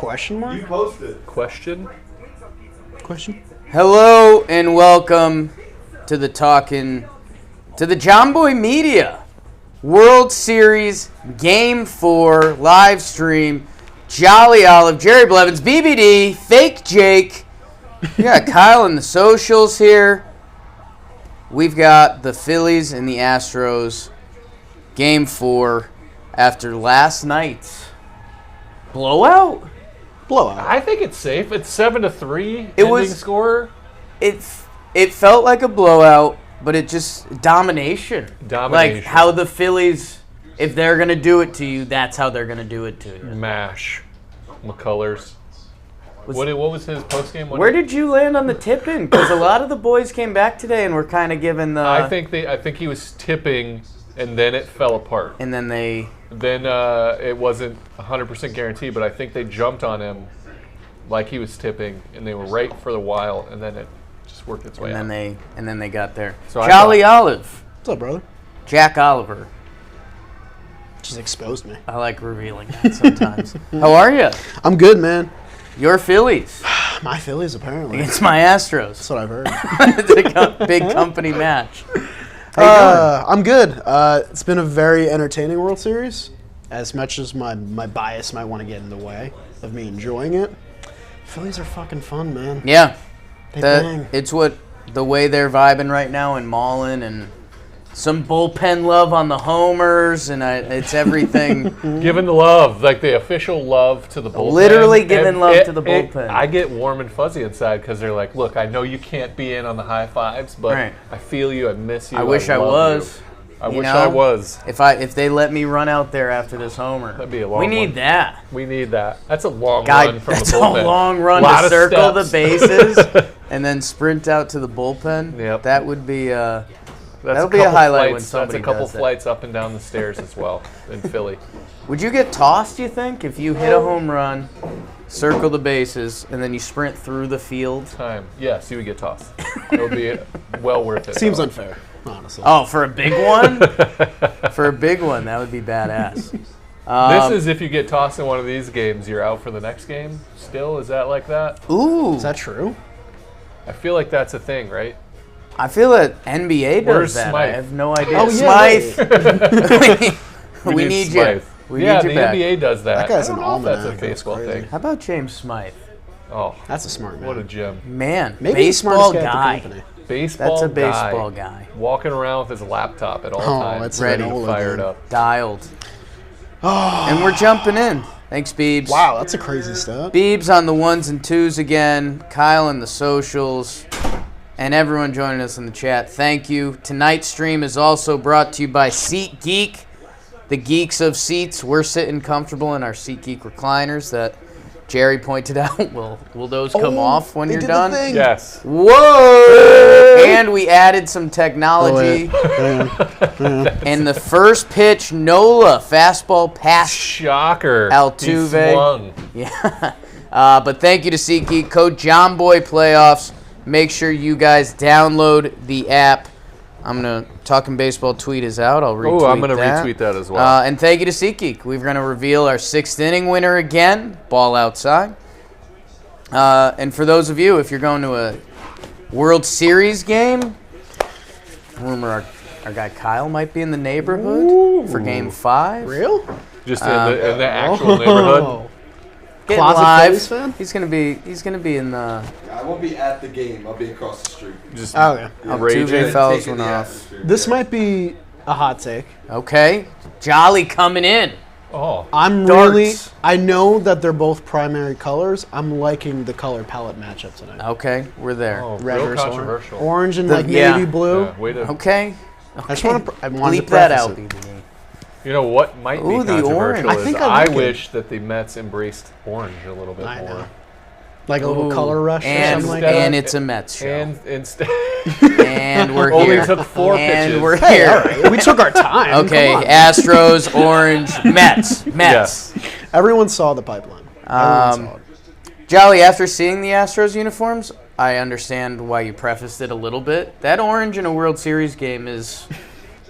question mark? You posted. Question? Hello and welcome to the John Boy Media World Series Game 4 live stream. Jolly Olive, Jerry Blevins, BBD, Fake Jake. We got Kyle and the socials here. We've got the Phillies and the Astros Game 4 after last night's blowout. I think it's safe. It's 7-3 ending score. It felt like a blowout, but it just domination. Like how the Phillies, if they're gonna do it to you, that's how they're gonna do it to you. Mash, McCullers. What was his postgame? Where did you land on the tipping? Because a lot of the boys came back today and were kind of giving the. I think he was tipping, and then it fell apart. And then they. Then it wasn't 100% guaranteed, but I think they jumped on him like he was tipping, and they were right for the while, and then it just worked its way out. And then they got there. So Jolly Olive. What's up, brother? Jack Oliver. Just exposed me. I like revealing that sometimes. How are you? I'm good, man. Your Phillies. My Phillies, apparently. Against my Astros. That's what I've heard. It's a big company match. I'm good. It's been a very entertaining World Series. As much as my bias might want to get in the way of me enjoying it, Phillies are fucking fun, man. Yeah. They bang. It's the way they're vibing right now in Mullen and some bullpen love on the homers, and it's everything. Giving the love, like the official love to the bullpen. Literally giving love to the bullpen. I get warm and fuzzy inside because they're like, look, I know you can't be in on the high fives, but I feel you, I miss you. I wish I was. I wish I was. If they let me run out there after this homer. That'd be a long We need that. We need that. That's a long run from the bullpen. That's a long run to circle the bases and then sprint out to the bullpen. Yep. That would be that'll be a highlight when somebody That's a couple does that. flights up and down the stairs as well in Philly. Would you get tossed, you think, if you hit a home run, circle the bases, and then you sprint through the field? Yes, you would get tossed. It would be well worth it. Seems unfair, honestly. Oh, for a big one? For a big one, that would be badass. This is if you get tossed in one of these games, you're out for the next game still? Is that like that? Ooh. Is that true? I feel like that's a thing, right? I feel that NBA does Where's that. Smythe? I have no idea. Oh, yeah, Smythe. We need Smythe. you. We need you the back. NBA does that. That guy's I an don't know if almanac. that's a baseball That's crazy. thing. How about James Smythe? Oh, That's a smart man. what a gem. Man, Maybe baseball the smartest guy guy. at the company. Baseball That's a baseball guy. Walking around with his laptop at all Oh, times. that's ready, Enola, fired man. up. Dialed. And we're jumping in. Thanks, Beebs. Wow, that's a crazy stat. Beebs on the ones and twos again. Kyle and the socials. And everyone joining us in the chat, thank you. Tonight's stream is also brought to you by SeatGeek, the geeks of seats. We're sitting comfortable in our SeatGeek recliners that Jerry pointed out. Will those come off when you're done? Yes. Whoa! And we added some technology. And the first pitch, Nola, fastball past Shocker. Altuve. He swung. Yeah. But thank you to SeatGeek. Code JohnBoy Playoffs. Make sure you guys download the app. I'm going to Talking Baseball tweet is out. I'll retweet that. Oh, I'm going to retweet that as well. And thank you to SeatGeek. We're going to reveal our sixth inning winner again. Ball outside. And for those of you, if you're going to a World Series game, rumor our guy Kyle might be in the neighborhood for Game 5. Real? Just in the actual neighborhood. Getting Closet live. Phillies fan? He's gonna be in the. I won't be at the game. I'll be across the street. Just Okay. Altuve fouls one off. This might be a hot take. Okay, Jolly coming in. Oh, Darts. I know that they're both primary colors. I'm liking the color palette matchup tonight. Okay, we're there. Red real versus controversial. Orange and yeah. navy blue. Yeah, way to, Okay. I just want to bleep that out, it. BBD. You know what might be Ooh, the orange. controversial I is think I I like it. wish that the Mets embraced orange a little bit I more. know. Like a little color rush or And, something like and that. it's a Mets show. And instead, And we're only here. took 4 And pitches. we're Hey, here. all right. We took our time. Okay, Come on. Astros, orange, Mets. Yes. Everyone saw the pipeline. Everyone saw it. Jolly, after seeing the Astros uniforms, I understand why you prefaced it a little bit. That orange in a World Series game is...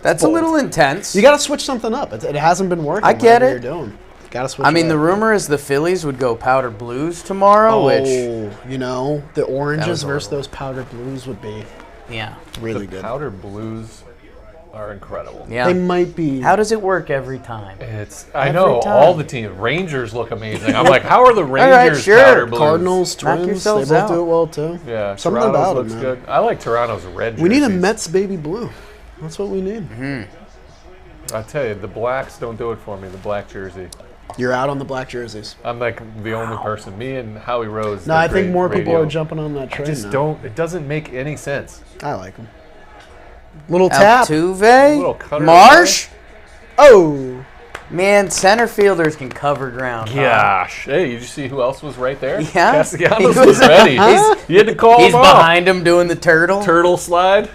That's a bold. little intense. You got to switch something up. It hasn't been working. I get whatever it. You're doing. Gotta switch. I mean, it the up. rumor is the Phillies would go powder blues tomorrow, which the oranges versus horrible. those powder blues would be really The good. powder blues are incredible. yeah. They might be. How does it work every time? I Every know time. all the teams. Rangers look amazing. I'm like, how are the right, Rangers sure. powder blues? Cardinals, Knock Twins, they yourselves both out. do it well too. Yeah, Something Toronto's about it, looks man. good. I like Toronto's red. We need a jerseys. Mets baby blue. That's what we need. I tell you, the blacks don't do it for me. The black jersey. You're out on the black jerseys. I'm like the only person. Me and Howie Rose. No, did I think great more people radio. are jumping on that train. Just now. don't. It doesn't make any sense. I like them. Little tap. Altuve? cutter Marsh? Oh, Man, center fielders can cover ground. huh? Gosh, hey, did you see who else was right there? Yeah. Castellanos He was ready. He's- You had to call He's him off. behind him doing the turtle. Turtle slide.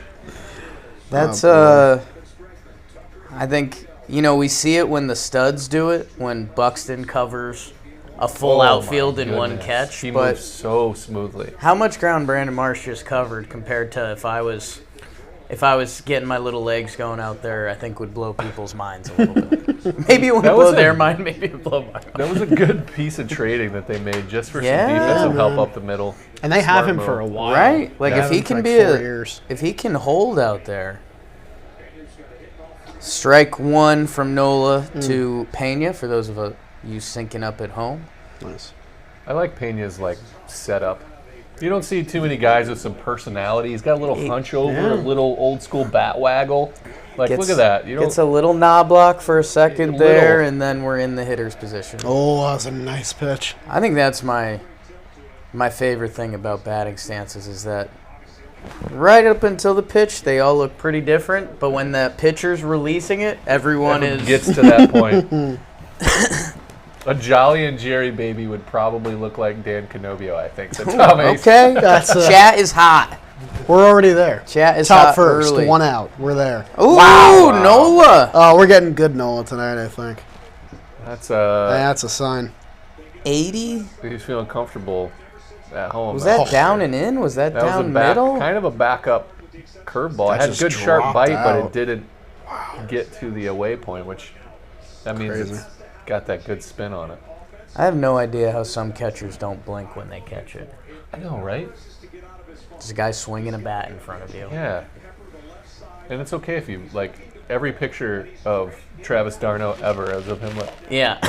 That's Oh, I think we see it when the studs do it, when Buxton covers a full Oh, outfield my in one goodness. catch. He But moves so smoothly. how much ground Brandon Marsh just covered compared to if I was getting my little legs going out there, I think would blow people's minds a little bit. Maybe it wouldn't That blow was their a- mind, maybe it would blow my mind. That was a good piece of trading that they made just for Yeah, some defensive help man. up the middle. and they have Smart him move. for a while. Right? Like They if have he him for can like be 4 years. if he can hold out there. Strike one from Nola to Pena for those of you syncing up at home. Nice. I like Pena's setup. You don't see too many guys with some personality. He's got a little hunch over, Yeah. a little old school bat waggle. Look Gets- at that. You Gets don't. a little knob block for a second Little. there, and then we're in the hitter's position. Oh, that was a nice pitch. I think that's my favorite thing about batting stances is that right up until the pitch, they all look pretty different. But when the pitcher's releasing it, everyone is gets to that point. A Jolly and Jerry baby would probably look like Dan Canobio, I think. So Tom Ace- okay. That's Chat is hot. we're already there. Chat is Top hot first, early. 1 out. We're there. Ooh, Wow. Nola. Oh, we're getting good Nola tonight. I think That's that's a sign. 80. he's feeling comfortable at home. Was that down and in? Was that, That was a down back, middle? kind of a backup curveball. That It had just good sharp dropped bite, but out. it didn't get to the away point, which that means Crazy. it's got that good spin on it. I have no idea how some catchers don't blink when they catch it. I know, right? There's a guy swinging a bat in front of you. Yeah. And it's okay if you every picture of Travis Darno ever as of him, Yeah.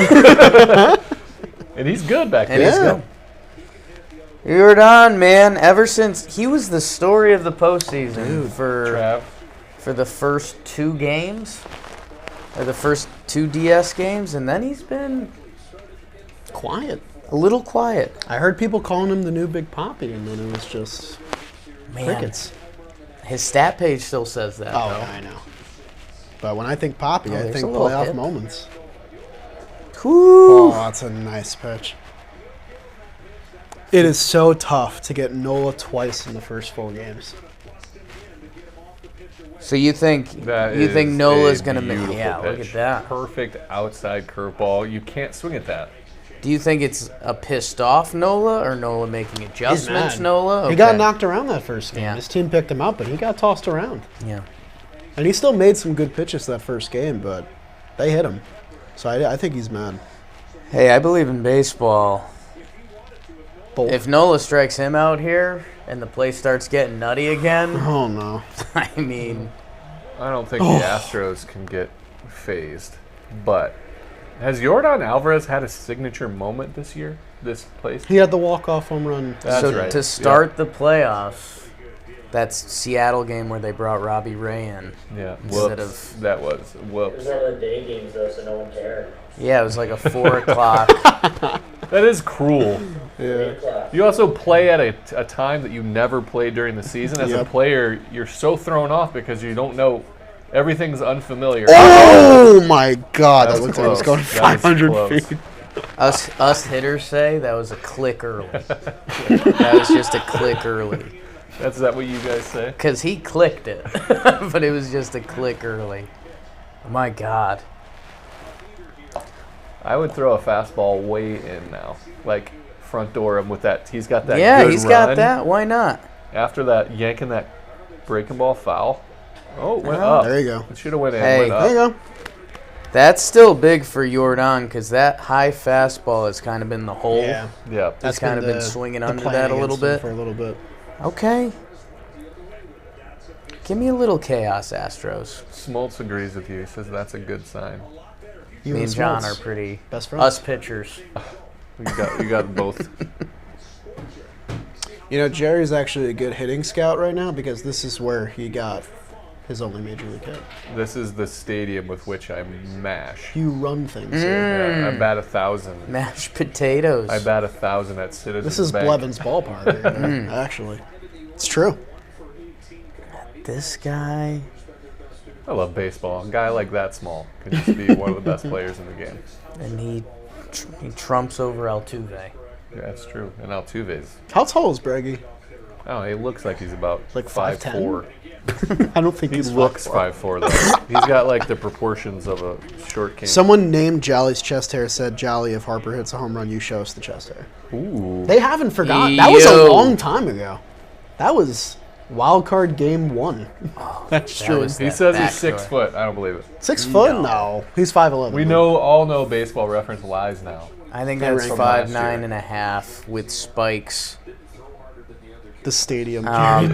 and he's good back And there. he's good. Jordan, man, ever since he was the story of the postseason for Trav. the first 2 games, or the first 2 DS games, and then he's been Quiet. a little quiet. I heard people calling him the new Big Poppy, and then it was just Man, crickets. his stat page still says that. Oh, though. I know. But when I think Poppy, I there's think a little playoff hip. moments. Whew. Oh, that's a nice pitch. It is so tough to get Nola twice in the first 4 games. So you think That you think is Nola's a gonna make? beautiful Yeah, look pitch. at that. Perfect outside curveball. You can't swing at that. Do you think it's a pissed off Nola or Nola making adjustments? mad. Nola. He got Okay. knocked around that first game. Yeah. His team picked him up, but he got tossed around. Yeah. And he still made some good pitches that first game, but they hit him. So I think he's mad. Hey, I believe in baseball. Both. If Nola strikes him out here and the place starts getting nutty again, Oh, no. I mean, I don't think the Astros can get phased. But has Yordan Alvarez had a signature moment this year? This place? He had the walk-off home run. That's so right. to start the playoffs, that's Seattle game where they brought Robbie Ray in. Yeah. Instead Whoops. of- That was It whoops. was one of the day games though, so no one cared. Yeah, it was like a 4 o'clock. That is cruel. 3 o'clock. You also play at a time that you never played during the season. As a Yep. player, you're so thrown off because you don't know. Everything's unfamiliar. Oh, my God. That That was looks like it's close. going That was 500 close. feet. Us hitters say that was a click early. That was just a click early. That's that what you guys say? Because he clicked it, but it was just a click early. My God. I would throw a fastball way in now, like front door him with that. He's got that. Yeah, good he's run. got that. Why not? After that, yanking that breaking ball foul. Oh, it went Oh, up. there you go. It should have went in. Hey. Went There up. you go. That's still big for Jordan because that high fastball has kind of been the hole. Yeah. Yeah. He's kind of been swinging the under plan that a little against him bit. for a little bit. Okay. Give me a little chaos, Astros. Smoltz agrees with you. He says that's a good sign. You Me and John are Smoltz, pretty best friends. us pitchers. You got both. You know, Jerry's actually a good hitting scout right now because this is where he got his only major league hit. This is the stadium with which I mash. You run things. Yeah, I bat 1,000. Mashed potatoes. I bat 1,000 at Citizens This is Bank. Blevins ballpark, right there, actually. It's true. This guy. I love baseball. A guy like that small can just be one of the best players in the game. And he trumps over Altuve. Yeah, that's true. And Altuve's. How tall is Breggy? Oh, he looks like he's about Like 5'4". I don't think He he's looks 5'4". 5'4", though. He's got like the proportions of a short king. Someone named Jolly's chest hair said, Jolly, if Harper hits a home run, you show us the chest hair. Ooh. They haven't forgotten. That was a Yo. long time ago. That was wild card game 1. That's that true. was- He that says he's backdoor. 6 foot. I don't believe it. 6 foot? No. He's 5'11". We all know Baseball Reference lies now. I think They that's rank 5'9" and a half with spikes. The stadium. I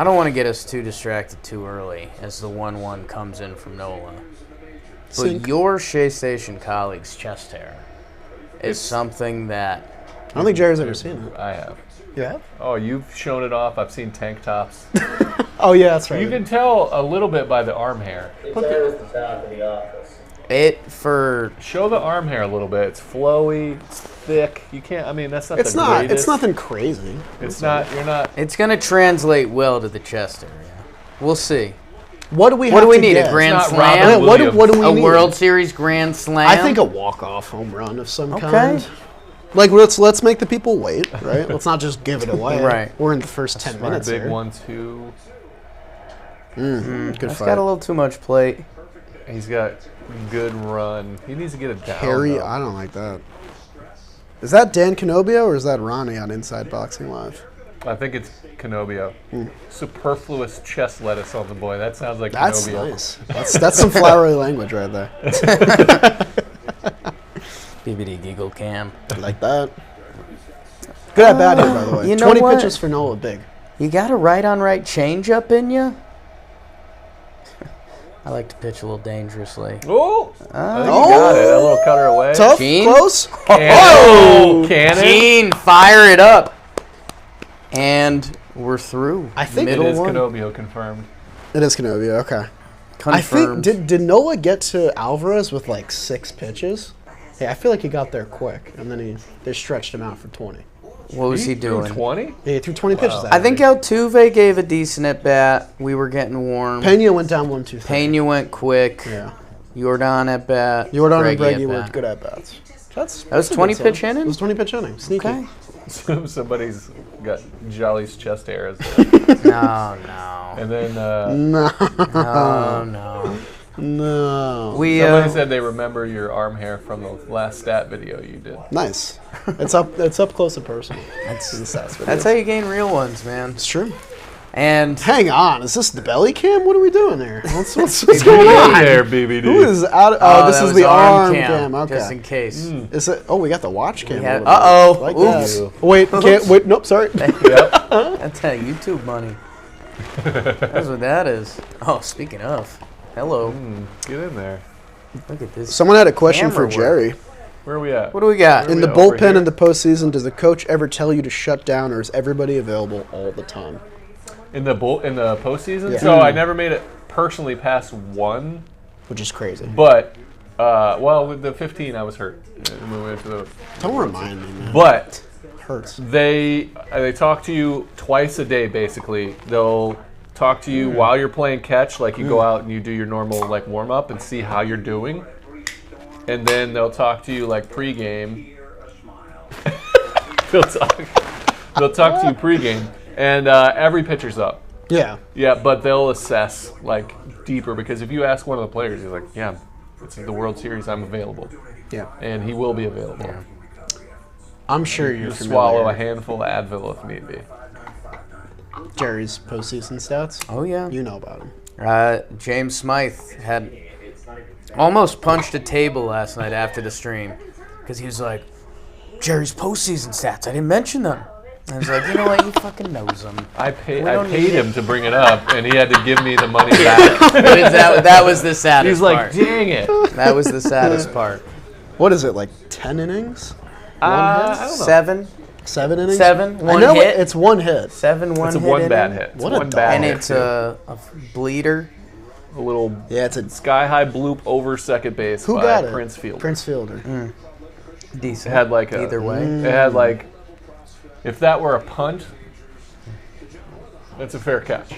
don't want to get us too distracted too early as the 1-1 comes in from Nola. But Sink. your Shea Station colleague's chest hair is something that I don't think Jerry's ever seen it. I have. You have? Oh, you've shown it off. I've seen tank tops. Oh, yeah, that's right. You can tell a little bit by the arm hair. It's always the top of the office. Show the arm hair a little bit. It's flowy. It's thick. You can't. I mean, that's not It's the not. greatest. It's nothing crazy. It's not. You're not. it's going to translate well to the chest area. We'll see. What do we have What do we to need? get? A grand It's not slam? Robin Williams. What do we A need? World Series grand slam? I think a walk-off home run of some Okay. kind. Like let's make the people wait, right? Let's not just give it away. Right. We're in the first 10 Our minutes big here. 1-2. Good That's fight. got a little too much plate. He's got good run. He needs to get it down. Harry, though. I don't like that. Is that Dan Canobio or is that Ronnie on Inside Boxing Live? I think it's Canobio. Superfluous chest lettuce on the boy. That sounds like That's Canobio. nice. That's some flowery language right there. BBD giggle cam. I like that. Good at bat here, by the way. You know 20 what? pitches for Nola, big. You got a right-on-right change-up in you? I like to pitch a little dangerously. Oh! I think you got it. A little cutter away. Tough, Gene? close. Oh! Cannon. Gene, fire it up. And we're through. I think It Middle is one. Canobio confirmed. It is Canobio, okay. Confirmed. I think, did Nola get to Alvarez with like 6 pitches? Yeah, I feel like he got there quick, and then they stretched him out for 20. What was he threw doing? 20? Yeah, he threw 20 pitches. That I think inning. Altuve gave a decent at bat. We were getting warm. Pena went down 1, 2, 3. Pena went quick. Yeah. Jordan at bat. Jordan and Breggy Breggy at were bat. good at bats. That was a 20 good pitch sign. inning? It was 20 pitch inning. Sneaky. Okay. Somebody's got Jolly's chest hair as No, no. And then No. Oh, no. No. We, somebody said they remember your arm hair from the last stat video you did. Nice. It's up close and personal. That's, The stats video. that's how you gain real ones, man. It's true. And Hang on. Is this the belly cam? What are we doing here? What's going Hey on? there, BBD. Who is out? Oh, this that is was the arm cam. Just Okay. in case. Is it? Oh, we got the watch cam. Yeah, a little bit. uh-oh. Like Oops. that. Wait, can't wait. Nope, sorry. Yep. That's that YouTube money. That's what that is. Oh, speaking of. Hello. Get in there. Look at this. Someone had a question Camera for work. Jerry. Where are we at? What do we got? In we the at over bullpen here? in the postseason, does the coach ever tell you to shut down, or is everybody available all the time? In the postseason? Yeah. So I never made it personally past 1, Which is crazy. but well, with the 15 I was hurt. And we went to the Don't remind me, man. But Hurts. they talk to you twice a day basically. They'll talk to you while you're playing catch, like you go out and you do your normal like warm up and see how you're doing. And then they'll talk to you like pregame. they'll talk to you pregame, and every pitcher's up. Yeah. Yeah, but they'll assess like deeper because if you ask one of the players, he's like, "Yeah, it's the World Series. I'm available," Yeah. and he will be available. I'm sure you're You familiar. swallow a handful of Advil if need be. Jerry's postseason stats. Oh, yeah. You know about him. James Smythe had almost punched a table last night after the stream because he was like, Jerry's postseason stats, I didn't mention them. And I was like, you know what, he fucking knows them. I paid him to bring it up, and he had to give me the money back. that was the saddest He's like, part. dang it. That was the saddest part. What is it, like 10 innings? I don't know. 7? 7 innings? 7? I One know hit? it's one hit. 7 one It's a hit one inning? bad hit. It's What a one dog. bad And hit, it's too. a bleeder. A little Yeah, it's a sky-high bloop over second base who by got it? Prince Fielder. Prince Fielder. Decent. It had like a, Either way. It had like, if that were a punt, that's a fair catch.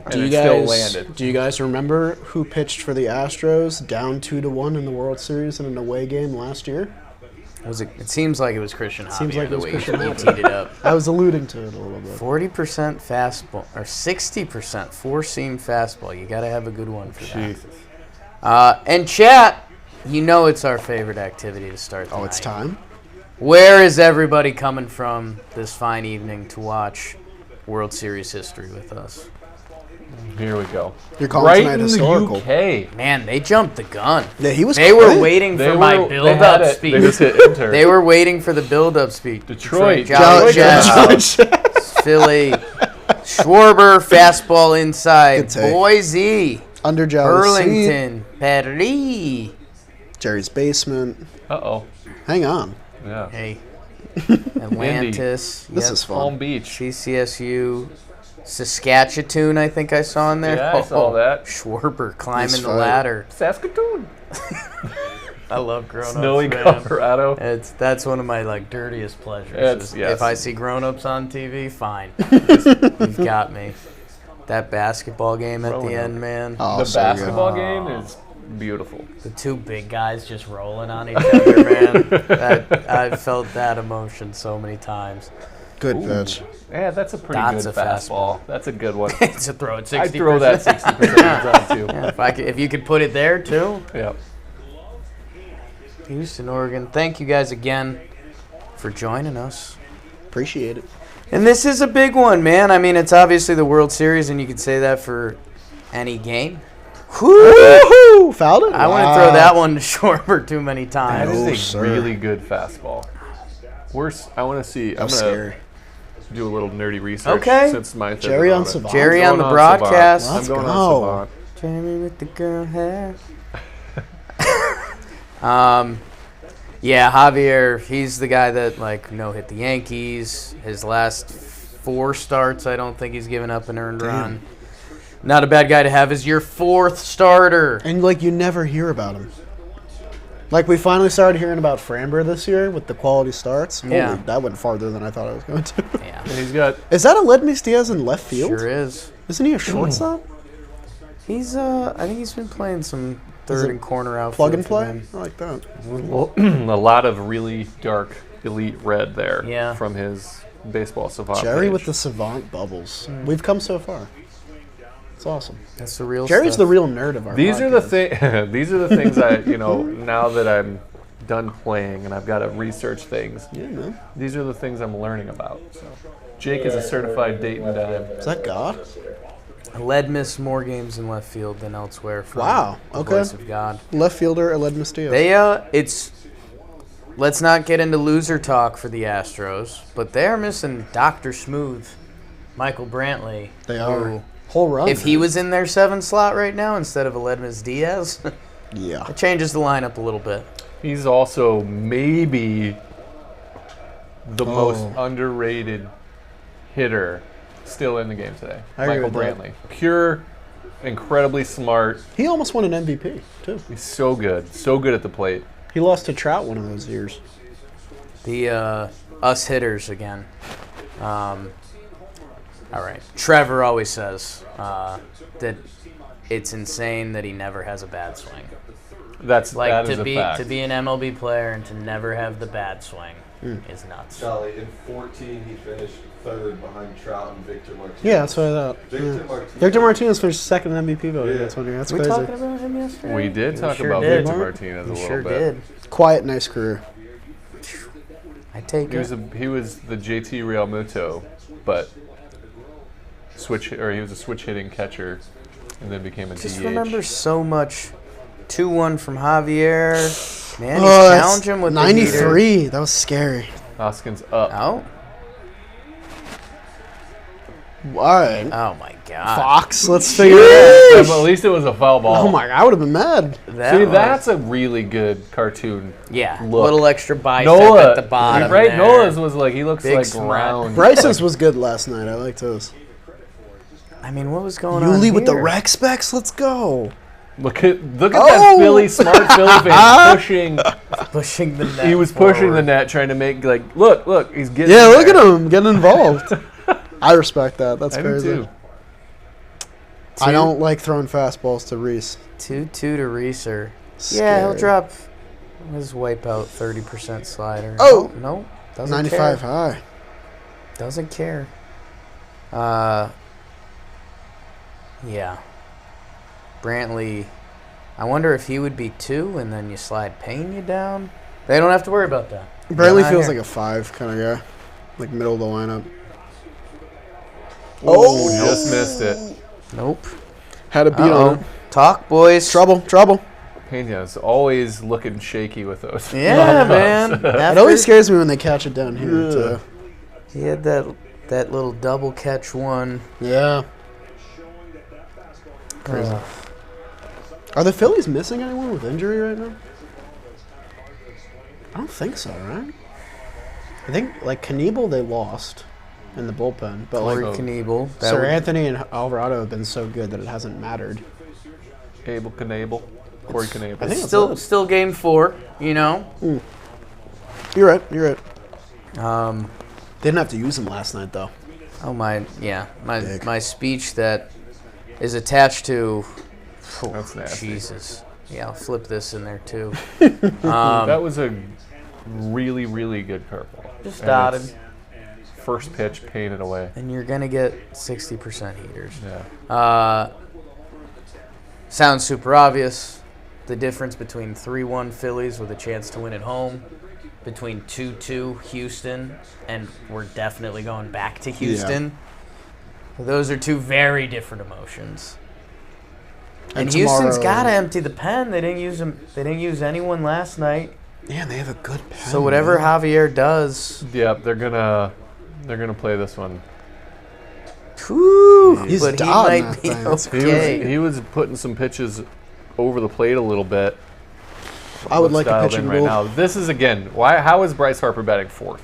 And Do you it still guys landed. do you guys remember who pitched for the Astros down 2-1 in the World Series in an away game last year? It seems like it was Christian Javier. Seems like it was the way Christian he Javier. teed it up. I was alluding to it a little bit. 40% fastball, or 60% four-seam fastball. You got to have a good one for that. Jesus. And chat, you know it's our favorite activity to start the Oh, it's night. time? Where is everybody coming from this fine evening to watch World Series history with us? Here we go. You're calling Right tonight in the historical. UK. Man, they jumped the gun. Yeah, he was They were quick. waiting They for my were- they build-up had it. speech. They just hit enter. They were waiting for the build-up speech. Detroit. Jolly Jolly Jets. Philly. Schwarber, fastball inside. Good take. Boise. Under Jolly Burlington. Paris. Jerry's basement. Uh-oh. Hang on. Yeah. Hey. Atlantis. This is fun. Palm Beach. CCSU. Saskatchewan, I think I saw in there. Yeah, I saw that. Schwarber climbing Nice the fight. ladder. Saskatoon. I love grown-ups, Snowy man. Colorado. That's one of my dirtiest pleasures. Yes. If I see grown-ups on TV, fine. You've got me. That basketball game at the Roanoke. end, man. Oh, The so basketball game is beautiful. The two big guys just rolling on each other, man. I've felt that emotion so many times. good. Good pitch. Yeah, that's a pretty That's good a fastball. That's a good one. It's a throw at 60%. I throw that 60% of the time, too. Yeah, if you could put it there, too. Yeah. Houston, Oregon. Thank you guys again for joining us. Appreciate it. And this is a big one, man. I mean, it's obviously the World Series, and you could say that for any game. Woo-hoo! Fouled it? I wouldn't throw that one to Schwarber too many That times. No, is a sir. really good fastball. I want to see. I'm That's going scary. to do a little nerdy research Okay. since my Jerry on it. Savant. Jerry I'm on the going broadcast. Savant. Let's I'm going go. on Savant. Jeremy with the girl hair. Yeah, Javier, he's the guy that, no-hit the Yankees. His last 4 starts, I don't think he's given up an earned run. Not a bad guy to have as your 4th starter. And, you never hear about him. We finally started hearing about Framber this year with the quality starts. Yeah. Holy, that went farther than I thought I was going to. Yeah, And he's got Is that a Ledmus Diaz in left field? sure is. Isn't he a shortstop? He's, I think he's been playing some third it and corner outfield. Plug and for play? them. I like that. a lot of really dark elite red there Yeah. from his baseball savant. Jerry page. with the savant bubbles. We've come so far. It's awesome. That's the real Jerry's stuff. the real nerd of our These are the podcast. These are the things I now that I'm done playing and I've got to research things. Yeah, man. These are the things I'm learning about. So, Jake is a certified date and dime. Is that God? Ledmus more games in left field than elsewhere. From Wow, the okay. Voice of God. Left fielder Ledmus Diaz. They let's not get into loser talk for the Astros, but they're missing Dr. Smooth, Michael Brantley. They who, are. Whole run. If he was in their 7 slot right now instead of a Ledmus Diaz, Yeah. it changes the lineup a little bit. He's also maybe the most underrated hitter still in the game today. I agree Michael with that. Brantley. Pure, incredibly smart. He almost won an MVP, too. He's so good. So good at the plate. He lost to Trout one of those years. The us hitters again. All right. Trevor always says that it's insane that he never has a bad swing. That Like is to a be fact. to be an MLB player and to never have the bad swing is nuts. Charlie, in 14, he finished 3rd behind Trout and Victor Martinez. Yeah, that's what I thought. Victor Yeah. Martinez. Victor Martinez finished second in MVP voting. Yeah. That's one year. That's Were we crazy. talking about him yesterday? We did talk sure about did. Victor Martinez a We little sure bit. did. Quiet, nice career. I take He it. was the JT Realmuto, but he was a switch hitting catcher and then became a Just DH. remember so much. 2-1 from Javier. Man, he's Oh, challenging with the 93. That was scary. Hoskins up. Oh. All right. Oh, my God. Fox, let's figure it out. At least it was a foul ball. Oh my! I would have been mad. See, that's a really good cartoon. Yeah, look. little extra bicep Nola, at the bottom. right? there. Nola's was like, he looks Big like smile. round. Bryson's was good last night. I liked his. I mean, what was going on Yuli here? with the rec specs. Let's go. Look at that Oh! smart Philly fan pushing. Pushing the net He was pushing the forward. net, trying to make look, he's getting. Yeah, look there. at him getting involved. I respect that. That's I do crazy. too. I don't like throwing fastballs to Reese. 2-2 to Reeser. Yeah, Scary. he'll drop his wipeout 30% slider. Oh! No, doesn't 95 care. high. Doesn't care. Yeah. Brantley, I wonder if he would be 2 and then you slide Pena down. They don't have to worry about that. Brantley Not feels here. like a 5 kind of guy. Like middle of the lineup. Oh, just missed it. Nope. Had a beat on him. Talk, boys. Trouble. Pena's always looking shaky with those. Yeah, man. It always scares me when they catch it down here, too. He had that little double catch one. Yeah. Crazy. Are the Phillies missing anyone with injury right now? I don't think so, right? I think, like, Knievel they lost in the bullpen. But, Corey like, Knievel. That Sir would- Anthony and Alvarado have been so good that it hasn't mattered. Corey Knable. I think that's Still game 4, you know. You're right. Um, Didn't have to use him last night, though. oh Big. my speech that is attached to. Oh, That's nasty. Jesus. Yeah, I'll flip this in there too. That was a really, really good curveball. Just And dotted. it's First pitch, painted away. And you're gonna get 60% heaters. Yeah. Sounds super obvious. The difference between 3-1 Phillies with a chance to win at home, between 2-2 Houston, and we're definitely going back to Houston. Those are two very different emotions. And Houston's got to empty the pen. They didn't use them. They didn't use anyone last night. Yeah, they have a good pen. So whatever Javier does, Yeah, they're gonna play this one. whew, He's but he dotting might that be thing. That's okay. He was putting some pitches over the plate a little bit. I would Looks like a dialed pitching in right rule. now. This is again how is Bryce Harper batting 4th?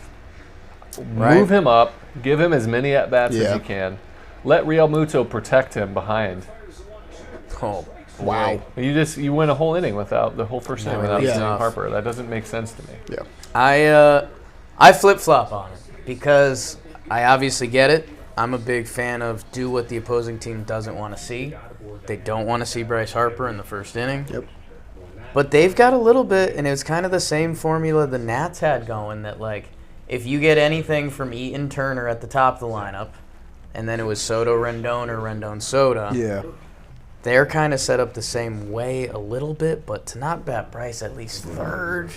Right. Move him up, give him as many at bats as Yeah. you can. Let Real Muto protect him behind. Oh, Wow. You win a whole inning without the whole first inning without really seeing tough. Harper. That doesn't make sense to me. Yeah. I flip flop on it because I obviously get it. I'm a big fan of do what the opposing team doesn't want to see. They don't want to see Bryce Harper in the first inning. Yep. But they've got a little bit, and it was kind of the same formula the Nats had going that, like, if you get anything from Eaton Turner at the top of the lineup, and then it was Soto Rendon or Rendon Soto, Yeah. they're kind of set up the same way a little bit, but to not bat Bryce at least third.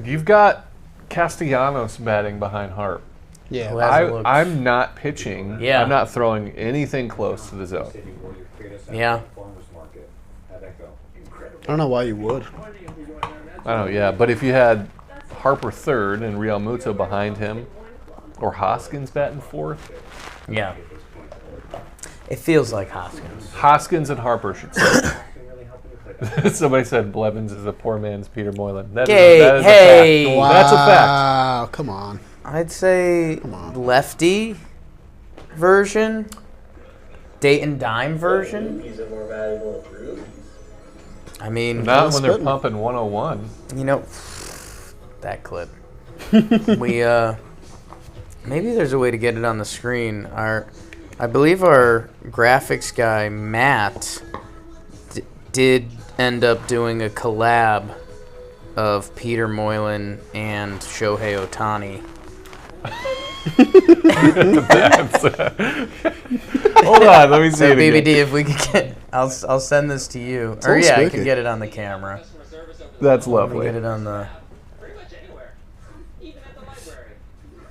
You've got Castellanos batting behind Harp. Yeah. Who hasn't looked- I'm not pitching. Yeah. I'm not throwing anything close to the zone. Yeah. I don't know why you would. I don't know, yeah. But if you had Harper 3rd and Real Muto behind him, or Hoskins batting 4th, Yeah. It feels like Hoskins. Hoskins and Harper should start. Somebody said Blevins is a poor man's Peter Moylan. That is a Hey. fact. That's a fact. Wow. Come on. I'd say on. lefty version, Dayton Dime version. Is it more valuable in Drew? I mean, Not when they're spitting. pumping 101. you know, that clip. We maybe there's a way to get it on the screen. I believe our graphics guy Matt did end up doing a collab of Peter Moylan and Shohei Ohtani. Hold on, let me see So it again. BBD, if we could get, I'll send this to you. Or all yeah, I spooky. can get it on the camera. That's Let me lovely. get it on the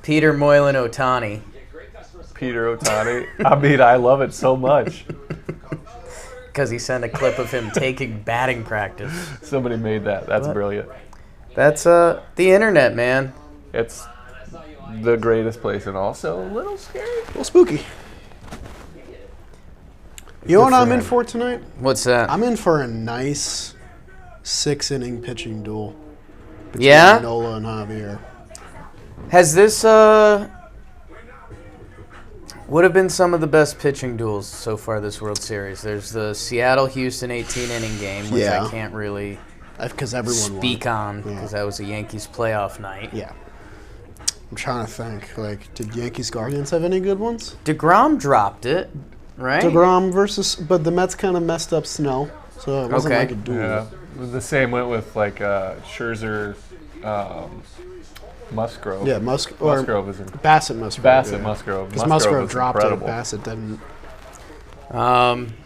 Peter Moylan Ohtani. Peter Ohtani. I mean, I love it so much. because he sent a clip of him taking batting practice. Somebody made that. That's brilliant. That's the internet, man. It's the greatest place and also a little scary. A little spooky. You know what I'm in for tonight? What's that? I'm in for a nice 6-inning pitching duel. between Yeah? Nola and Javier. Has this would have been some of the best pitching duels so far this World Series? There's the Seattle-Houston 18-inning game, which I can't really Because everyone speak won. on because that was a Yankees playoff night. Yeah. I'm trying to think. Like, did Yankees Guardians have any good ones? DeGrom dropped it, right? DeGrom versus, but the Mets kind of messed up Snow, so it wasn't like a duel. Yeah, the same went with like Scherzer, Musgrove. Yeah, Musgrove is in Bassett Musgrove. Bassett Musgrove. Because Musgrove was dropped incredible. it, Bassett didn't.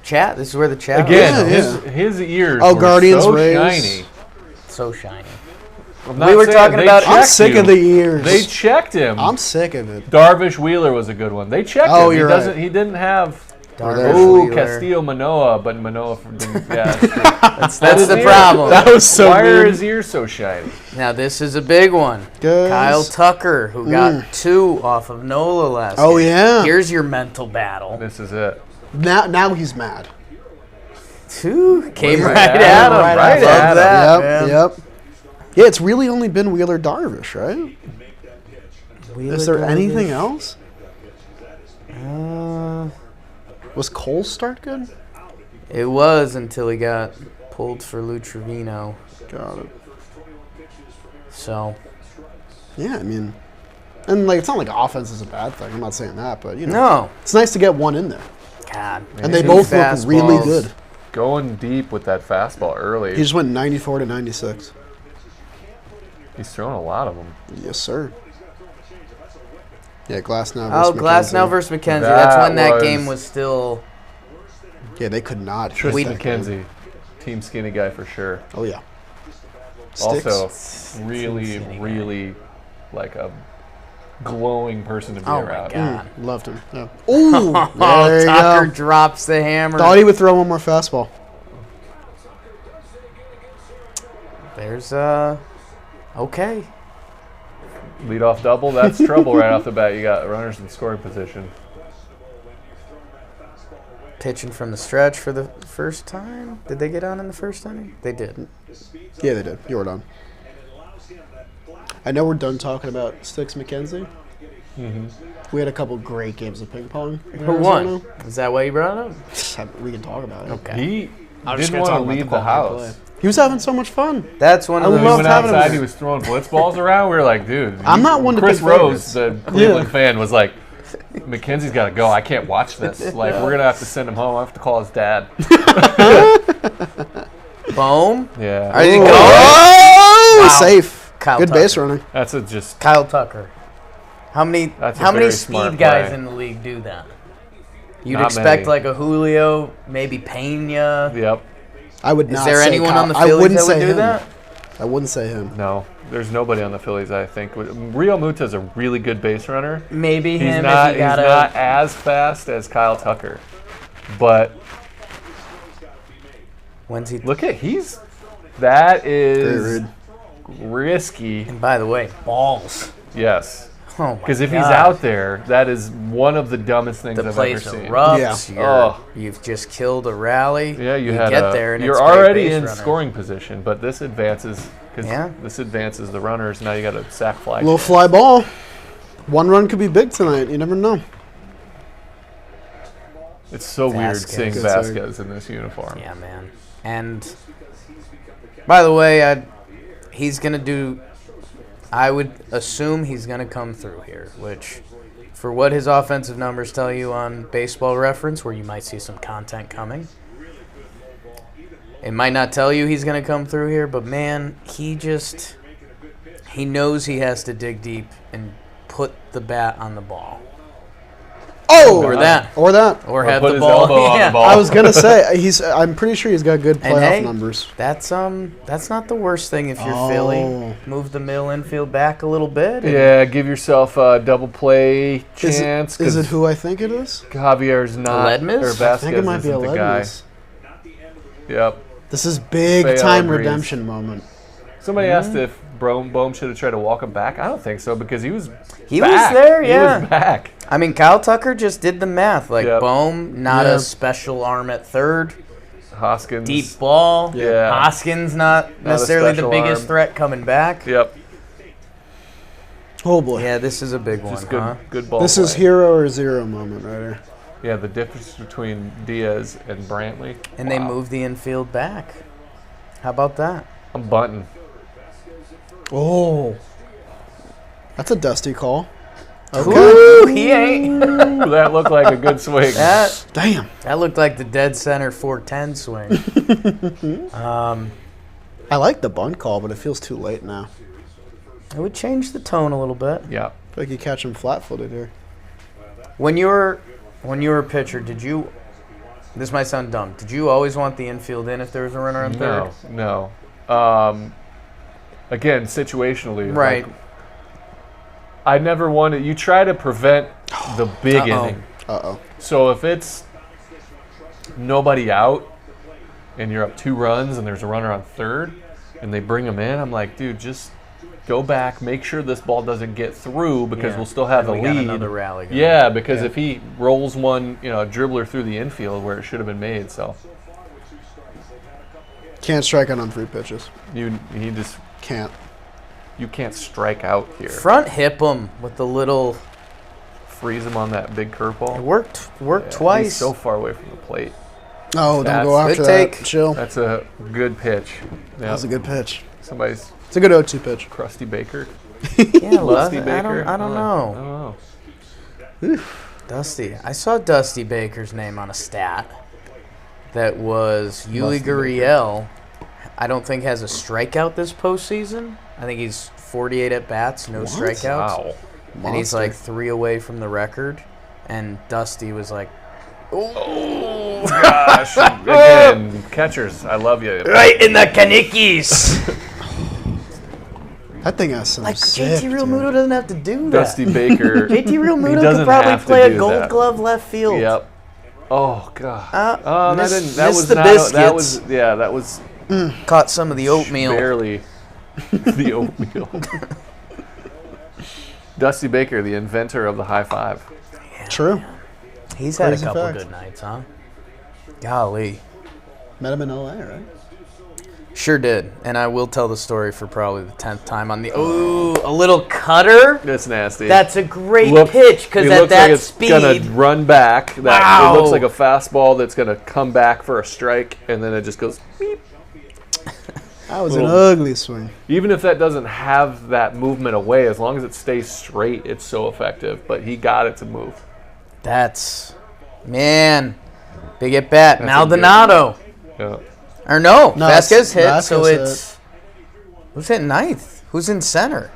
Chat. This is where the chat Again, Yeah, his ears Oh, were Guardians, so Rays. shiny. so shiny. I'm not We were saying talking they about- I'm checked sick you. of the ears. They checked him. I'm sick of it. Darvish Wheeler was a good one. They checked Oh, him. you're right. He didn't have. Darvish Ooh, Wheeler. Castillo Manoa, but Manoa didn't. Yeah, That's the problem. That was so Why are mean. his ears so shiny? Now this is a big one. Guys. Kyle Tucker, who got 2 off of Nola last Oh, game. yeah. Here's your mental battle. This is it. Now he's mad. 2 came Right right at at him, him. right I at love him. that, Yep, man. yep. Yeah, it's really only been Wheeler Darvish, right? Wheeler Is there Darvish. anything else? Was Cole's start good? It was until he got pulled for Lou Trevino. Got it. So, Yeah, I mean, and like it's not like offense is a bad thing. I'm not saying that, but you know, no. it's nice to get one in there. God. And they 2 both look really fastballs. good. Going deep with that fastball early. He just went 94 to 96. He's thrown a lot of them. Yes, sir. Yeah, Glasnow Oh, versus Glasnow McKenzie. versus McKenzie. That That's when that was- game was still... Yeah, they could not. hit Tristan that game. McKenzie, team skinny guy for sure. Oh yeah. Sticks. Also, really, skinny guy. really like a glowing person to be Oh, my around. God. Loved him. Yeah. Ooh, Oh, there you Tucker go. drops the hammer. Thought he would throw one more fastball. There's, okay. Lead off double, that's trouble right off the bat. You got runners in scoring position. Pitching from the stretch for the first time. Did they get on in the first inning? They did. Yeah, they did. You were done. I know we're done talking about Sticks McKenzie. Mm-hmm. We had a couple great games of ping pong. in Who won? Arizona. Is that why you brought it up? We can talk about it. Okay. He I'm just didn't gonna want talk to about leave the quality house. play. He was having so much fun. That's one of I the When we loved went having him outside, there. he was throwing blitz balls around. We were like, dude. I'm not one to Chris pick Rose, favorites. the Cleveland fan, was like, Mackenzie's got to go. I can't watch this. Like, we're going to have to send him home. I have to call his dad. Boom. Yeah. Are you Oh, going? Wow. safe. Kyle Good Tucker. base running. That's a just. Kyle Tucker. How many That's a how many very smart speed guys play. in the league do that? You'd Not expect many. like a Julio, maybe Pena. Yep. I would Is not there say anyone Kyle. on the I Phillies wouldn't that would say do him. that? I wouldn't say him. No. There's nobody on the Phillies, I think. Rio Muta's a really good base runner. Maybe He's him not, if he got he's not as fast as Kyle Tucker. But When's he? look at that Very is rude. risky. And by the way, balls. Yes. Oh my Because if he's God. out there, that is one of the dumbest things the I've ever place seen. erupts. Yeah. Oh. You've just killed a rally. Yeah, you get there and you're it's great already base in running. scoring position, but this advances this advances the runners. Now you got a sack fly. Little fly ball. One run could be big tonight. You never know. It's so weird Vasquez. seeing Good Vasquez in this uniform. Yeah, man. And by the way, he's gonna do. I would assume he's gonna come through here, which, for what his offensive numbers tell you on Baseball Reference, where you might see some content coming. It might not tell you he's gonna come through here, but man, he knows he has to dig deep and put the bat on the ball. Oh, Or that. Or that. Or Or have put the his ball. elbow on Yeah. the ball. I was gonna say I'm pretty sure he's got good And playoff hey, numbers. that's not the worst thing if you're Oh. Philly. Move the middle infield back a little bit. and- Yeah, give yourself a double play chance. Is it 'cause who I think it is? Javier's not, Ledmus? or I Vasquez I think it might be a isn't the guy. Ledmus. Yep. This is big Feo time agrees. redemption moment. Somebody asked if Bohm should have tried to walk him back. I don't think so because he was He back. was there, He yeah. was back. I mean, Kyle Tucker just did the math. Like, Yep. Bohm, not Yeah. a special arm at third. Hoskins. Deep ball. Yeah. Hoskins not necessarily the special biggest arm. threat coming back. Yep. Oh boy. Yeah, this is a big one, Just good, huh? good ball. This is play. hero or zero moment right here. Yeah, the difference between Diaz and Brantley. And they Wow. moved the infield back. How about that? I'm bunting. Oh. That's a dusty call. Okay. Ooh, he ain't. Ooh, that looked like a good swing. Damn. That looked like the dead center 410 swing. I like the bunt call, but it feels too late now. It would change the tone a little bit. Yeah. I feel like you catch him flat-footed here. When you were a pitcher, did you? This might sound dumb. Did you always want the infield in if there was a runner on third? No. Again, situationally. Right. Like, I never wanted. You try to prevent the big Uh-oh. inning. Uh-oh. So if it's nobody out and you're up 2 runs and there's a runner on third and they bring him in, I'm like, dude, just go back, make sure this ball doesn't get through because Yeah. we'll still have And the we got lead. another rally going. Yeah, because if he rolls one, a dribbler through the infield where it should have been made, so Can't strike out on 3 pitches. you Can't. can't strike out here. Front hip him with the little. Freeze him on that big It curveball. worked Yeah, twice. He's so far away from the plate. Oh, don't That's go after good that. take. Chill. That's a good pitch. That was a good pitch. Somebody's It's a good 0-2 pitch. Crusty Baker. Yeah, Lusty I Baker. don't know. Dusty. I saw Dusty Baker's name on a stat that was Yuli Gurriel. I don't think has a strikeout this postseason. I think he's 48 at bats, no strikeouts. Wow. And he's Monster. like 3 away from the record. And Dusty was like, Oh, gosh. Again, catchers, I love you. right in the Kanikis. That thing has some Like, sick, JT Realmuto doesn't have to do that. Dusty Baker. JT He Realmuto doesn't could probably have to play a do Gold that. Glove left field. Yep. Oh God. That missed was the not. That was biscuits. that was Caught some of the oatmeal. barely the oatmeal. Dusty Baker, the inventor of the high five. True. He's had a Crazy couple fact. good nights, huh? Golly. Met him in LA, right? Sure did. And I will tell the story for probably the 10th time on the. Ooh, a little cutter? That's nasty. That's a great Look- pitch because it at looks that like it's speed. gonna run back. That Wow. It looks like a fastball that's gonna come back for a strike, and then it just goes. Beep. That was an Little- ugly swing. Even if that doesn't have that movement away, as long as it stays straight, it's so effective. But he got it to move. That's. Man. Big at bat. That's a Maldonado. Yeah. Or no. No, Vasquez hit, Vasquez so hit. it's. Who's hitting ninth? Who's in center?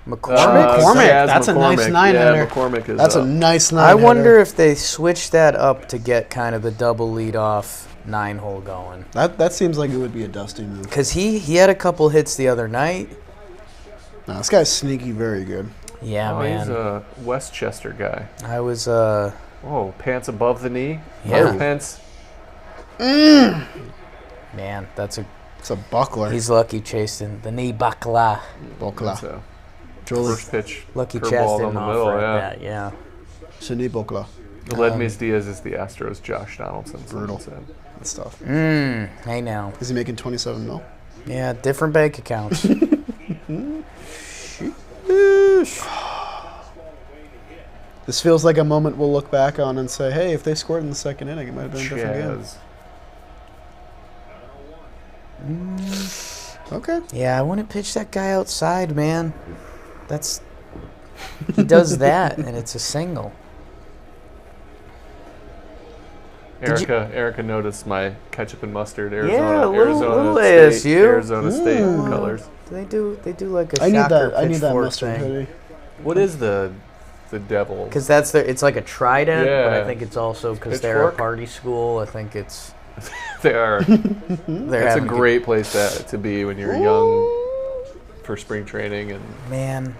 McCormick? McCormick. Chaz That's a nice McCormick. nine Yeah, hitter. McCormick is That's a up. nice nine. I wonder if they switched that up to get kind of the double lead off 9-hole going. That seems like it would be a Dusty move. Because he had a couple hits the other night. No, this guy's sneaky, very good. Yeah, Oh, man. he's a Westchester guy. I was, Oh, pants above the knee. Yeah. Both pants. man, that's a. It's a buckler. He's lucky chasing the knee buckler. Buckler. That's a Julie. first pitch. Lucky curveball Chaz down didn't the offer middle, at yeah. that, yeah. Cindy Buckler. Ledmes Diaz is the Astros. Josh Donaldson. Brutal. Said. Good stuff. Hey now. Is he making 27 mil? Yeah, different bank accounts. This feels like a moment we'll look back on and say, hey, if they scored in the second inning, it might have been a different game. Chaz. Okay. Yeah, I wouldn't pitch that guy outside, man. That's. He does that, and it's a single. Erica noticed my ketchup and mustard Arizona Yeah, little State, ASU. Arizona State colors. They do like a I need shocker that. I need that pitchfork mustard thing. hoodie. What is the devil? Because it's like a trident, but I Yeah. think it's also because they're a Pitchfork? party school. I think it's They are. they're It's a having great place to be when you're young for spring training and man.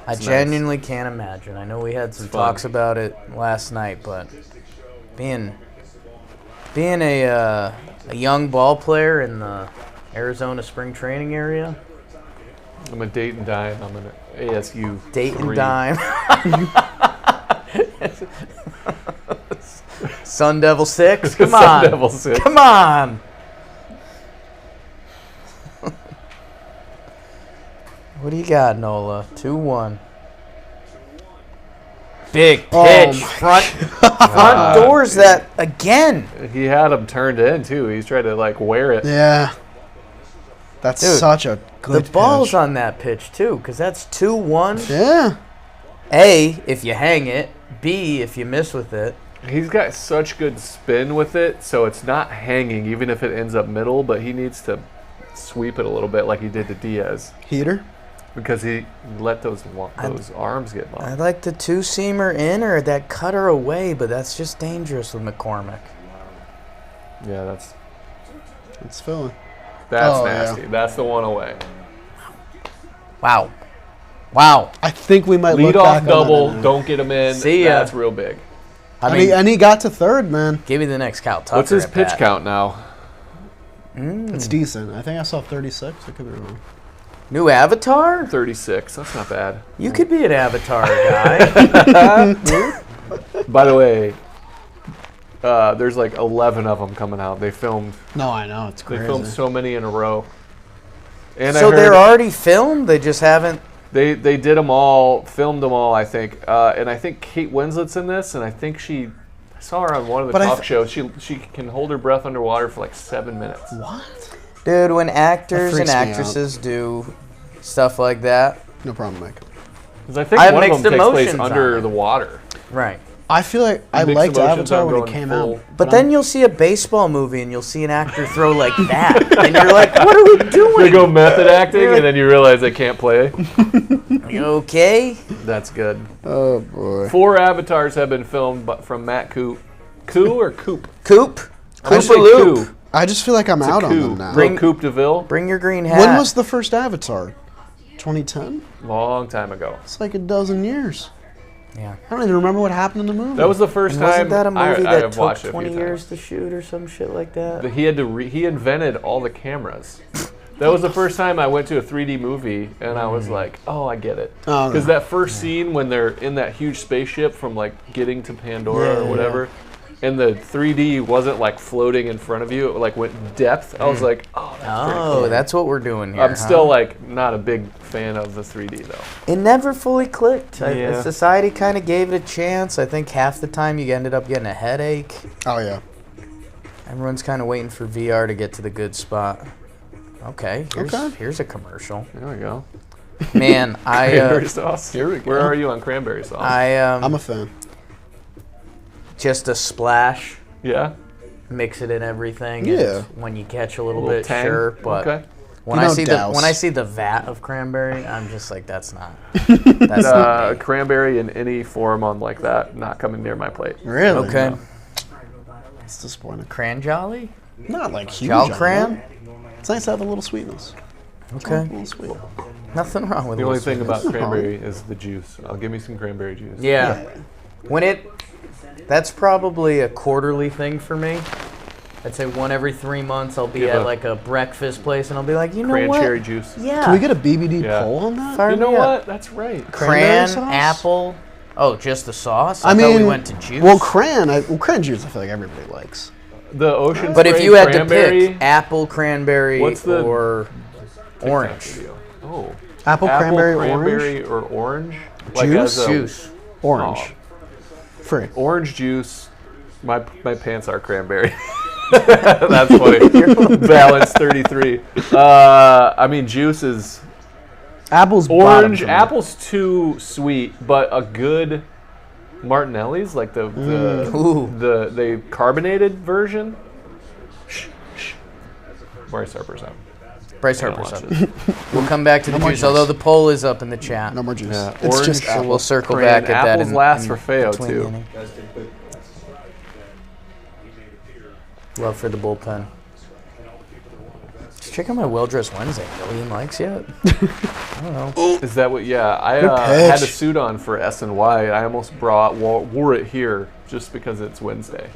I It's nice. genuinely can't imagine. I know we had some It's fun. talks about it last night, but being a a young ball player in the Arizona spring training area. I'm a date and dime. I'm an ASU. Date and 3. dime. Sun Devil 6? Come on. Sun Devil 6. Come on. What do you got, Nola? 2-1. Big pitch. Front doors that again. He had him turned in too. He's trying to like wear it. Yeah. That's Dude, such a good The ball's pitch. on that pitch too, because that's 2-1. Yeah. A, if you hang it. B, if you miss with it. He's got such good spin with it, so it's not hanging even if it ends up middle, but he needs to sweep it a little bit like he did to Diaz Heater. because he let those arms get long. I like the two-seamer in or that cutter away, but that's just dangerous with McCormick. Yeah, that's It's Philly. nasty. Yeah. That's the one away. Wow. I think we might Lead look off back double, on that. don't get him in. See ya. That's real big. I mean, And he got to third, man. give me the next Cal Tucker. What's his at pitch bat. count now? It's decent. I think I saw 36. I could be wrong. New Avatar? 36. That's not bad. You could be an Avatar guy. By the way, there's like 11 of them coming out. They filmed It's They crazy. filmed so many in a row. And So I heard they're already filmed? They just haven't... they did them all, filmed them all, I think. And I think Kate Winslet's in this, and I think I saw her on one of the But I talk shows. She can hold her breath underwater for like 7 minutes. What? Dude, when actors and freaks me out. actresses do stuff like that... No problem, Mike. Because I think I have one of them mixed takes place emotions on under it. the water. Right. I feel like I Mixed liked emotions Avatar on when it going came full. out. But then you'll see a baseball movie and you'll see an actor throw like that. And you're like, what are we They doing? go method acting, and then you realize they can't play. You okay? That's good. Oh boy. 4 avatars have been filmed from Matt Coop. Coo or Coop? Coop. I say Koopaloop. Coo. I just feel like I'm out on Coo. them now. Little Coop DeVille. Bring your green hat. When was the first Avatar? 2010? Long time ago. It's like a dozen years. Yeah. I don't even remember what happened in the movie. That was the first And time. wasn't that a movie I that have took watched it a 20 few years times. to shoot or some shit like that? He had to. He invented all the cameras. That was the first time I went to a 3D movie, and I was like, "Oh, I get it." Oh, Because no. that first scene when they're in that huge spaceship from like getting to Pandora Yeah, or whatever, and the 3D wasn't like floating in front of you; it like went depth. I was like, "Oh, that's pretty Oh, cool." that's what we're doing here. I'm still like not a big fan of the 3D though. It never fully clicked. Yeah. Society kind of gave it a chance. I think half the time you ended up getting a headache. Oh yeah. Everyone's kind of waiting for VR to get to the good spot. Okay, here's a commercial. There we go. Man, Cranberry sauce. Here we go. Where are you on cranberry sauce? I'm a fan. Just a splash, yeah. mix it in everything. Yeah. And when you catch a little, Little bit, tang? sure. But Okay. when You I don't see douse. when I see the vat of cranberry, I'm just like, that's not. That's not me. Cranberry in any form on like that, not coming near my plate. Really? Okay. No. It's disappointing. Cran jolly? Not like huge. Jol on cran? it. It's nice to have a little sweetness. A Okay. little sweet. Nothing wrong with The it. only thing about No. cranberry is the juice. I'll give me some cranberry juice. Yeah. That's probably a quarterly thing for me. I'd say one every 3 months I'll be Give at a- like a breakfast place and I'll be like, you know Cran what? cherry juice. Yeah. Can we get a BBD Yeah. poll on that? Fire You know me up. what? That's right. Cranberry Cran, sauce? apple. Oh, just the sauce? I thought mean, we went to juice. Well, cran juice. I feel like everybody likes. The ocean but if spray you had to cranberry, pick apple, cranberry, What's the or TikTok orange. video? Oh. Apple, cranberry, orange, cranberry, or orange. Juice? Juice. orange. Oh. Free. Orange juice. My pants are cranberry. That's funny. Balance 33. I mean, juice is Apple's orange. bottom for me. Apple's too sweet, but a good Martinelli's, like the carbonated version. Bryce Harper's out. Bryce I don't Harper's watch up. We'll come back to the more juice, juice. although the poll is up in the chat. No more juice. Yeah, It's orange, just so apple. So we'll circle Cran- back at that. apples last for Feo, between too. the inning. Guys, take a quick Love for the bullpen. Just check out my well-dressed Wednesday. Million likes yet? I don't know. Is that what? Yeah, I Good had a pitch. suit on for SNY. I almost wore it here just because it's Wednesday.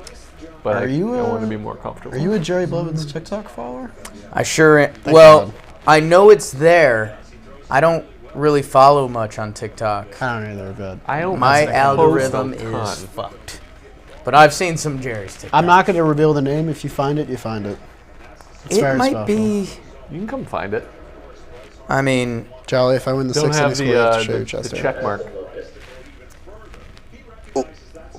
but Are I you, want to be more comfortable. Are you a Jerry Blevins TikTok follower? I sure am. Thank Well, God. I know it's there. I don't really follow much on TikTok. I don't either, but I don't My post a algorithm ton. is fucked. But I've seen some Jerry's TikTok. I'm not going to reveal the name. If you find it, you find it. It's It very might special. be. You can come find it. I mean, Jolly, if I win the Don't 6 have innings square, I have to show the your chest hair. check mark.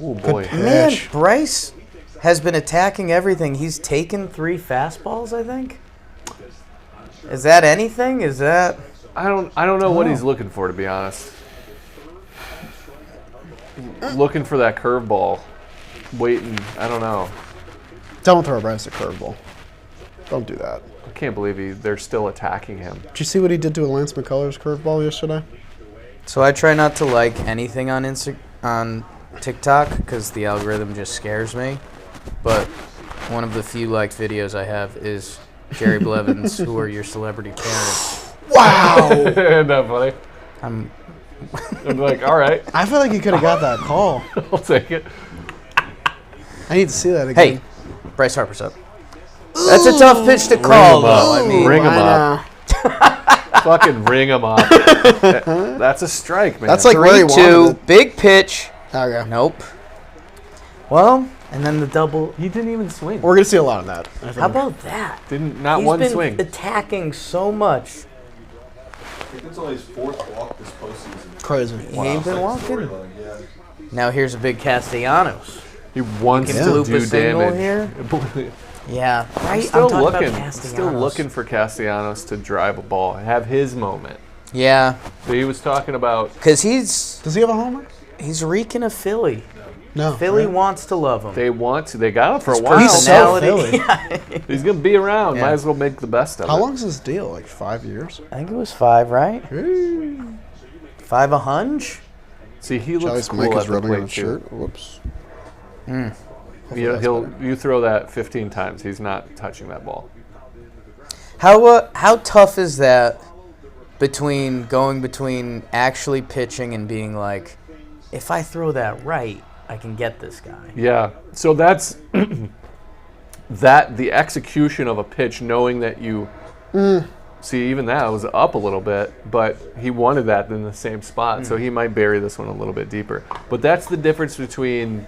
Oh boy. man, Pitch. Bryce has been attacking everything. He's taken 3 fastballs, I think. Is that anything? Is that? I don't know what he's looking for, to be honest. Looking for that curveball. Waiting. I don't know. Don't throw Bryce a curveball. Don't do that. I can't believe they're still attacking him. Did you see what he did to a Lance McCullers curveball yesterday? So I try not to like anything on on TikTok because the algorithm just scares me. But one of the few liked videos I have is Jerry Blevins, who are your celebrity parents. Wow! Isn't that funny? I'm I'm like, all right, I feel like you could have got that call. I'll take it. I need to see that again. Hey, Bryce Harper's up. That's a tough pitch to call, him up. though. I mean, Ring him I up. know. Fucking ring him up. That's a strike, man. That's like where he 3-2, wanted it. big pitch. Okay. Nope. Well, and then the double. he didn't even swing. We're going to see a lot of that. I think. How about that? Not He's one been swing. attacking so much. I think it's only his 4th walk this postseason. Crazy. He ain't been walking. Storyline, yeah. Now here's a big Castellanos. He wants can to loop a do single damage. here. Yeah, right. Still I'm talking looking. about Castellanos. Still looking for Castellanos to drive a ball, have his moment. Yeah, So he was talking about. because he's Does he have a homer? reeking of Philly. No. Philly right? wants to love him. They want to. They got him for a while. He's so Personality- Philly. He's gonna be around. Yeah. Might as well make the best of How it. long is this deal? Like 5 years? I think it was 5, right? 5 a hunch. See, he looks Charlie's cool mic at is the rubbing on plate his too. shirt. Whoops. You throw that 15 times. He's not touching that ball. How tough is that between actually pitching and being like, if I throw that right, I can get this guy. Yeah. So that's the execution of a pitch, knowing that you see, even that was up a little bit, but he wanted that in the same spot, so he might bury this one a little bit deeper. But that's the difference between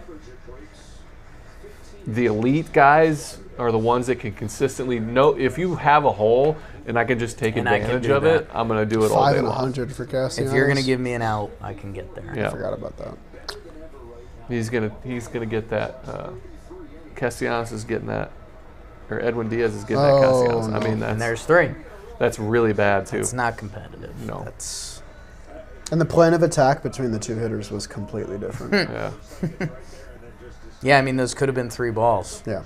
the elite guys are the ones that can consistently know if you have a hole and I can just take And I can advantage do of it, I'm gonna do it all 5 day and long. 100 for Castellanos. If you're gonna give me an out, I can get there. I Yeah, forgot about that. he's gonna get that. Castellanos is getting that, or Edwin Diaz is getting that. Oh, Castellanos. I no. mean, And that's there's 3. that's really bad too. It's not competitive. No. That's And the plan of attack between the two hitters was completely different. Yeah, yeah. I mean, those could have been 3 balls. Yeah.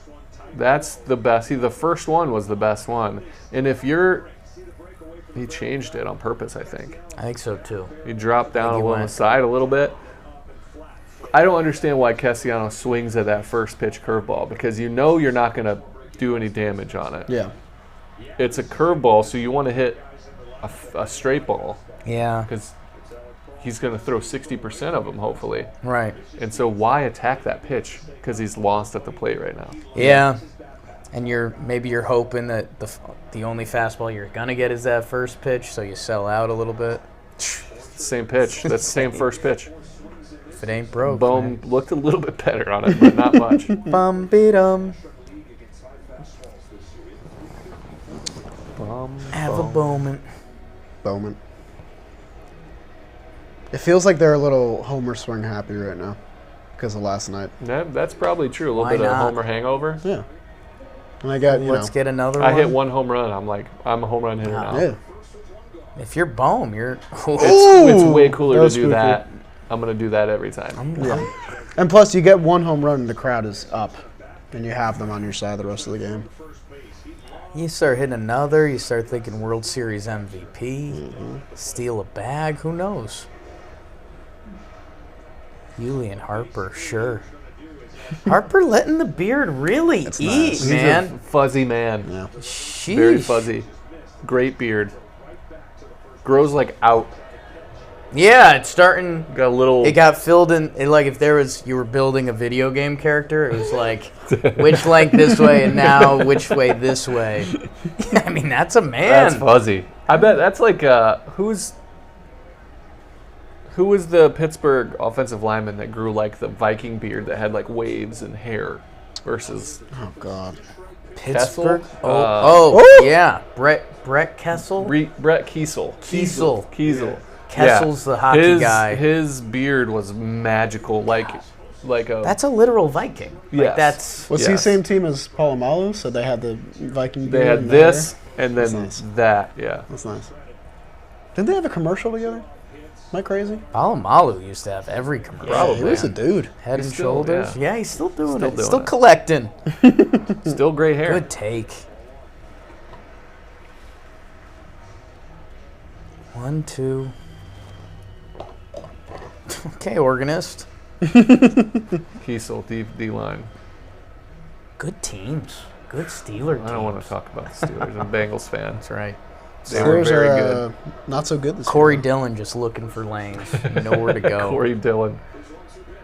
that's the best. See, the first one was the best one, and if he changed it on purpose, I think. I think so too. He dropped down a he little on the went. side a little bit. I don't understand why Castellanos swings at that first pitch curveball, because you know you're not going to do any damage on it. Yeah. It's a curveball, so you want to hit a straight ball, Yeah. because he's going to throw 60% of them, hopefully. Right. And so why attack that pitch? Because he's lost at the plate right now. Yeah. And maybe you're hoping that the only fastball you're gonna get is that first pitch, so you sell out a little bit. Same pitch. That's the same first pitch. If it ain't broke. Bohm looked a little bit better on it, but not much. Bum beat 'em. Have a moment. Bowman. It feels like they're a little homer swing happy right now because of last night. That's probably true. A little Why bit of not? homer hangover. Yeah. And I got, Let's get another I one. hit one home run. I'm a home run hitter now. Yeah. If you're Bohm, you're. It's way cooler that to was do spooky. that. I'm gonna do that every time. Yeah. And plus, you get one home run and the crowd is up, and you have them on your side the rest of the game. You start hitting another. You start thinking World Series MVP. Steal a bag. Who knows? Julian Harper, sure. Harper letting the beard really eat, nice. He's man. a fuzzy man. Yeah. Sheesh. Very fuzzy. Great beard. Grows like out. Yeah, it's starting. Got a little. It got filled in. Like if you were building a video game character, it was like which length this way and now which way this way. I mean, that's a man. That's fuzzy. I bet that's like who was the Pittsburgh offensive lineman that grew like the Viking beard that had like waves and hair versus Oh God. Pittsburgh. Kessel? Yeah, Brett Kessel. Brett Kiesel. Kiesel. Yeah. Kessel's the hockey guy. His beard was magical, like a. That's a literal Viking. Like Yes. that's Was Yes. he same team as Palomalu? So they had the Viking. They beard had and this hair? and then That's nice. that. Yeah. That's nice. Didn't they have a commercial together? Am I crazy? Palomalu used to have every commercial. Yeah, he was a dude. Head He's and still- shoulders. yeah. Yeah, he's still doing Still it. doing Still it. collecting. Still gray hair. Good take. 1, 2. Okay, organist. Kiesel, D line. Good teams. Good Steeler teams. I don't want to talk about the Steelers. I'm a Bengals fan. That's right. They were Steelers very are good. not so good this Corey year. Dillon just looking for lanes. Nowhere to go. Corey Dillon,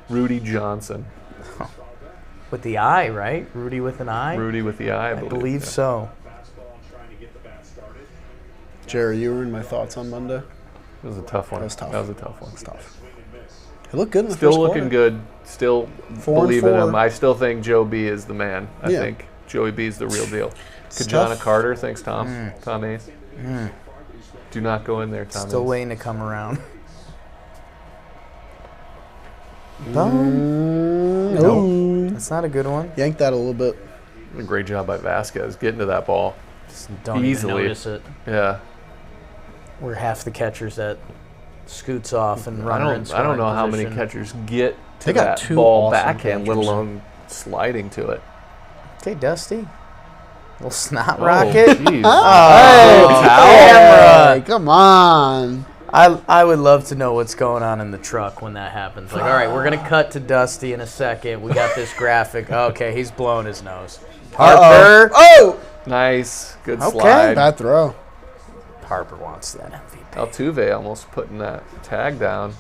Rudy Johnson, With the eye, right? Rudy with an eye? Rudy with the eye. I believe yeah. so. Jerry, you were in my thoughts on Monday. It was a tough one. That was tough. That was a tough one. It's tough. He looked good in the Still first looking quarter. good. Still 4 and believe in 4. him. I still think Joe B is the man. I Yeah. think Joey B is the real deal. It's Kajana tough. Carter, thanks Tom. Tom Ace. Do not go in there, Tom Still Ace. waiting to come around. Boom. No. That's not a good one. Yanked that a little bit. A great job by Vasquez getting to that ball. Just don't Easily. even notice it. Yeah. We're half the catchers that scoots off and I runner in don't scoring know how many position. catchers get to They got that 2 ball awesome backhand, let catchers. alone sliding to it. Okay, Dusty. Little snot Oh, rocket. jeez. Camera. Hey, come on. I would love to know what's going on in the truck when that happens. Like, all right, we're going to cut to Dusty in a second. We got this graphic. Okay, he's blowing his nose. Harper. Oh! Nice. Good Okay. slide. Bad throw. Harper wants that MVP. Altuve almost putting that tag down.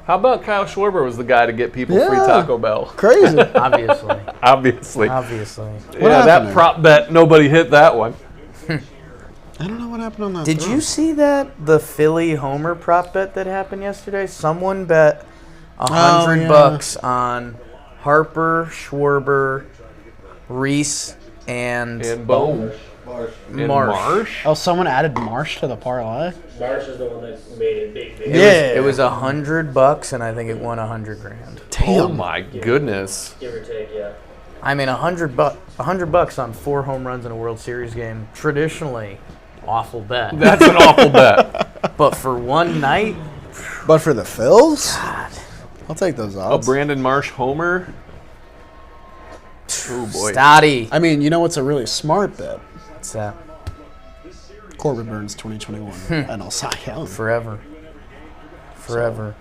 How about Kyle Schwarber was the guy to get people free Yeah. Taco Bell? Crazy. Obviously. Obviously. Obviously. Yeah, happened that there? prop bet, nobody hit that one. I don't know what happened on that Did throw. you see the Philly homer prop bet that happened yesterday? Someone bet $100 on Harper, Schwarber, Reese, and And boom. Marsh. And Marsh. Oh, someone added Marsh to the parlay? Marsh is the one that made it big. Yeah. It was $100, and I think it won $100,000. Oh my goodness. Give or take, yeah. I mean, $100 on 4 home runs in a World Series game. Traditionally, awful bet. That's an awful bet. But for one night, But for the Phils? I'll take those A odds. Brandon Marsh homer. Oh boy. Stotty. I mean, you know what's a really smart bet? What's that? Corbin Burns 2021 NL Cy Young. Forever. Forever.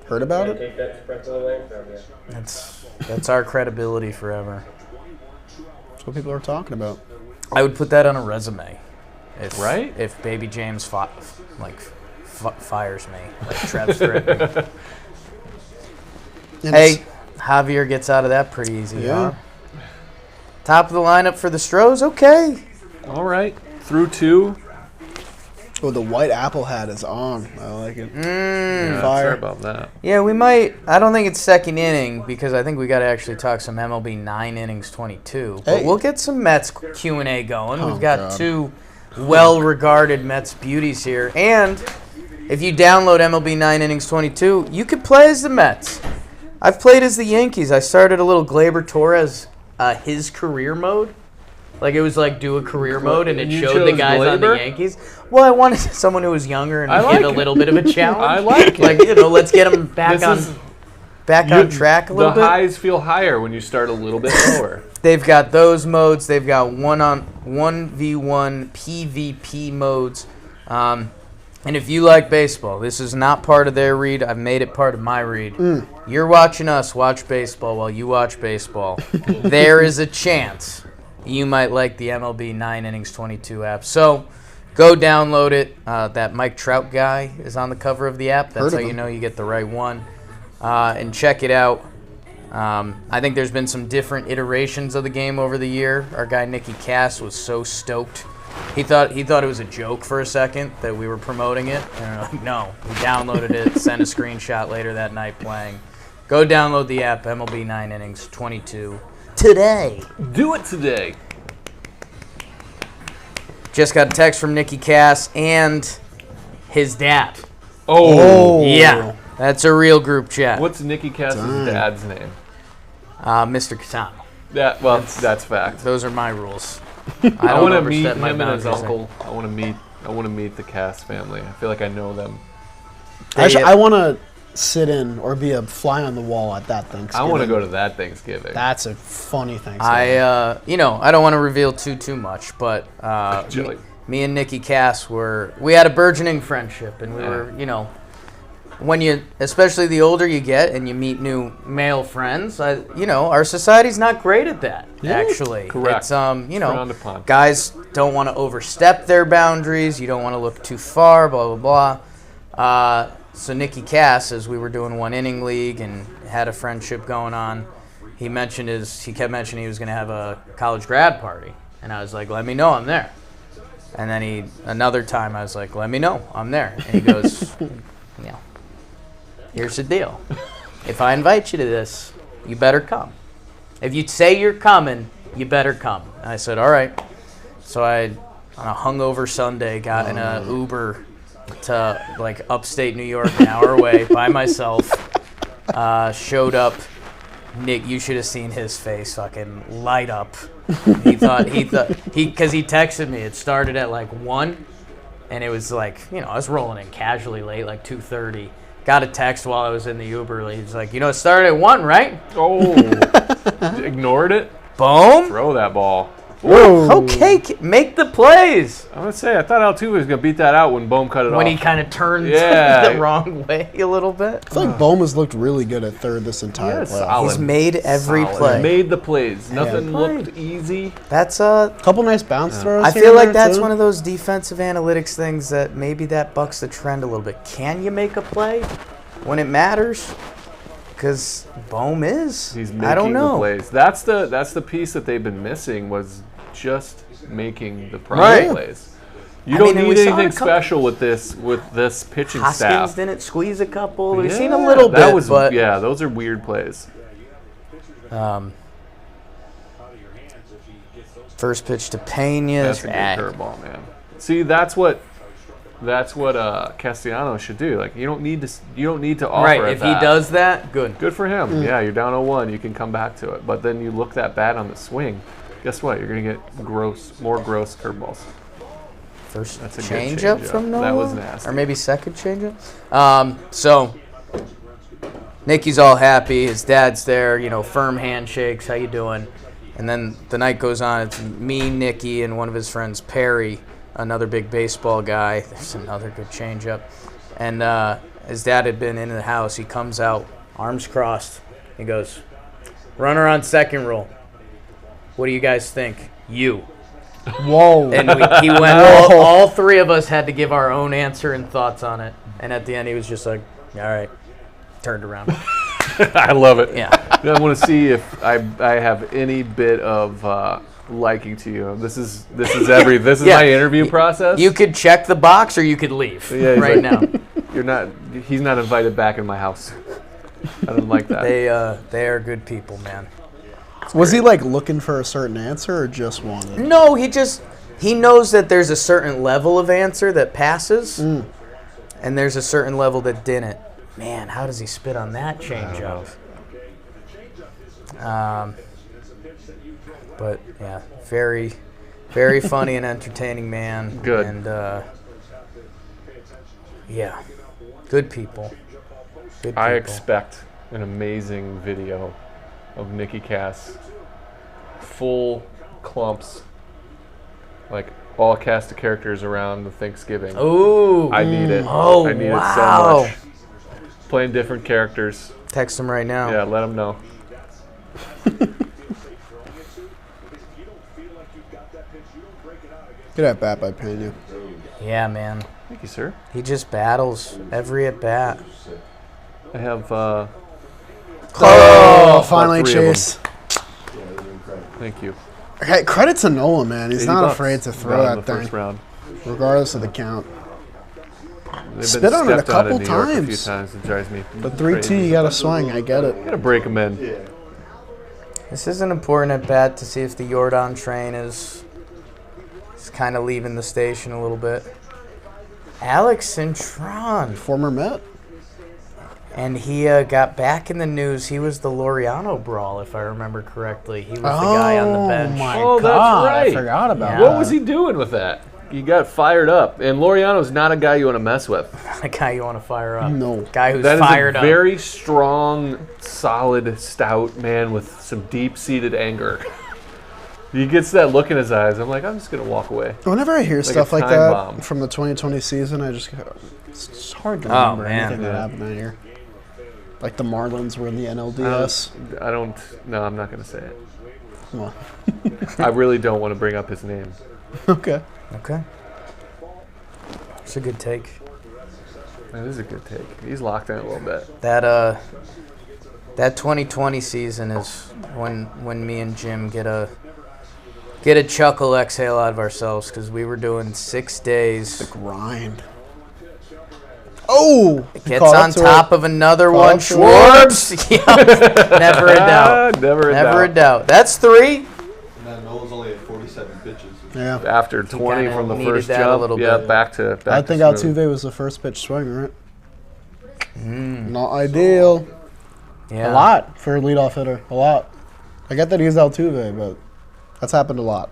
Heard about Trying to it? take that sprinkle away from you. That's our credibility forever. That's what people are talking about. I would put that on a resume. If, Right? If Baby James fires me, like Trev's threatening. And Hey, Javier gets out of that pretty easy, Yeah. huh? Top of the lineup for the Stros? Okay. All right. Through 2. oh, the white apple hat is on. I like it. Yeah, Fire. sorry about that. Yeah, we might. I don't think it's second inning because I think we got to actually talk some MLB 9 innings 22. But Hey. we'll get some Mets Q&A going. Oh, We've got God. 2 well-regarded Mets beauties here. And if you download MLB 9 innings 22, you could play as the Mets. I've played as the Yankees. I started a little Gleyber Torres his career mode. Like it was like do a career mode and it You showed the chose guys on the Gleyber? Yankees. Well, I wanted someone who was younger and I like hit a it. little bit of a challenge. I like it. Like, let's get them back on track a little The bit. highs feel higher when you start a little bit lower. They've got those modes. They've got 1v1 PvP modes. And if you like baseball, this is not part of their read. I've made it part of my read. You're watching us watch baseball while you watch baseball. There is a chance you might like the MLB 9 innings 22 app. So Go download it. That Mike Trout guy is on the cover of the app. That's Heard how of you him. know you get the right one. And check it out. I think there's been some different iterations of the game over the year. Our guy Nicky Cass was so stoked. He thought it was a joke for a second that we were promoting it. And we're like, no, we downloaded it, sent a screenshot later that night playing. Go download the app, MLB 9 Innings 22 today. Do it today. Just got a text from Nicky Cass and his dad. Oh. Yeah, that's a real group chat. What's Nicky Cass's dad's name? Mr. Catano. That's fact. Those are my rules. I want to meet overstep him my and his boundaries uncle. I want to meet the Cass family. I feel like I know them. I want to sit in or be a fly on the wall at that Thanksgiving. I want to go to that Thanksgiving. That's a funny Thanksgiving. I don't want to reveal too much, but Jelly. me and Nicky Cass we had a burgeoning friendship, and we were, when you, especially the older you get and you meet new male friends, our society's not great at that, actually. Correct. It's, Frowned upon. guys don't want to overstep their boundaries. You don't want to look too far, blah, blah, blah. So Nicky Cass, as we were doing one inning league and had a friendship going on, he kept mentioning he was going to have a college grad party. And I was like, let me know, I'm there. And then another time I was like, let me know, I'm there. And he goes, here's the deal. If I invite you to this, you better come. If you say you're coming, you better come. And I said, all right. So on a hungover Sunday, got in an Uber to like upstate New York, an hour away by myself. Showed up. Nick, you should have seen his face fucking light up. He texted me. It started at like 1, and it was like, I was rolling in casually late, like 2:30. Got a text while I was in the Uber. He's like, it started at 1, right? Oh, ignored it. Boom. Throw that ball. Whoa. Okay, make the plays. I'm gonna say I thought Altuve was gonna beat that out when Bohm cut it off. When he kind of turned Yeah. the wrong way a little bit. I feel like Bohm has looked really good at third this entire Yes, playoff. solid. He's made every Solid. play. Made the plays. Nothing Yeah. looked easy. That's Couple nice bounce throws. I here feel and like there, that's too. one of those defensive analytics things that maybe that bucks the trend a little bit. Can you make a play when it matters? Because Bohm is. He's making I don't know. the plays. That's the piece that they've been missing was just making the proper Right. plays. You don't and we need saw it anything a couple- special with this pitching Hoskins staff. didn't squeeze a couple. We've Yeah, seen a little that bit, was, but yeah, those are weird plays. First pitch to Pena. That's a good curveball, man. See, that's what Castellanos should do. Like you don't need to offer Right, at if that. he does that, good. Good for him. Yeah, you're down 0-1. You can come back to it. But then you look that bad on the swing. Guess what? You're going to get more gross curveballs. First That's a good changeup changeup. from Noah? That was nasty. Or maybe second changeup? So, Nicky's all happy. His dad's there, firm handshakes. How you doing? And then the night goes on. It's me, Nicky, and one of his friends, Perry, another big baseball guy. There's another good changeup. And his dad had been in the house. He comes out, arms crossed. He goes, runner on second roll. What do you guys think? You. Whoa. And he went, all three of us had to give our own answer and thoughts on it. And at the end, he was just like, all right, turned around. I love it. Yeah. I want to see if I have any bit of liking to you. This is Yeah. my interview process. You could check the box or you could leave Yeah, he's right like, now. He's not invited back in my house. I don't like that. They are good people, man. Was he like looking for a certain answer or just wanted? No, he knows that there's a certain level of answer that passes, and there's a certain level that didn't. Man, how does he spit on that changeup? But yeah, very, very funny and entertaining man. Good. And yeah, good people. Good people. I expect an amazing video of Nicky Cass, full clumps, like all cast of characters around the Thanksgiving. Ooh. I need it. Oh, I need it wow. so much. Playing different characters. Text him right now. Yeah, let him know. Good at bat by Pena. Yeah, man. Thank you, sir. He just battles every at bat. I have. Finally, three of them. Chase. Thank you. Hey, credit to Nola, man. He's 80 not bucks. afraid to throw Got in that the first thing, round. regardless of the count. They've Spit been on it a stepped on couple in New York a few times. times. It drives me. But 3-2, crazy. you got to swing. I get it. Gotta break them in. This is an important at bat to see if the Jordan train is kind of leaving the station a little bit. Alex Cintron. Former Met. And he got back in the news. He was the Laureano brawl, if I remember correctly. He was the guy on the bench. My Oh, that's God, right. I forgot about Yeah. that. What was he doing with that? He got fired up. And Laureano's not a guy you want to mess with. The guy you want to fire up. No. Guy who's That is fired a up. very strong, solid, stout man with some deep-seated anger. He gets that look in his eyes. I'm like, I'm just going to walk away. Whenever I hear a stuff like time that bomb. from the 2020 season, I just go, it's hard to Oh, remember man. anything that Yeah. happened that year. Like the Marlins were in the NLDS. No, I'm not going to say it. Well, I really don't want to bring up his name. okay. Okay. It's a good take. That is a good take. He's locked in a little bit. That 2020 season is when me and Jim get a chuckle exhale out of ourselves because we were doing 6 days. Grind. Oh! Gets on top of another one. up to it. Schwartz. Yep. Never a doubt. Never a Never a doubt. doubt. That's 3. And then Nolan's only at 47 pitches. Yeah. After 20 kinda from the needed first that a jump, little yeah, bit. back to I think to smooth. Altuve was the first pitch swing, right? Not ideal. Yeah. A lot for a leadoff hitter. A lot. I get that he's Altuve, but that's happened a lot.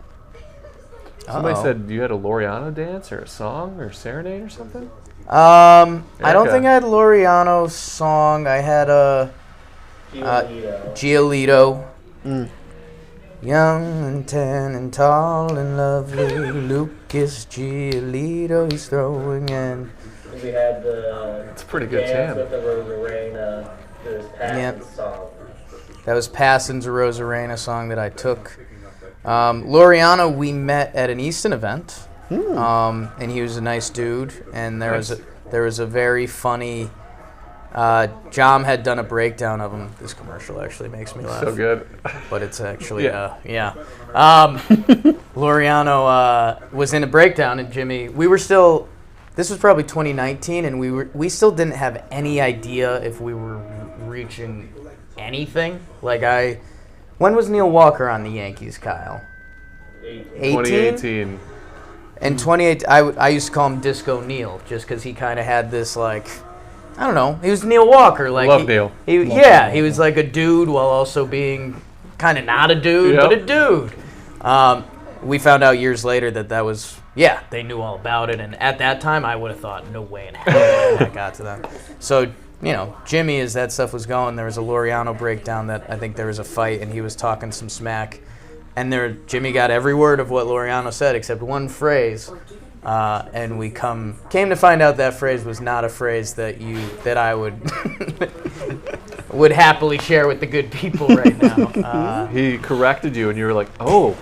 Somebody Uh-oh. said you had a Laureano dance or a song or serenade or something? I don't Erica. think I had Laureano's song. I had a Giolito. Young and tan and tall and lovely, Lucas Giolito, he's throwing in. We had the It's a pretty good dance jam. with the Rosarena. It was Yep. Patton's song. That was Passan's Rosarena song that I took. Laureano, we met at an Easton event, and he was a nice dude. And there was a very funny. Jom had done a breakdown of him. This commercial actually makes me laugh. So good. But it's actually Yeah. Laureano was in a breakdown, and Jimmy. We were still. This was probably 2019, and we still didn't have any idea if we were reaching anything. When was Neil Walker on the Yankees, Kyle? 18? 2018. And 28, I used to call him Disco Neil, just because he kind of had this, I don't know. He was Neil Walker. Love Neil. He was like a dude while also being kind of not a dude, but a dude. We found out years later that was, they knew all about it. And at that time, I would have thought, no way in hell that got to them. So, Jimmy, as that stuff was going, there was a Laureano breakdown that I think there was a fight, and he was talking some smack. And Jimmy got every word of what Laureano said except one phrase. And we came to find out that phrase was not a phrase that I would would happily share with the good people right now. He corrected you, and you were like, oh,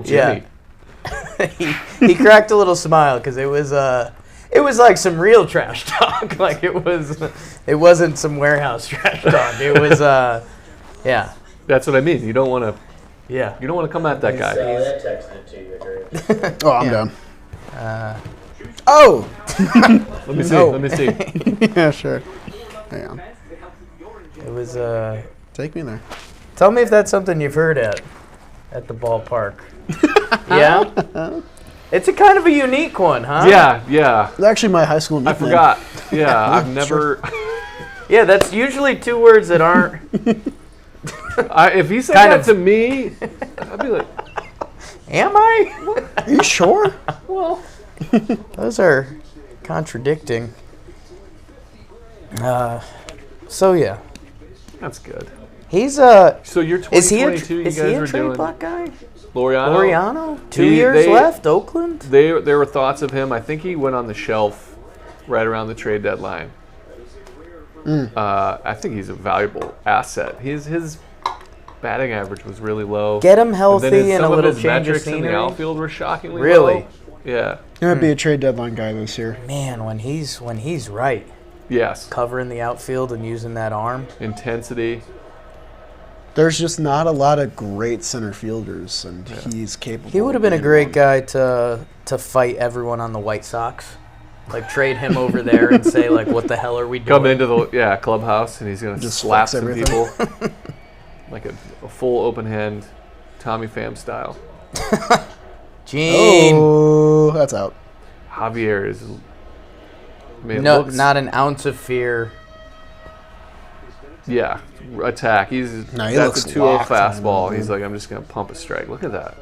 Jimmy. Yeah. he cracked a little smile because it was like some real trash talk. It wasn't some warehouse trash talk. It was yeah. That's what I mean. You don't want to. Yeah. You don't want to come at that guy. So I texted to you, Drew. Oh, I'm done. Let me see. Let me see. Yeah, sure. Hang on. It was Take me there. Tell me if that's something you've heard at the ballpark. Yeah? It's a kind of a unique one, huh? Yeah. It's actually my high school I nickname. forgot. Yeah, I've never. Yeah, that's usually 2 words that aren't. If he said Kind that of. to me, I'd be like, Am I? Are you sure? Well, those are contradicting. So yeah, that's good. he's So you're 20, is he a 22, you is guys he a were trade doing block guy? Laureano. 2 years left, Oakland. There were thoughts of him. I think he went on the shelf right around the trade deadline. I think he's a valuable asset. batting average was really low. Get him healthy and then and a some of little his change of metrics in the scenery. outfield were shockingly Really? low. Yeah. He might be a trade deadline guy this year. Man, when he's right, Yes. covering the outfield and using that arm. Intensity. There's just not a lot of great center fielders, and he's capable. He would have of been a being great one. guy to fight everyone on the White Sox. Like trade him over there and say like, what the hell are we doing? Come into the clubhouse and he's gonna Just slap fucks some everything. people like a full open hand, Tommy Pham style. Gene. Oh, that's out. Javier is. I mean, it No, looks- not an ounce of fear. Yeah, attack. He's No, he that's looks a 2-0 locked on fastball. him, He's dude. like, I'm just gonna pump a strike. Look at that.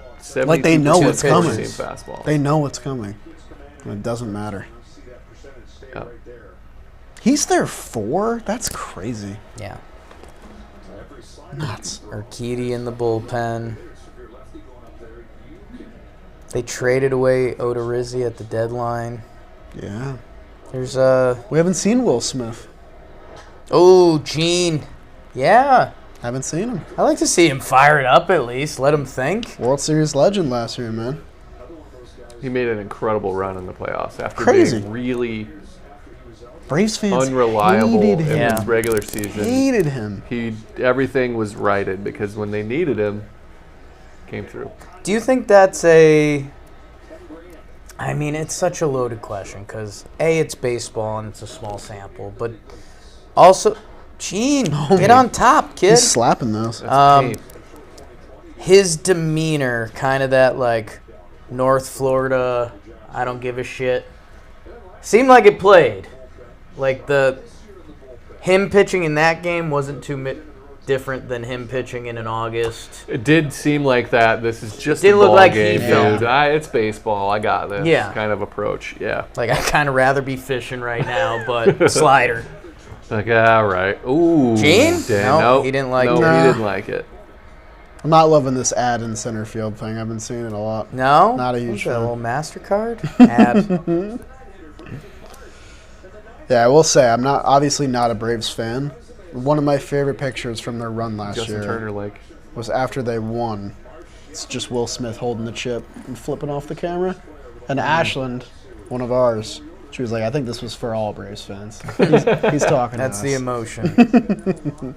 Like they know 72% what's coming. seam fastball. They know what's coming. And it doesn't matter. Yeah. He's their 4? That's crazy. Yeah. Nuts. Urquidy in the bullpen. They traded away Odorizzi at the deadline. Yeah. There's We haven't seen Will Smith. Gene. Yeah. Haven't seen him. I like to see him fire it up at least. Let him think. World Series legend last year, man. He made an incredible run in the playoffs after Crazy. being really Braves fans unreliable hated in him. Yeah. the regular season. Hated him. Everything was righted because when they needed him, came through. Do you think that's a... I mean, it's such a loaded question because, A, it's baseball and it's a small sample, but also, Gene, get on top, kid. He's slapping those. That's pain. His demeanor, kind of that, like, North Florida, I don't give a shit, seemed like it played. Like, him pitching in that game wasn't too different than him pitching in August. It did seem like that. This is just Didn't a look ball like he game, felt- dude. It's baseball. I got this Yeah. kind of approach. Yeah. Like, I'd kind of rather be fishing right now, but slider. Like, all right. Ooh. Gene? Damn, No, nope. he didn't like no, it. Nah. he didn't like it. I'm not loving this ad in center field thing. I've been seeing it a lot. No? Not a huge What's that, fan. little MasterCard? Ad. Yeah, I will say I'm obviously not a Braves fan. One of my favorite pictures from their run last Justin year Turner, like, was after they won. It's just Will Smith holding the chip and flipping off the camera. And Ashland, one of ours, she was like, I think this was for all Braves fans. He's talking That's to the us. emotion.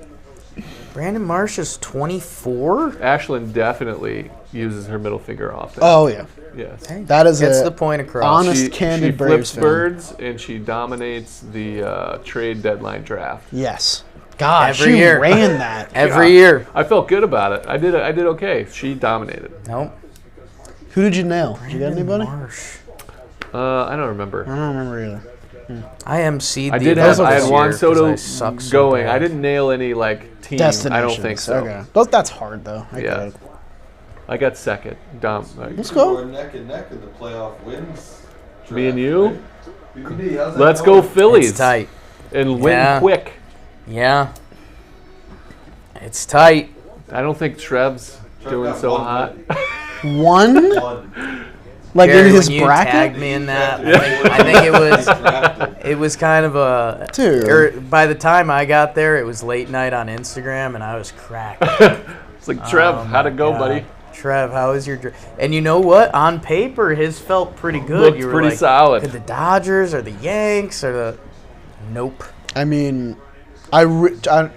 Brandon Marsh is 24? Ashland definitely uses her middle finger often. Oh, yeah. Yes. Hey, That is gets a the point across. honest- candid she Braves flips fan. birds and she dominates the trade deadline draft. Yes. God, Every she year. ran that. Every year. I felt good about it. I did okay. She dominated. Nope. Who did you nail? Did you get anybody? Marsh. I don't remember. I don't remember either. I emce'd I the did event have. I had this Juan year 'cause Soto I suck so going. bad. I didn't nail any like team. Destinations. I don't think so. Okay. That's hard, though. I Yeah. get it. I got second. Let's We go. were neck and neck in the playoff wins. Me and draft, you? right? BBD, how's that Let's going? go Phillies. It's tight. And win Yeah. quick. Yeah. It's tight. I don't think Trev's Trev doing got so one hot. One? One. Like Gary, in his when you bracket? tagged me in that, I think it was Drafted. it was kind of a Dude. by the time I got there, it was late night on Instagram, and I was cracked. It's like Trev, Oh how'd my it go, God. buddy? Trev, how was your? And you know what? On paper, his felt pretty good. Looked you were pretty like, solid. Could the Dodgers or the Yanks or the? Nope. I mean,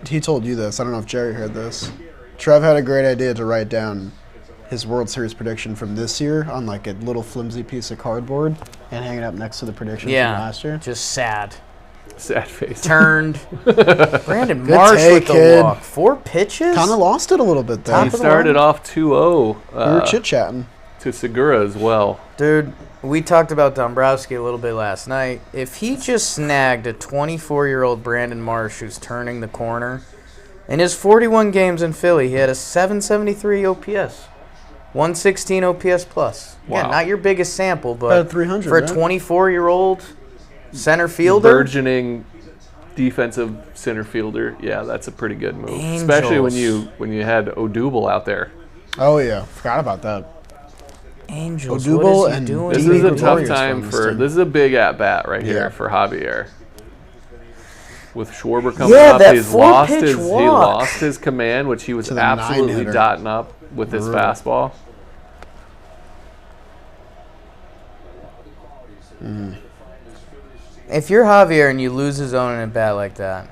he told you this. I don't know if Jerry heard this. Trev had a great idea to write down his World Series prediction from this year on like a little flimsy piece of cardboard and hang it up next to the prediction Yeah. from last year. Just sad. Sad face. Turned. Brandon Marsh take, with the kid. walk. 4 pitches. Kind of lost it a little bit there. Top He of the started line. off 2-0 We were chit-chatting. to Segura as well. Dude, we talked about Dombrowski a little bit last night. If he just snagged a 24-year-old Brandon Marsh who's turning the corner, in his 41 games in Philly, he had a 773 OPS, 116 OPS plus. Yeah, Wow. not your biggest sample, but About 300, for a right? 24-year-old center fielder, Burgeoning defensive center fielder. Yeah, that's a pretty good move. Especially when you had Odubel out there. Oh, yeah. Forgot about that. Angels, Odubel what is he and doing? This Dean is a Gregorius tough from time this for. team. This is a big at bat right here Yeah. for Javier. with Schwarber coming Yeah, up. that He four-pitch walk. lost his command, which he was To the absolutely nine-hitter. dotting up with his Brutal. fastball. If you're Javier and you lose his own in a bat like that,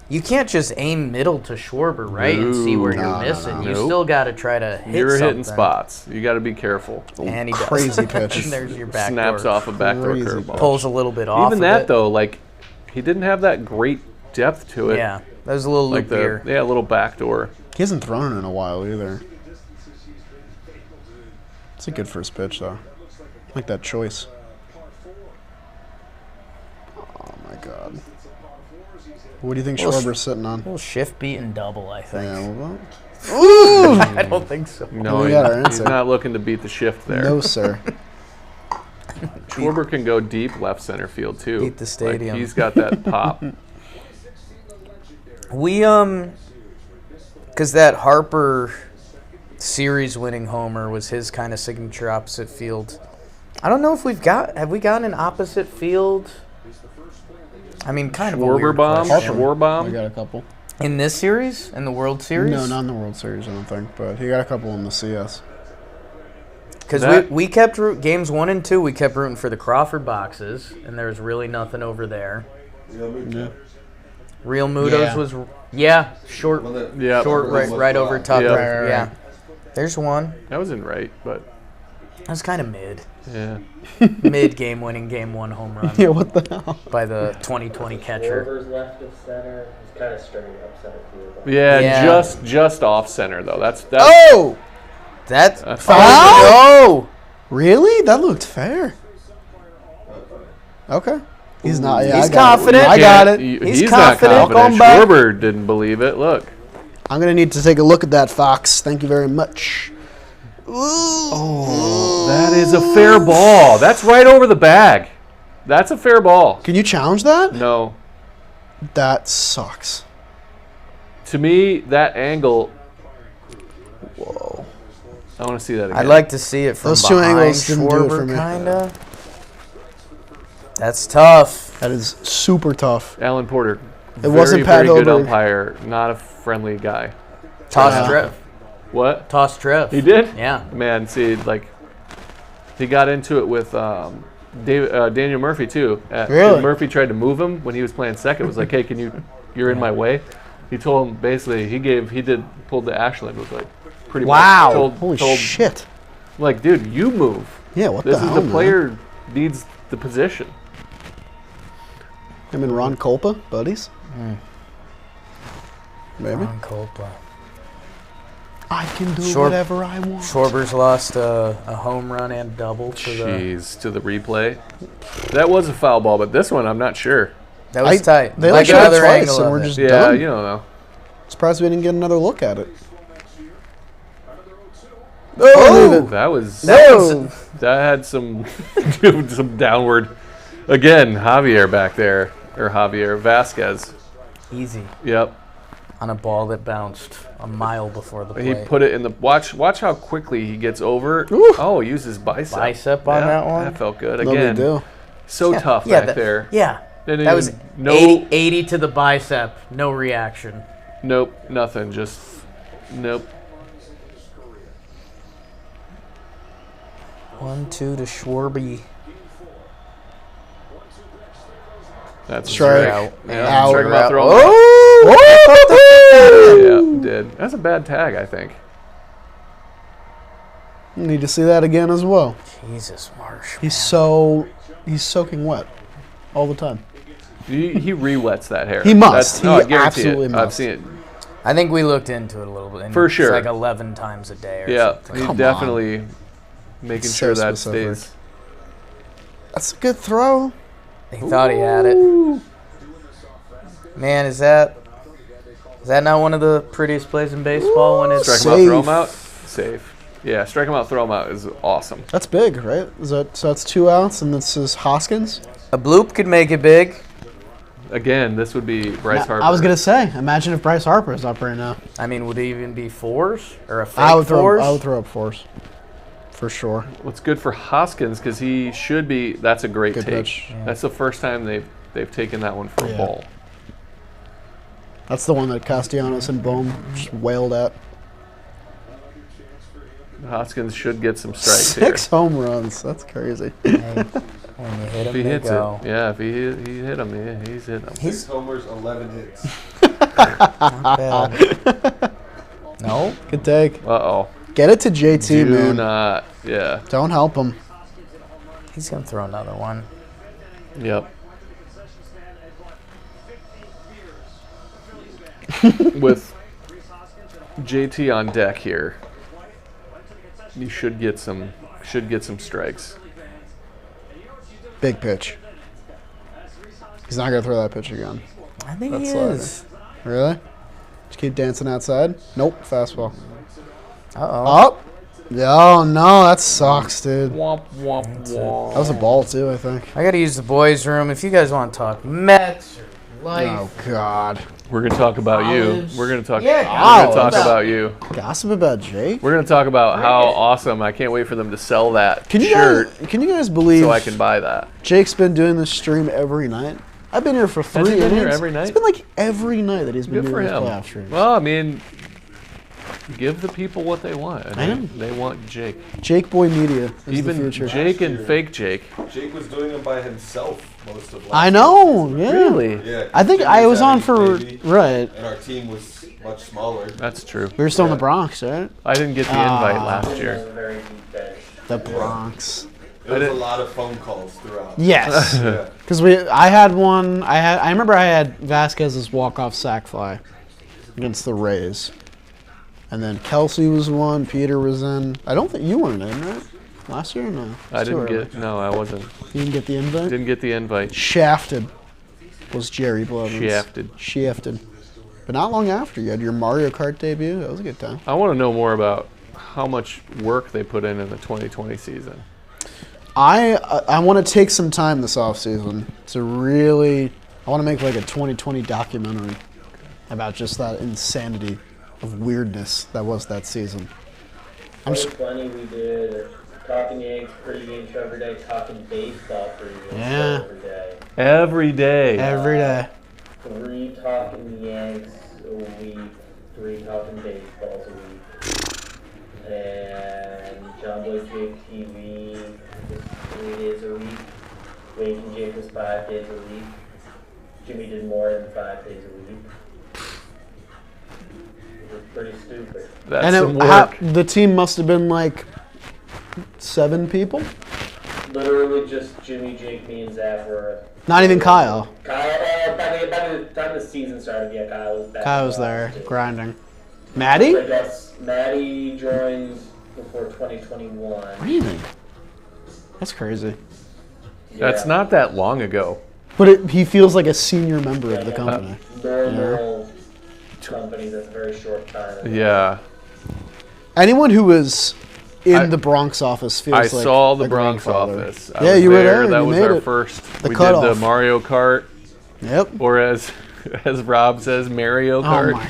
you can't just aim middle to Schwarber, right, and see where No, you're no, missing. no. You Nope. still got to try to hit You're something. hitting spots. You got to be careful. And he Crazy does. pitch. And there's your back Snaps door. off a backdoor Crazy curveball. Pulls a little bit off. Even of that it. though, like he didn't have that great depth to it. Yeah, that was a little like loopier. a little backdoor. He hasn't thrown it in a while either. It's a good first pitch, though. I like that choice. Oh, my God. What do you think Well, Schwarber's sitting on? little shift beat and double, I think. Yeah, well, I don't think so. No, We got our he's answer. not looking to beat the shift there. no, sir. Schwarber can go deep left center field too. Beat the stadium. Like, he's got that pop. We because that Harper series-winning homer was his kind of signature opposite field. I don't know if have we gotten an opposite field? I mean, kind of a Schwarber weird bomb. question. Schwarber We bomb. got a couple. In this series, in the World Series. No, not in the World Series, I don't think. But he got a couple in the CS. Because That- we kept games 1 and 2. We kept rooting for the Crawford boxes, and there was really nothing over there. Yeah. Real Mudos Yeah. was short, One that- Yeah. short right over top. Yeah. Right, Right. Yeah, there's one. That was in right, but That's kind of mid. yeah. Mid game winning game 1 home run Yeah, what the hell? by the 2020 catcher. Schwarber's left of center. He's kind of straight up center field. Yeah, Yeah. just off center though. That's Oh! That's Foul? oh Really? That looked fair. Okay. He's not. Yeah, He's I got confident. It. I got it. He's He's confident. not confident. Welcome back. Schwarber didn't believe it. Look. I'm going to need to take a look at that, Fox. Thank you very much. That is a fair ball. That's right over the bag. That's a fair ball. Can you challenge that? No. That sucks. To me, that angle. Whoa. I want to see that again. I'd like to see it from Those two behind angles didn't do it for Schwarber, me. kinda. That's tough. That is super tough. Alan Porter. It wasn't Pat very good Hilberg. umpire. Not a friendly guy. Toss Yeah. Trev. What? Toss Trev. He did? Yeah. Man, see, like, he got into it with Daniel Murphy, too. Really? Murphy tried to move him when he was playing second. Was like, hey, you're in my way. He told him, basically, pulled the Ashland. Was like, pretty Wow. much Holy told, shit. like, dude, you move. Yeah, what This the is hell, the player needs the position. Him and Ron Kolpa, buddies? Maybe. Ron Kolpa. I can do Short- whatever I want. Schwarber's lost a home run and double to the. Jeez, to the replay. That was a foul ball, but this one, I'm not sure. That was tight. They Like showed it another twice, angle and of we're it. just Yeah, done. you don't know. Surprised we didn't get another look at it. Oh! That was No. that had some some downward. Again, Javier back there, or Javier Vasquez. Easy Yep, on a ball that bounced a mile before the he plate. put it in the watch. Watch how quickly he gets over. Ooh. Oh, use his bicep. Bicep on that one? That felt good. No big Again, deal. so tough yeah, back that- there. Yeah. Didn't That was even- no, 80 to the bicep. No reaction. nope, nothing. Just nope. 1-2 to Schwarby. That's a Strike. strike. Yeah, Out. strike him out, throw him out. Oh! Yeah, did. That's a bad tag, I think. Need to see that again as well. Jesus, Marsh. He's soaking wet all the time. He re-wets that hair. He must. I He guarantee absolutely it. I've must. seen it. I think we looked into it a little bit. And For sure. It's like 11 times a day or Yeah, something. he's Come definitely making So sure that specific. stays. That's a good throw. He thought he had it. Man, is that not one of the prettiest plays in baseball when it's Strike him out, throw him Safe. out. Safe. Yeah, strike him out, throw him out is awesome. That's big, right? So that's 2 outs, and this is Hoskins. a bloop could make it big? Again, this would be Bryce Harper. I was gonna say, imagine if Bryce Harper is up right now. I mean, would it even be fours or a fake I would fours? throw up fours, for sure. What's good for Hoskins because he should be. That's a great Good take. pitch. That's the first time they've taken that one for a Yeah. ball. That's the one that Castellanos and Bohm just wailed at. Hoskins should get some strikes 6 home runs. That's crazy. Hey, when you hit here. him, If he they hits go. it. Yeah, if he hit him, yeah, he's hitting him. 6 homers, 11 hits. Not bad. No? Good take. Uh-oh. Get it to JT, Do man. not. Yeah. Don't help him. He's going to throw another one. Yep. With JT on deck here, you should get some strikes. Big pitch. He's not gonna throw that pitch again. I think That's he is. Really? Just keep dancing outside. Nope. Fastball. Uh-oh. Oh. Oh no, that sucks, dude. Womp womp womp. That was a ball too, I think. I got to use the boys' room. If you guys want to talk Mets or life. Oh God. We're gonna talk about you. Olives. We're gonna talk. Yeah, we're gonna talk olives. about you. Gossip about Jake. We're gonna talk about how awesome. I can't wait for them to sell that Can you shirt guys believe so I can buy that. Jake's been doing this stream every night? I've been here for 3 Has he been here innings. every night? It's been like every night that he's been Good for doing this him. playoff stream. Well, I mean, give the people what they want. And I know. They want Jake. Jake Boy Media is Even the future. Jake and fake Jake. Jake was doing them by himself most of last I know. Yeah. Really? Yeah, I think Jimmy I was had on his for baby, right. and our team was much smaller. That's true. We were still in the Yeah. Bronx, right? I didn't get the invite Ah. last It was year. a very deep bench. The Bronx. It was a didn't- lot of phone calls throughout. Yes. Yeah. Because I had one. I remember I had Vasquez's walk-off sac fly against the Rays, and then Kelsey was one. Peter was in. I don't think you weren't in, right? Last year, or no. I It's too didn't early. get. No, I wasn't. You didn't get the invite. Didn't get the invite. Shafted was Jerry Blevins. Shafted. Shafted. But not long after, you had your Mario Kart debut. That was a good time. I want to know more about how much work they put in the 2020 season. I want to take some time this offseason to really. I want to make like a 2020 documentary about just that insanity of weirdness that was that season. I'm just, 2020 we did Talking Yanks pregame show every day, talking baseball pregame Yeah. show every day. Every day. every day. 3 talking Yanks a week, 3 talking baseballs a week. And John Boy Jake TV was 3 days a week. Wake and Jake was 5 days a week. Jimmy did more than 5 days a week. It was pretty stupid. That's And some it, work. the team must have been like 7 people. Literally just Jimmy, Jake, me, and Zach were. Not even Kyle. Kyle, by the time the season started, yeah, Kyle was back. Kyle was there grinding. Maddie? I guess Maddie joined before 2021. Really? That's crazy. That's not that long ago. But he feels like a senior member of the company. Normal company, that's a very short time. Yeah. Anyone who was in I- the Bronx office feels I like saw the a Bronx grandfather. office. I Yeah, was you were there. That You was made our it. first. The We cutoff. did the Mario Kart, Yep. or as Rob says, Mario Oh Kart. my!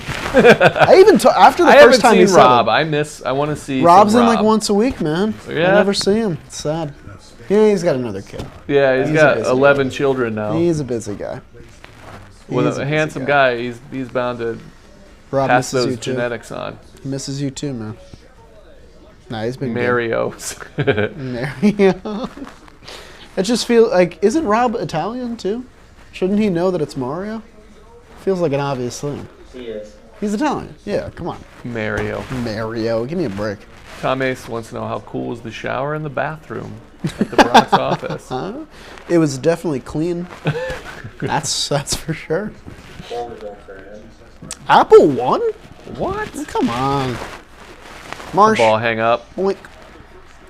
I even after the I first haven't time he seen said Rob. it. I want to see. Rob's some in like Rob. once a week, man. Yeah? I never see him. It's sad. Yeah, he's got another kid. Yeah, he's He's a got busy 11 children now. He's a busy guy. With He's a busy handsome guy, he's bound to Rob pass misses you those too. genetics on. He misses you too, man. Nah, he's been good. Mario. Mario. It just feels like, isn't Rob Italian too? Shouldn't he know that it's Mario? Feels like an obvious thing. He is. He's Italian. Yeah, come on. Mario. Mario, give me a break. Tom Ace wants to know how cool is the shower and the bathroom at the Bronx office. It was definitely clean. That's for sure. Poor result for him. Apple won? What? Come on. Marsh. Ball hang up. Boink.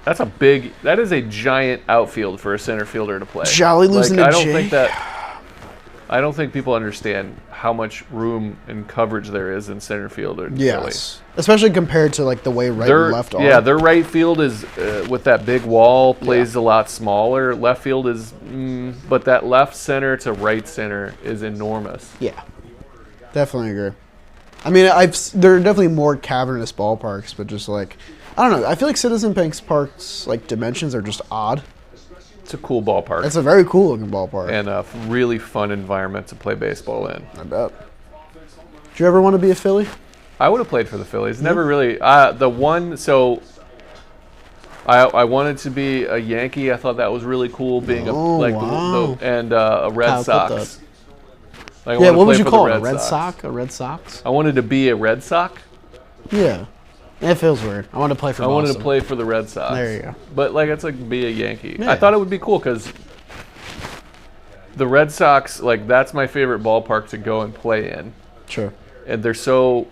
That's a big. That is a giant outfield for a center fielder to play. Jolly losing to I don't Jake. think that. I don't think people understand how much room and coverage there is in center field. In Philly. Yes. Especially compared to like the way right Their and left are. yeah, their right field is with that big wall plays a lot smaller. Left field is, but that left center to right center is enormous. Yeah. Definitely agree. I mean, there are definitely more cavernous ballparks, but just like, I don't know. I feel like Citizen Bank Park's like dimensions are just odd. It's a cool ballpark It's a very cool looking ballpark. and a really fun environment to play baseball in. I bet. Did you ever want to be a Philly? I would have played for the Phillies. Never really. I wanted to be a Yankee. I thought that was really cool being a Red Kyle, Sox. Like, Yeah, what would you for call the it? A Red Sox? A Red Sox? I wanted to be a Red Sox. Yeah. It feels weird. I wanted to play for I Boston. wanted to play for the Red Sox. There you go. But it's like be a Yankee. Yeah. I thought it would be cool because the Red Sox, that's my favorite ballpark to go and play in. Sure. And they're so,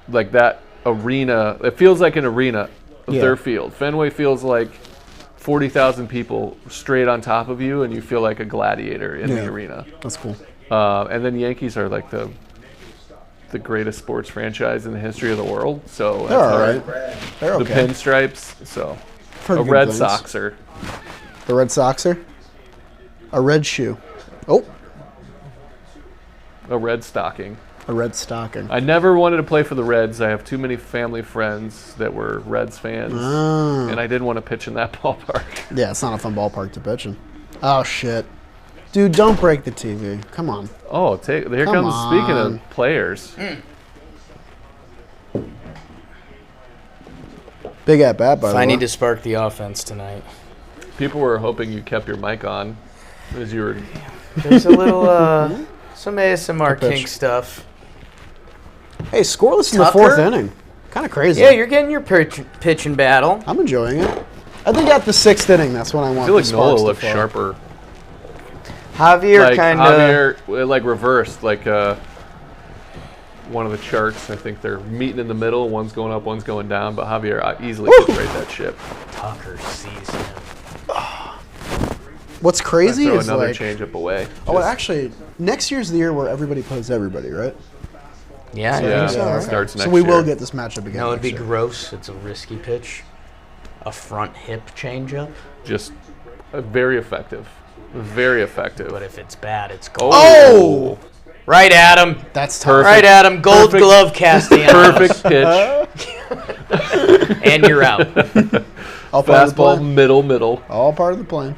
that arena, it feels like an arena of their field. Fenway feels like 40,000 people straight on top of you, and you feel like a gladiator in the arena. That's cool. And then Yankees are like the greatest sports franchise in the history of the world. So They're all right. They're the okay. pinstripes. So Heard a good Red things. Soxer. A Red Soxer? A red shoe. Oh, A red stocking. a red stocking. I never wanted to play for the Reds. I have too many family friends that were Reds fans, and I didn't want to pitch in that ballpark. Yeah, it's not a fun ballpark to pitch in. Oh, shit. Dude, don't break the TV. Come on. Oh, here Come comes, speaking on. of players. Big at bat, by the way. I need to spark the offense tonight. People were hoping you kept your mic on as you were. There's a little, some ASMR Good pitch. kink stuff. Hey, scoreless in the Tucker? fourth inning. Kind of crazy. Yeah, you're getting your pitching battle. I'm enjoying it. I think at the sixth inning, that's when I I want feel the like Nola sparks to looked fly. sharper. Javier kind of. Javier, reversed, one of the charts. I think they're meeting in the middle. One's going up, one's going down. But Javier easily could rate that ship. Tucker sees him. What's crazy Throw is another like, changeup away. oh, actually, next year's the year where everybody plays everybody, right? Yeah, I Yeah, think so. it okay. starts next So we will year. get this matchup again. No, it'd be next year. gross. It's a risky pitch. A front hip changeup. Just very effective. Very effective. But if it's bad, it's gold. Oh! Right at him. That's tough. Perfect. Right at him. Gold Perfect. glove casting. Perfect pitch. And you're out. All part of the Fastball, plan. middle. All part of the plan.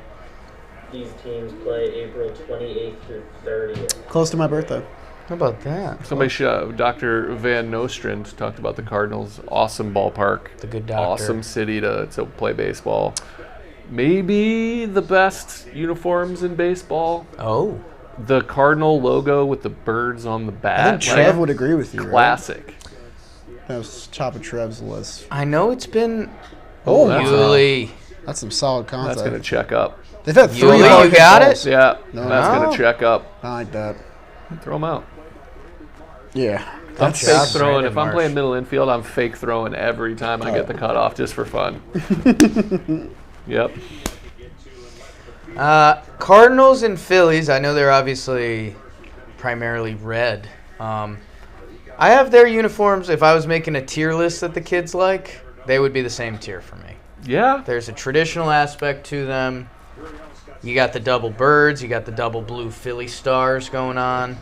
These teams play April 28th through 30th. Close to my birthday. How about that? Somebody, Dr. Van Nostrand talked about the Cardinals. Awesome ballpark. The good doctor. Awesome city to play baseball. Maybe the best uniforms in baseball. Oh. The Cardinal logo with the birds on the I bat. think Trev would agree with you. Right? Classic. That was top of Trev's list. I know it's been. Oh, that's Yuli. That's some solid That's content. going to check up. They've had three Yuli, hard you hit got balls. it? Yeah, No. that's going No. to check up. I like that. Throw them out. Yeah. I'm That's fake job, throwing. Brandon If I'm Marsh. playing middle infield, I'm fake throwing every time I get the cutoff just for fun. Yep. Cardinals and Phillies. I know they're obviously primarily red. I have their uniforms. If I was making a tier list that the kids like, they would be the same tier for me. Yeah. There's a traditional aspect to them. You got the double birds. You got the double blue Philly stars going on.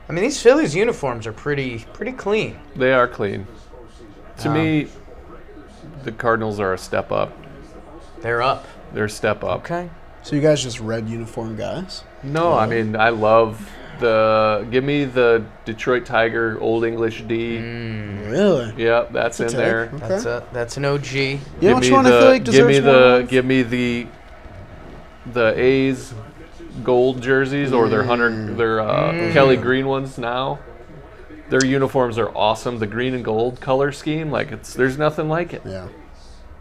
I mean, these Phillies uniforms are pretty clean. They are clean. To me, the Cardinals are a step up. They're up. They're a step up. Okay. So you guys just red uniform guys? No, I mean, I love give me the Detroit Tiger Old English D. Really? Yep, that's in Take. there. Okay. That's an OG. You know which one I feel like deserves more love? Give me the A's gold jerseys or their Kelly Green ones now. Their uniforms are awesome. The green and gold color scheme, there's nothing like it. Yeah.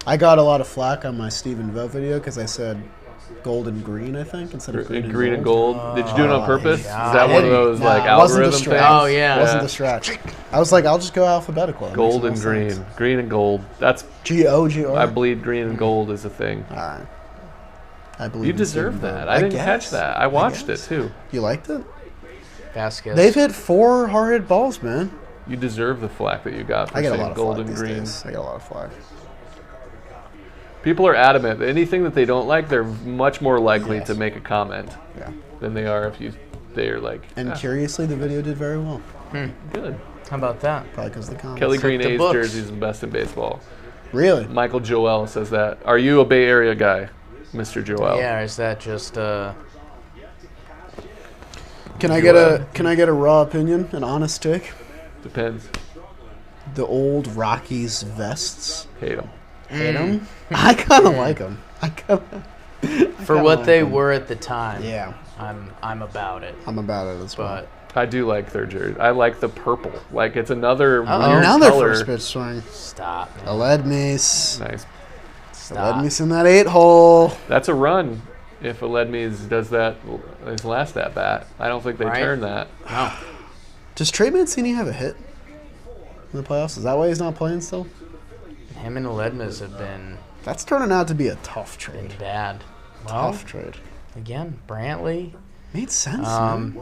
I got a lot of flack on my Stephen Vogt video because I said gold and green, I think, instead of green and gold. Did you do it on purpose? Is yeah. that one of those Nah, it wasn't the algorithm stretch. things? Oh, yeah. Wasn't the stretch. I was like, I'll just go alphabetical. It Gold makes and no green. sense. Green and gold. That's G-O-G-R. I believe green and gold is a thing. All right. I believe You in deserve Stephen that. Vogt. I didn't guess. catch that. I watched it guess. too. You liked it? Vasquez. They've hit 4 hard hit balls, man. You deserve the flack that you got for I get a saying lot of gold flack and these green. days. I get a lot of flack. People are adamant. Anything that they don't like, they're much more likely Yes. to make a comment Yeah. than they are if they're like, And "Ah, curiously, the video did very well. good. How about that? Probably because of the comments. Kelly Green the A's books. jersey is the best in baseball. Really? Michael Joel says that. Are you a Bay Area guy, Mr. Joel? Yeah, or is that just Can I get a raw opinion, an honest take? Depends. The old Rockies vests. Hate them. Hate them? I kind of like them. For what they were at the time. Yeah. I'm about it. I'm about it as well. But I do like their jersey. I like the purple. Like it's another weird Now their color. first pitch swing. stop. Man. Aledmes. Nice. Stop. Aledmes in that 8-hole. That's a run. If Aledmes does that his last at bat, I don't think they Right. turn that. No. Does Trey Mancini have a hit in the playoffs? Is that why he's not playing still? Him and Ledmas have been That's turning out to be a tough trade. bad. Well, Tough trade. again, Brantley. Made sense, man.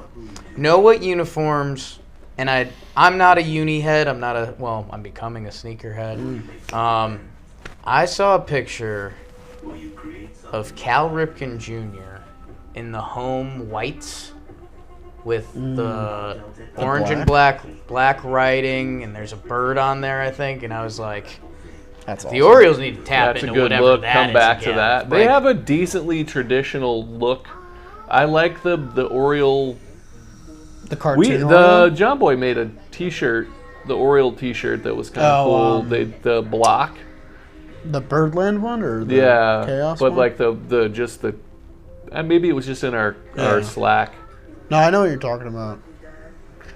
Know what uniforms, and I'm not a uni head. I'm becoming a sneakerhead. I saw a picture of Cal Ripken Jr. in the home whites with the orange and black writing, and there's a bird on there, I think. And I was like, That's the awesome. Orioles need to tap That's a into good whatever look. that Come is back to again. that. They Like, have a decently traditional look. I like the Oriole. The cartoon. The John Boy made a T-shirt, the Oriole T-shirt that was kind of cool. The block. The Birdland one or the Chaos but one? like the and maybe it was just in our Slack. No, I know what you're talking about.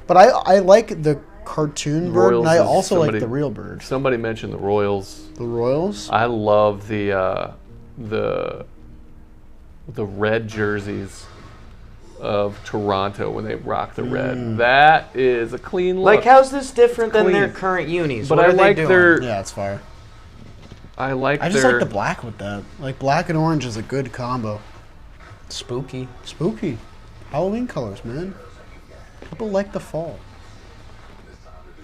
But I like the cartoon bird, Royals and I is also somebody- like the real bird. Somebody mentioned the Royals. The Royals? I love the red jerseys of Toronto when they rock the red. That is a clean look. Like, how's this different than their Clean. current unis? But what I are like they doing? their. Yeah, it's fire. I like I just their. like the black with that. Like, black and orange is a good combo. Spooky. Spooky. Halloween colors, man. People like the fall.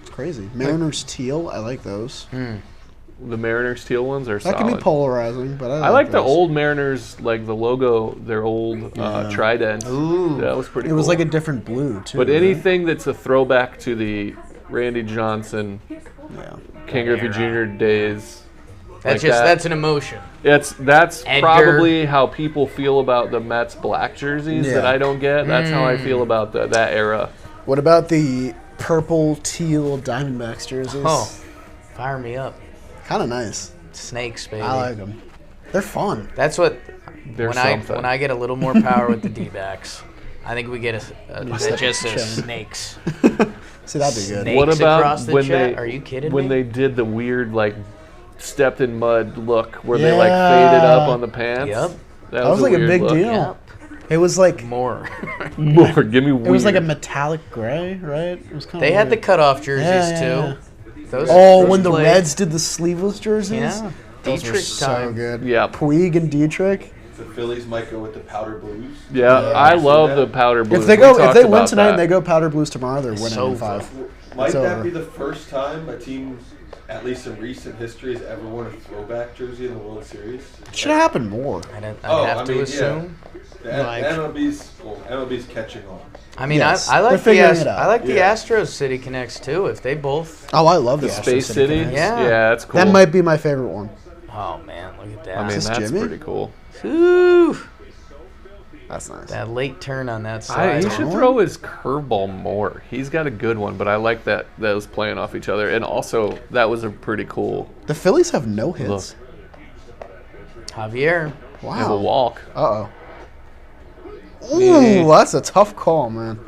It's crazy. Mariners teal, I like those. The Mariners teal ones are That solid. can be polarizing, but I like the those. old Mariners, like the logo, their old trident. Ooh. That was pretty It cool. was like a different blue, too. But right? anything that's a throwback to the Randy Johnson, Yeah. Ken Griffey Jr. days. That's like that. that's an emotion. That's Edgar. probably how people feel about the Mets black jerseys Yeah. that I don't get. That's how I feel about that era. What about the purple teal Diamondbacks jerseys? Oh, fire me up. Kind of nice. Snakes, baby. I like them. They're fun. That's what. They're when I something. get a little more power with the D-backs, I think we get step just chain. snakes. See, that'd be good. Snake. What Snakes about across the when chat? they? Are you kidding when me? they did the weird like stepped in mud look where they like Yeah. faded up on the pants? Yep. That was like a weird big look. deal. Yep. It was like More. More, give me weird. it was like a metallic gray, right? It was kind They of had the cutoff jerseys Yeah. too. Those, Oh, those when the played- Reds did the sleeveless jerseys. Yeah. Those were Dietrich so time. good. Yeah. Puig and Dietrich. The Phillies might go with the powder blues. Yeah, I See love that? the powder blues. If they We go, if talked they win about tonight that. and they go powder blues tomorrow, they're winning so in 5. Might It's that over. be the first time a team, at least in recent history, has ever worn a throwback jersey in the World Series? Should have happened more. I'd Oh, have I to mean, assume. The Like- MLB's catching on. I mean, Yes, I they're like figuring it out. I like the Yeah. Astros City Connects too. If they both. Oh, I love the the Astros Space City. Connects. Yeah. That's cool. That might be my favorite one. Oh man, look at that. I mean, Is this that's Jimmy? pretty cool. Ooh, That's nice. that late turn on that side. He should throw his curveball more. He's got a good one, but I like that was playing off each other. And also, that was a pretty cool The Phillies have no hits. look. Javier. They have a Wow. walk. Uh oh. Ooh, that's a tough call, man.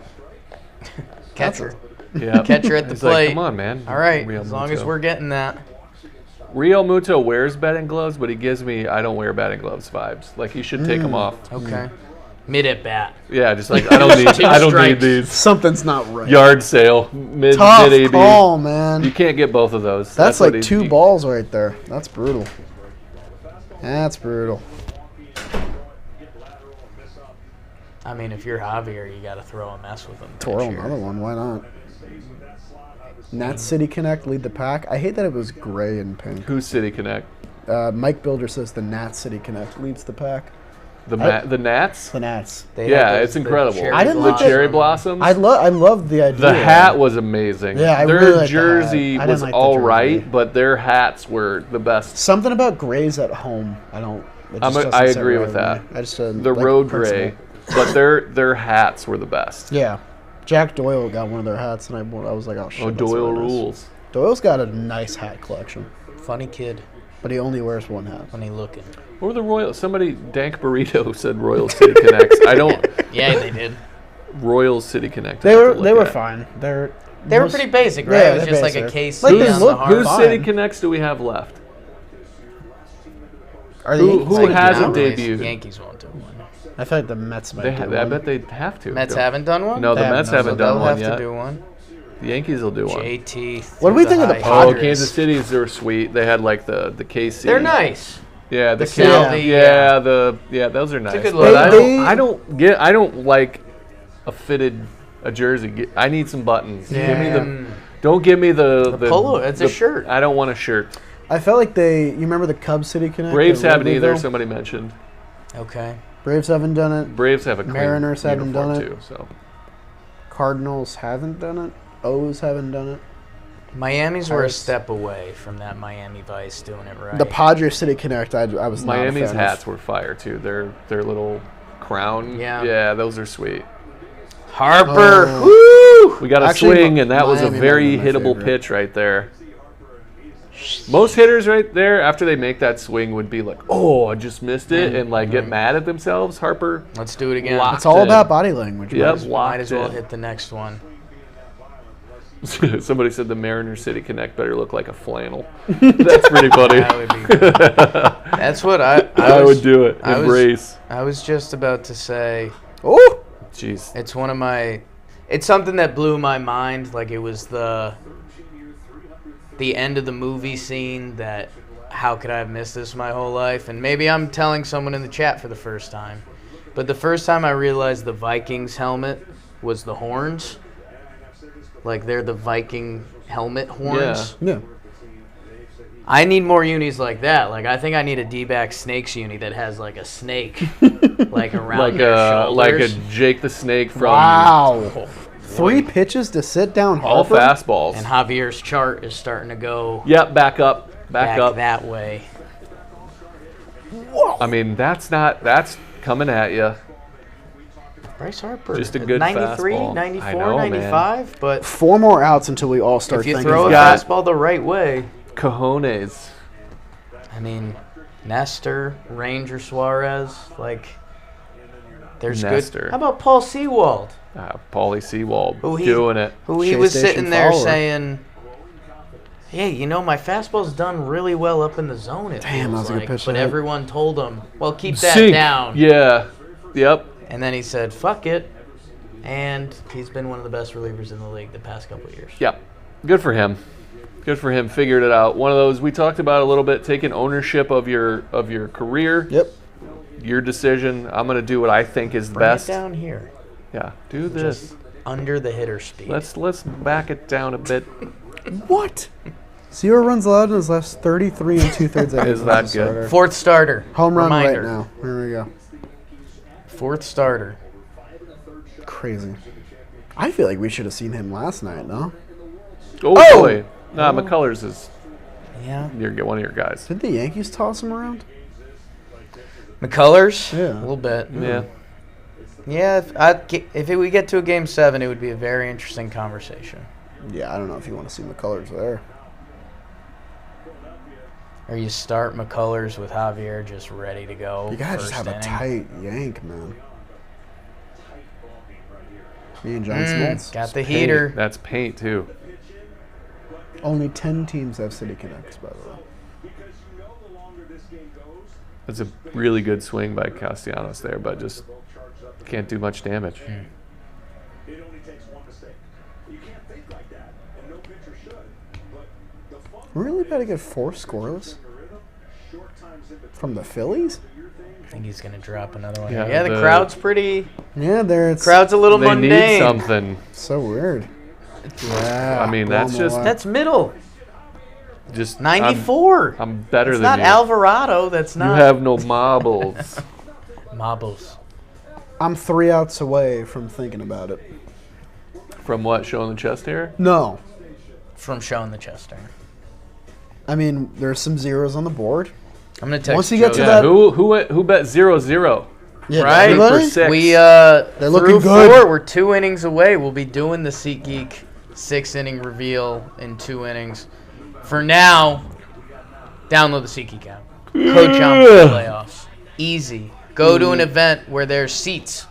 Catcher. Yeah. Catcher at the It's like, plate. come on, man. All right, Real as long as Muto. we're getting that. Real Muto wears batting gloves, but he gives me I don't wear batting gloves vibes. Like he should take them off. Okay. Mid at bat. Yeah, just like I don't need strikes. these. Something's not right. Yard sale mid Tough AB. call, man. You can't get both of those. That's what like he- 2 balls right there. That's brutal. That's brutal. I mean, if you're Javier, you got to throw a mess with him. Twirl another one. Why not? Nats City Connect lead the pack. I hate that it was gray and pink. Who's City Connect? Mike Builder says the Nats City Connect leads the pack. The Nats? The Nats. They Yeah, had it's incredible. cherry I didn't the look at- cherry blossoms. I love the idea. The hat was amazing. Yeah, I their really like the jersey hat. I didn't was like the all jersey. right, but their hats were the best. Something about grays at home. I don't. It just doesn't I sit agree right with with that. me. I just The like road principle. gray, but their hats were the best. Yeah, Jack Doyle got one of their hats, and I was like, oh shit. Oh, that's Doyle what it is. rules. Doyle's got a nice hat collection, Funny kid but he only wears one hat. when he looking. What were the Royals? Somebody, Dank Burrito said Royal City Connects. I don't. Yeah, they did. Royal City Connect. They I have to were look they were at. fine. They were pretty basic, right? Yeah, It was they're just like a basic. KC Like, they on look the hard. Whose fine. City Connects do we have left? Are Who- the Yankees who like hasn't now? debuted? Yankees won't do one. I feel like the Mets might They do I one. bet they'd have to. Mets Don't- haven't done one? No, the They Mets haven't haven't done done They'll one have yet. to do one. The Yankees will do one. JT. What do we think of the high Padres? Oh, hundreds. Kansas City's are sweet. They had like the KC. They're nice. Yeah, the The Salvi, those are nice. good But look. I don't like a jersey. I need some buttons. Yeah. Give me don't give me the polo. It's a shirt. I don't want a shirt. I felt like you remember the Cubs City Connect? Braves at haven't either. Wrigleyville? Somebody mentioned. Okay. Braves haven't done it. Braves have a clean Mariners haven't uniform done it. too. So Cardinals haven't done it. O's haven't done it. Miami's were a Pirates. step away from that Miami Vice doing it right. The Padres City Connect, I was not a Miami's fan hats of. were fire too. Their little crown. Yeah. those are sweet. Harper. Oh. Woo! We got a Actually, swing, and that was a Miami very might be my hittable favorite. pitch right there. Most hitters right there, after they make that swing, would be like, "Oh, I just missed it," and like get mad at themselves. Harper, Let's do it again. Lock. It's all in. about body language. Yep, man. Might as well locked in. hit the next one. Somebody said the Mariners City Connect better look like a flannel. That's pretty funny. That would be good. That's what I I was, would do it. I was- Embrace. I was just about to say. Oh, Jeez. It's one of my. It's something that blew my mind. Like it was the end of the movie scene. That how could I have missed this my whole life? And maybe I'm telling someone in the chat for the first time, but the first time I realized the Vikings helmet was the horns. Like they're the Viking helmet horns. yeah. I need more unis like that. Like I think I need a D-back snakes uni that has like a snake like around Like their a shoulders. Jake the Snake from Wow. 3 pitches to sit down all Harper? fastballs. And Javier's chart is starting to go Yep, back up. Back up. that way. I mean, that's coming at you. Bryce Harper. Just a good 93, fastball. 94, I know, man. 95. But 4 more outs until we all start if you thinking throw a about it. fastball the right way, Cojones. I mean, Nestor, Ranger Suarez, like, there's Nestor. good. How about Paul Sewald? Paulie Seawald Who he- doing it. Who he Shea was Station sitting there follower. saying, hey, you know, my fastball's done really well up in the zone, it Damn, that feels was a good like. pitch But to hit. everyone told him, well, keep that Sink. down. Yeah. Yep. And then he said, fuck it. And he's been one of the best relievers in the league the past couple of years. Yep. Good for him. Good for him. Figured it out. One of those we talked about a little bit. Taking ownership of your career. Yep. Your decision. I'm gonna do what I think is Bring best. it down here. Yeah. Do this. Just under the hitter speed. Let's back it down a bit. What? 0 runs allowed in his last 33 and 2/3 innings. Is that as a good? starter. Fourth starter. Home run Reminder. right now. Here we go. Fourth starter. Crazy. I feel like we should have seen him last night, no? Oh, Oh! boy. Nah, McCullers is Yeah. one of your guys. Did the Yankees toss him around? McCullers? Yeah. A little bit. Yeah. Yeah, if we get to a game 7, it would be a very interesting conversation. Yeah, I don't know if you want to see McCullers there. Or you start McCullers with Javier just ready to go. You gotta just first have a inning. tight yank, man. Me and John Smoltz. Got the Paint. heater. That's paint too. Only 10 teams have City Connects, by the way. That's a really good swing by Castellanos there, but just can't do much damage. We're really about to get 4 scoreless from the Phillies? I think he's going to drop another one. Yeah, Yeah, the the- crowd's pretty. Yeah, there it's Crowd's a little They mundane. need something. so weird. Yeah. I mean, that's blow 'em just- away. That's middle. Just 94. I'm better It's than not you. Alvarado. That's You not. have no marbles. Marbles. I'm 3 outs away from thinking about it. From what? Showing the chest hair? No. From showing the chest hair. I mean, there's some zeros on the board. I'm going to text Once you get Joe. to Yeah. that- Who bet 0-0? Yeah, Right? everybody? For 6. We They're looking through good. 4. We're 2 innings away. We'll be doing the SeatGeek 6-inning reveal in 2 innings. For now, download the SeatGeek app. Code John Boy Playoffs. Easy. Go to an event where there's seats.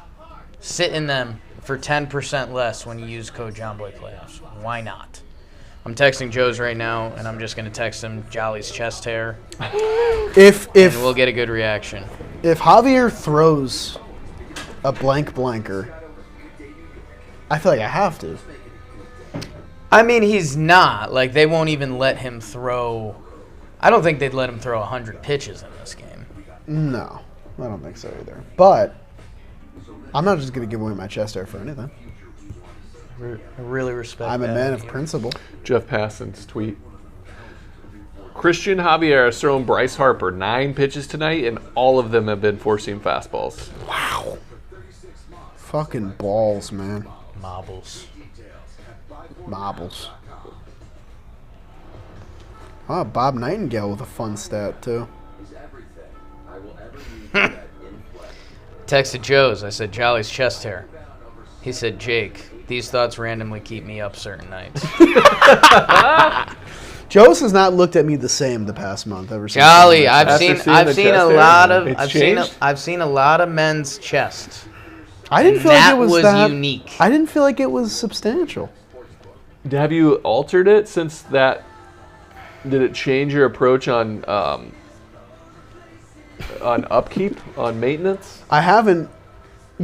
Sit in them for 10% less when you use code John Boy Playoffs. Why not? I'm texting Joe's right now, and I'm just going to text him Jolly's chest hair, If and we'll get a good reaction. if Javier throws a blanker, I feel like I have to. I mean, he's not. Like, they won't even let him throw. I don't think they'd let him throw 100 pitches in this game. No, I don't think so either. But I'm not just going to give away my chest hair for anything. I really respect I'm that. a man of principle. Jeff Passon's tweet. Christian Javier has thrown Bryce Harper 9 pitches tonight, and all of them have been four-seam fastballs. Wow. Fucking balls, man. Marbles. Marbles. Oh, Bob Nightingale with a fun stat, too. Texted Joe's. I said, Jolly's chest hair. He said, Jake, these thoughts randomly keep me up certain nights. Joe's has not looked at me the same the past month ever since. Jolly, After I've seeing seen the a chest hair, lot of it's I've seen a lot of men's chests. I didn't feel like That it was was that unique. I didn't feel like it was substantial. Have you altered it since that? Did it change your approach on upkeep, on maintenance? I haven't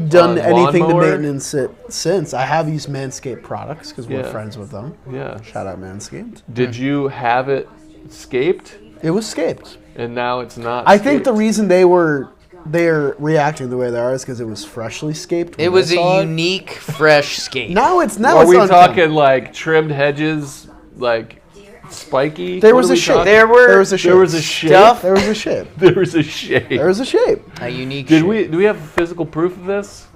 done On anything to lawnmower? maintenance it since. I have used Manscaped products because we're Yeah. friends with them. Yeah. Shout out Manscaped. Did you have it scaped, It was scaped. and now it's not? I think the scaped? reason they're reacting the way they are is because it was freshly scaped. It when was I saw a it. unique, fresh skate. Now it's now Are it's we unkempt. talking like trimmed hedges, like spiky? There What was are a we shape. talking- There was a shape. There was a shape. Stuff. There was a shape. There was a shape. There was a shape. A unique Do shape. we have physical proof of this?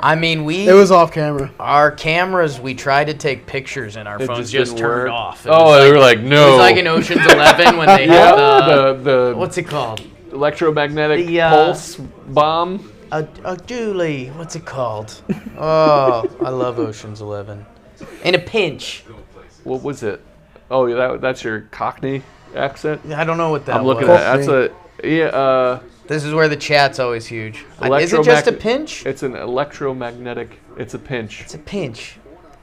I mean, It was off camera. our cameras, we tried to take pictures and our It phones just just didn't turned work? off. It Oh, was they were like, It no. was like in Ocean's 11 when they Yeah, had the what's it called? electromagnetic The, pulse bomb. A Julie. What's it called? Oh, I love Ocean's 11. In a pinch. What was it? Oh, yeah, that's your Cockney accent. I don't know what that I'm looking was. at. That's a yeah. This is where the chat's always huge. Is it just a pinch? It's an electromagnetic. It's a pinch. It's a pinch.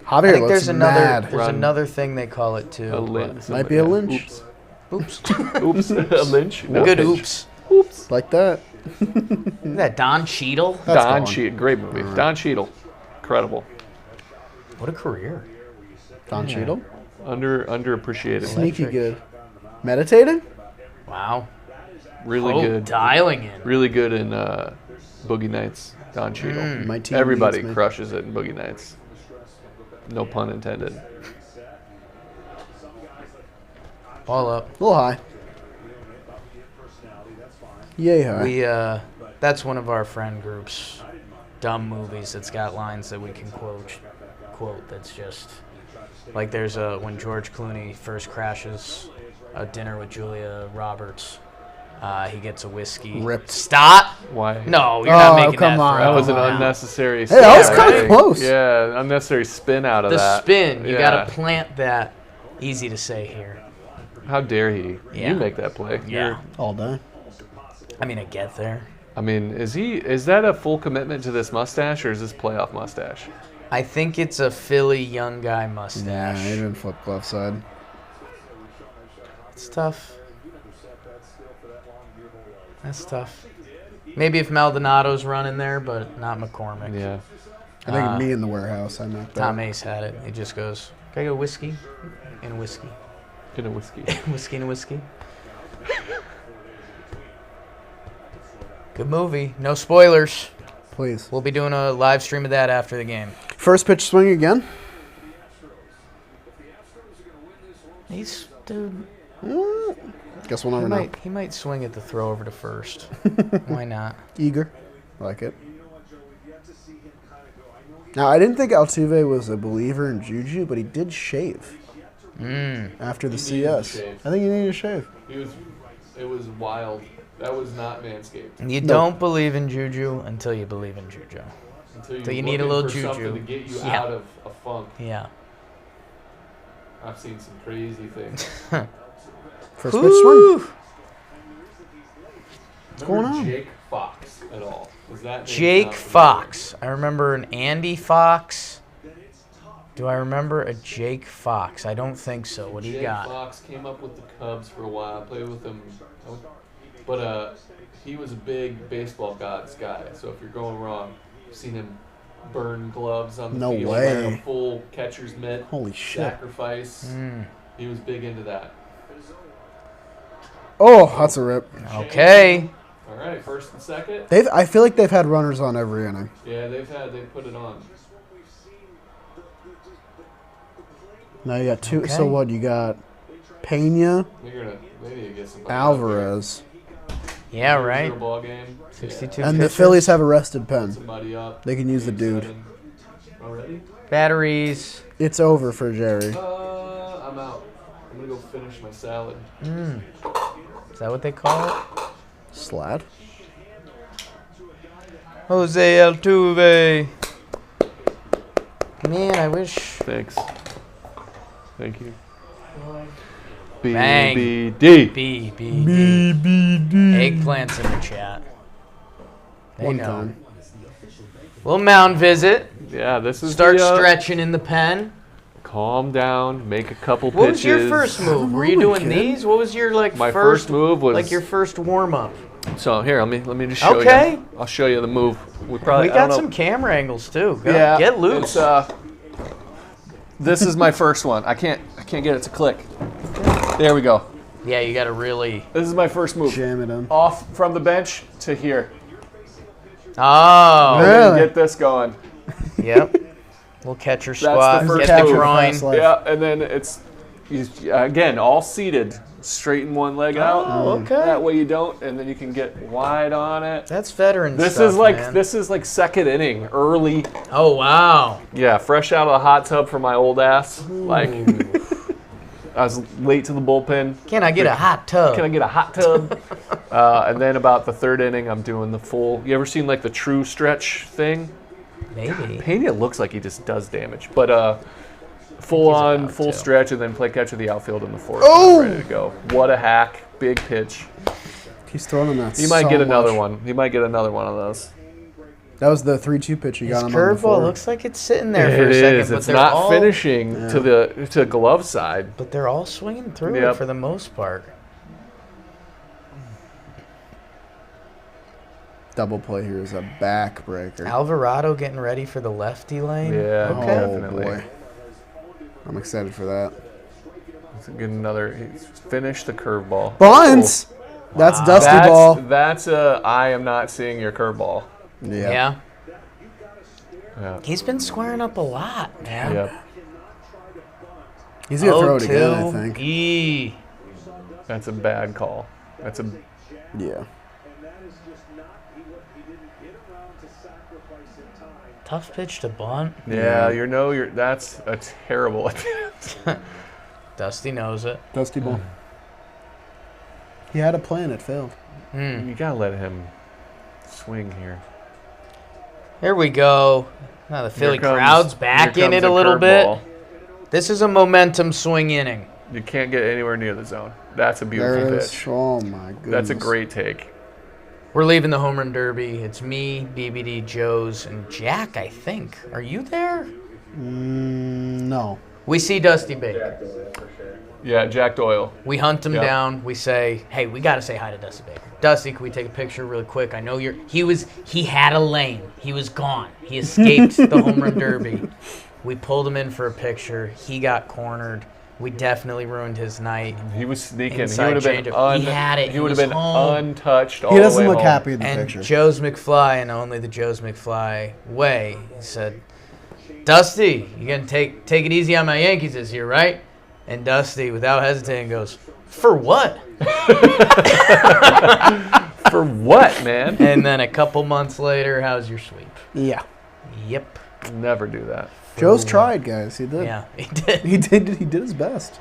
Javier I think looks there's another mad. there's Run. another thing they call it too. A lynch. Might be a lynch. Oops. Oops. Oops. A lynch. No Good pinch. oops. Oops. Like that. Isn't that Don Cheadle? That's Don gone. Cheadle. Great movie. Don Cheadle. Incredible. What a career. Don Cheadle. Underappreciated. Sneaky good. Meditating? Wow. Really Oh, good. dialing in. Really good in Boogie Nights. Don Cheadle. My team Everybody needs me. crushes it in Boogie Nights. No pun intended. Ball up. A little high. Yay high. We that's one of our friend groups. Dumb movies that's got lines that we can quote that's just like there's a when George Clooney first crashes a dinner with Julia Roberts, he gets a whiskey. Ripped. Stop. Why? No, you're not Oh, making come that. on. for That us. was an No. unnecessary. Hey, that was spin, kinda right? close. Yeah, unnecessary spin out of The that. spin. You Yeah. gotta plant that. Easy to say here. How dare he? Yeah. You make that play. Yeah. All day. I mean, I get there. I mean, is that a full commitment to this mustache, or is this playoff mustache? I think it's a Philly young guy Nah, mustache. he didn't flip glove side. It's tough. That's tough. Maybe if Maldonado's running there, but not McCormick. Yeah. I think me in the warehouse. I knocked Tom that. Ace had it. He just goes, "Can I get a whiskey and a whiskey, Get a whiskey. whiskey and a whiskey." Good movie. No spoilers. Please. We'll be doing a live stream of that after the game. First pitch swing again. He's dude. Guess we'll never know. He might swing at the throw over to first. Why not? Eager. Like it. Now, I didn't think Altuve was a believer in Juju, but he did shave after the CS. shave. I think he needed a shave. It was wild That was not Manscaped. You don't believe in juju until you believe in juju. Until you need a little for juju. something to get you Yeah. out of a funk. Yeah. I've seen some crazy things. First pitch swing. What's going on? Jake Fox at all? Was that name Jake sound familiar? Fox. I remember an Andy Fox. Do I remember a Jake Fox? I don't think so. What do you Jake got? Fox came up with the Cubs for a while. I played with him, but he was a big baseball gods guy. So if you're going wrong, you've seen him burn gloves on the No field, way. wearing a full catcher's mitt, Holy shit. sacrifice. He was big into that. Oh, that's a rip. Okay. All right, first and second. I feel like they've had runners on every inning. Yeah, they put it on. Now you got two. Okay. So what? You got Pena, They need to get somebody Alvarez, Yeah, out there. right. 0-0 ball game. 62 and the pitches. Phillies have arrested Penn. Somebody up. They can use the Game dude. 7. Already? Batteries. It's over for Jerry. I'm out. I'm gonna go finish my salad. Is that what they call it? Slad. Jose Altuve. Man, I wish. Thanks. Thank you. Bang. BBD. BBD. Eggplants in the chat. They One know. time. Little mound visit. Yeah, this is Start the, stretching in the pen. Calm down. Make a couple What pitches. was your first move? Were you doing these? What was your My first move was like your first warm up? So here, let me just show Okay. you. I'll show you the move. We probably We I don't got know. some camera angles too. Go, Yeah, get loose. It's, this is my first one. I can't get it to click. There we go. Yeah, you got to really. This is my first move. Jam it in. Off from the bench to here. Oh. And then Really? get this going. Yep. Little catcher the squat. first Get the move. groin. Fast life. Yeah, and then it's again all seated. Straighten one leg out. Oh, okay. That way you don't, and then you can get wide on it. That's veteran This stuff, is like man. second inning, early. Oh wow. Yeah, fresh out of the hot tub for my old ass. Like I was late to the bullpen. Can I get a hot tub? Can I get a hot tub? And then about the third inning, I'm doing the full. You ever seen like the true stretch thing? Maybe. Pena looks like he just does damage, but full on, about full to. stretch, and then play catch with the outfield in the fourth. Oh! I'm ready to go. What a hack! Big pitch. He's throwing in that. He might so get another much. one. He might get another one of those. That was the 3-2 pitch he His got him on curveball before. looks like it's sitting there for It a second, is. but It's they're not all finishing to glove side. But they're all swinging through Yep. it for the most part. Double play here is a backbreaker. Alvarado getting ready for the lefty lane. Yeah, Oh, Okay. definitely. boy. I'm excited for that. Let's get another. He's finished the curveball. Bunt! That's Dusty That's Ball. that's a. I am not seeing your curveball. Yeah. Yeah. He's been squaring up a lot, man. Yep. He's going to throw it again, I 0-2. think. E. That's a bad call. That's a. Yeah. Tough pitch to bunt. Yeah, you're. That's a terrible attempt. Dusty knows it. Dusty Ball. He had a plan, it failed. You gotta let him swing here. Here we go. Now the Philly Here comes- crowd's back here in comes it a little bit. curveball. This is a momentum swing inning. You can't get anywhere near the zone. That's a There beautiful it is. pitch. Oh, my goodness. That's a great take. We're leaving the home run derby. It's me, BBD, Joes, and Jack, I think. Are you there? No. We see Dusty Baker. Jack Doyle for sure. Yeah, Jack Doyle. We hunt him Yep. down. We say, hey, we got to say hi to Dusty Baker. Dusty, can we take a picture really quick? I know he had a lane. He was gone. He escaped the home run derby. We pulled him in for a picture. He got cornered. We definitely ruined his night. He was sneaking. Inside He would have changeup. He had it. He He would have was been home. untouched all He the doesn't way look home. happy in the And picture. Joe's McFly, and only the Joe's McFly way, he said, Dusty, you going to take it easy on my Yankees this year, right? And Dusty, without hesitating, goes, for what? For what, man? And then a couple months later, how's your sweep? Yeah. Yep. Never do that. Joe's tried, guys. He did. Yeah, he did. He did his best.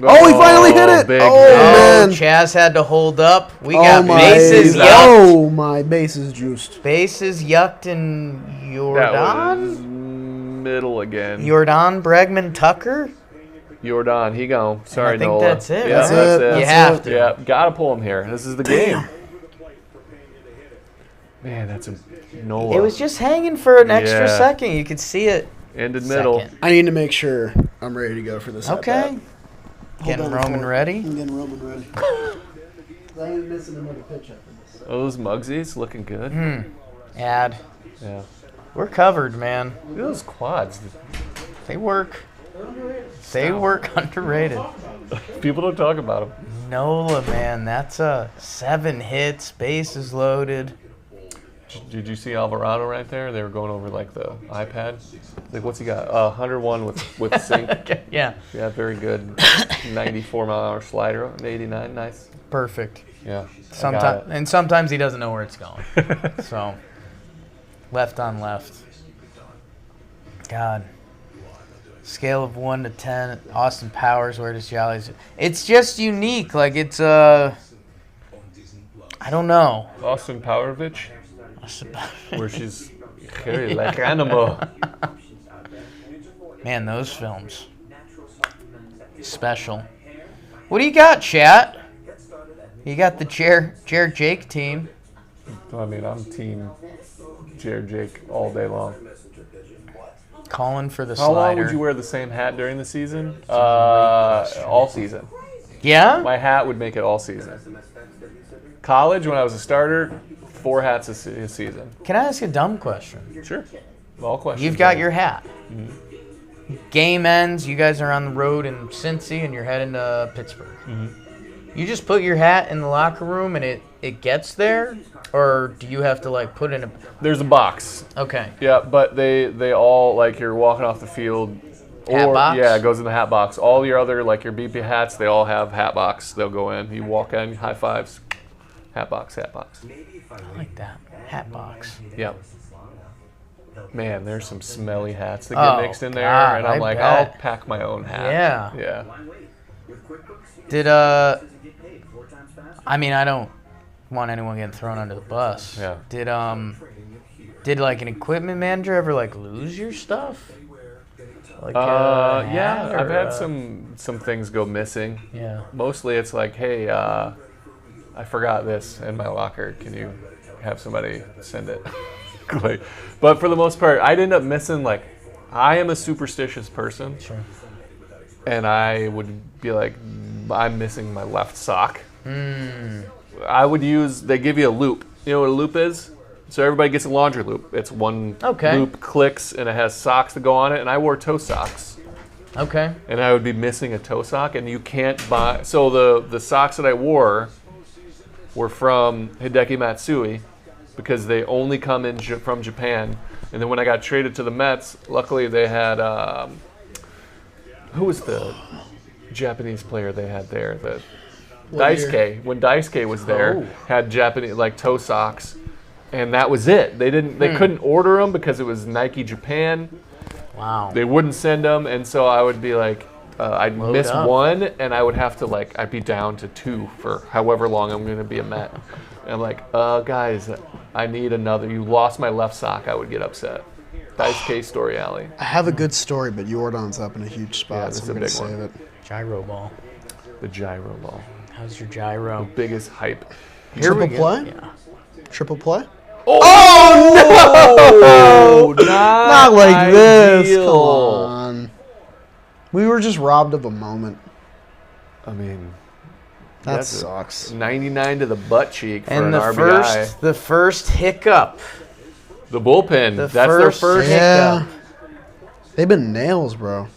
Oh, he finally hit it! Big Oh, man. Oh, man. Chaz had to hold up. We Oh, got my. bases yucked. Oh, my bases juiced. Bases yucked in That was Jordan. middle again. Jordan Bregman Tucker. Jordan, he gone. Sorry, I think Nola. that's it, Yeah, right? that's it. it. You have to. Yeah, gotta pull him here. This is the game. Man, that's a Nola. It was just hanging for an extra Yeah. second. You could see it. ended middle. Second. I need to make sure I'm ready to go for this. Okay. at-bat. Getting Hold on Roman before- ready. I'm getting Roman ready. I ain't missing another pitch after this. Those Mugsies looking good. Ad. Yeah. We're covered, man. Look at those quads. They work. They work underrated. People don't talk about them. Nola, man, that's 7 hits, bases loaded. Did you see Alvarado right there? They were going over like the iPad. Like, what's he got? 101 with sync. Yeah, Yeah, very good. 94-mile-an-hour slider, an 89, nice. perfect. Yeah. Sometimes he doesn't know where it's going. So, left on left. God. Scale of 1 to 10. Austin Powers, where does Jolly's? It's just unique. Like it's I don't know. Austin Powerovich, where she's hairy like animal. Man, those films. Special. What do you got, chat? You got the Chair Jake team. I mean, I'm team Jared Jake all day long. Calling for the How slider. long would you wear the same hat during the season? All season. Yeah? My hat would make it all season. College, when I was a starter, 4 hats a season. Can I ask a dumb question? Sure. All questions. You've got your hat. Game ends, you guys are on the road in Cincy and you're heading to Pittsburgh. You just put your hat in the locker room and it gets there? Or do you have to like put in a... There's a box. Okay. Yeah, but they all, like, you're walking off the field. Hat box? Yeah, it goes in the hat box. All your other, like, your BP hats, they all have hat box. They'll go in. You walk in, high fives, hat box, hat box. I like that. Hat box. Yep. Man, there's some smelly hats that Oh, get mixed in there, God, and I'm I like, bet. I'll pack my own hat. Yeah. Yeah. Did, I mean, I don't want anyone getting thrown under the bus. Yeah. Did like an equipment manager ever like lose your stuff? Like, Yeah, hat I've or, had some things go missing. Yeah. Mostly it's like, hey, I forgot this in my locker. Can you have somebody send it? Like, but for the most part, I'd end up missing, like, I am a superstitious person. Sure. And I would be like, I'm missing my left sock. I would they give you a loop. You know what a loop is? So everybody gets a laundry loop. It's one Okay. loop, clicks, and it has socks that go on it. And I wore toe socks. Okay. And I would be missing a toe sock, and you can't buy. So the socks that I wore were from Hideki Matsui because they only come in from Japan. And then when I got traded to the Mets, luckily they had who was the Japanese player they had there? The Daisuke. When Daisuke was there, had Japanese like toe socks, and that was it. They couldn't order them because it was Nike Japan. Wow. They wouldn't send them, and so I would be like, I'd Load miss up. one, and I would have to I'd be down to 2 for however long I'm going to be a Met. And I'm like, guys, I need another. You lost my left sock. I would get upset. Daisuke Story Alley. I have a good story, but Jordan's up in a huge spot, Yeah, this so is I'm a going to big save one. it. Gyro ball. The gyro ball. How's your gyro? Biggest hype. Here we Triple go. play? Yeah. Triple play? Oh, no! Not like this. Come ideal. on. We were just robbed of a moment. I mean, That that's sucks. 99 to the butt cheek for And an the RBI. first hiccup. The bullpen. The That's their first first. Yeah. hiccup. They've been nails, bro.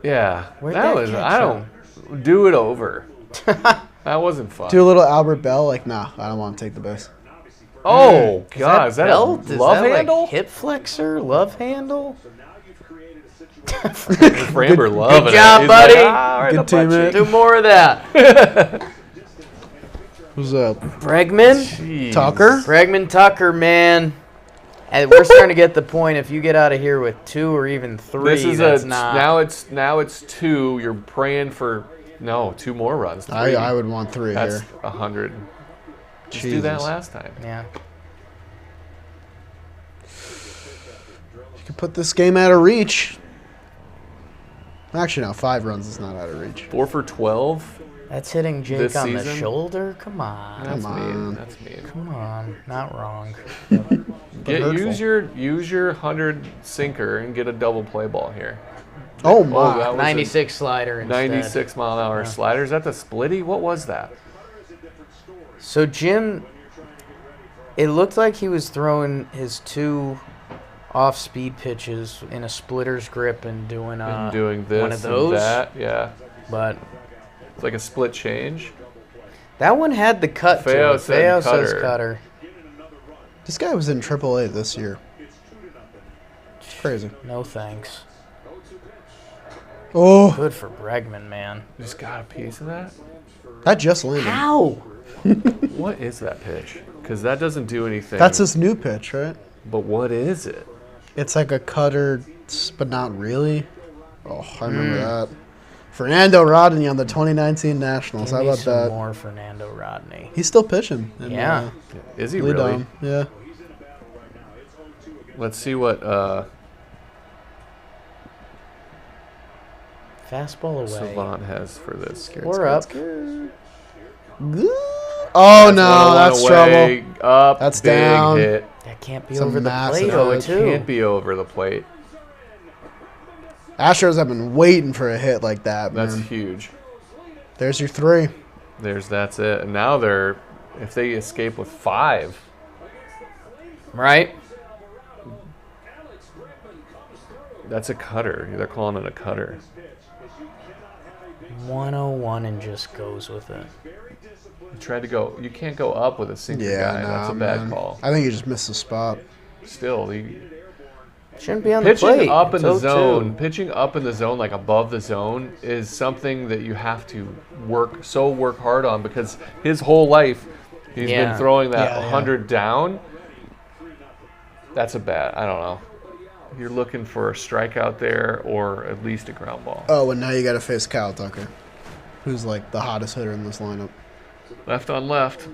Yeah. Where'd that that was. catch I don't do it over. That wasn't fun. Do a little Albert Bell, like, nah, I don't want to take the base. Oh God, is that belt? a Is love that handle? Like hip flexor? Love handle? Framber loving good job, it. He's buddy. Like, right Good up my teammate. cheek. Do more of that. Who's up? Bregman? Jeez. Tucker? Bregman Tucker, man. And we're starting to get the point. If you get out of here with 2 or even 3, This is that's not. now it's 2. You're praying for No, 2 more runs. 3. I would want 3 That's here. 100. Just do that Jesus. last time. Yeah. You could put this game out of reach. Actually, no, 5 runs is not out of reach. 4 for 12. That's hitting Jake This on the season? shoulder. Come on. That's Come mean. on. That's mean. Come on. Not wrong. Use your 100 sinker and get a double play ball here. Oh, my. that was 96 slider a instead. 96 mile an hour slider. Is that the splitty? What was that? So Jim, it looked like he was throwing his 2 off-speed pitches in a splitter's grip and doing And doing this one of those. and that. Yeah. But It's like a split change. that one had the cut to Feo it. said Feo says cutter. cutter. This guy was in AAA this year. It's crazy. No thanks. Oh, Good for Bregman, man. Just got a piece of that. that just landed. How? What is that pitch? Because that doesn't do anything. That's his new pitch, right? But what is it? It's like a cutter, but not really. Oh, I remember that. Fernando Rodney on the 2019 Nationals. Give How me about some that? more Fernando Rodney. He's still pitching. in, Yeah. Is he Lee really? Dom. Yeah. Let's see what Fastball away. Savant has for this. We're up. Oh, no, 101 that's away, trouble. Up. That's big down. hit. That can't be It's a over the massive plate, hit. oh, It too. can't be over the plate. Astros have been waiting for a hit like that, That's man. huge. There's your 3. That's it. And now if they escape with 5, Right? that's a cutter. They're calling it a cutter. 101 and just goes with it. You tried to go. You can't go up with a sinker Yeah, guy. nah, That's a bad man. call. I think he just missed the spot. Still, Shouldn't be on the plate. pitching up in It's the 0-2. zone, pitching up in the zone, like above the zone, is something that you have to work hard on, because his whole life he's Yeah. been throwing that Yeah, yeah. 100 down. That's a bad. I don't know. You're looking for a strikeout there, or at least a ground ball. Oh, and now you got to face Kyle Tucker, who's like the hottest hitter in this lineup. Left on left.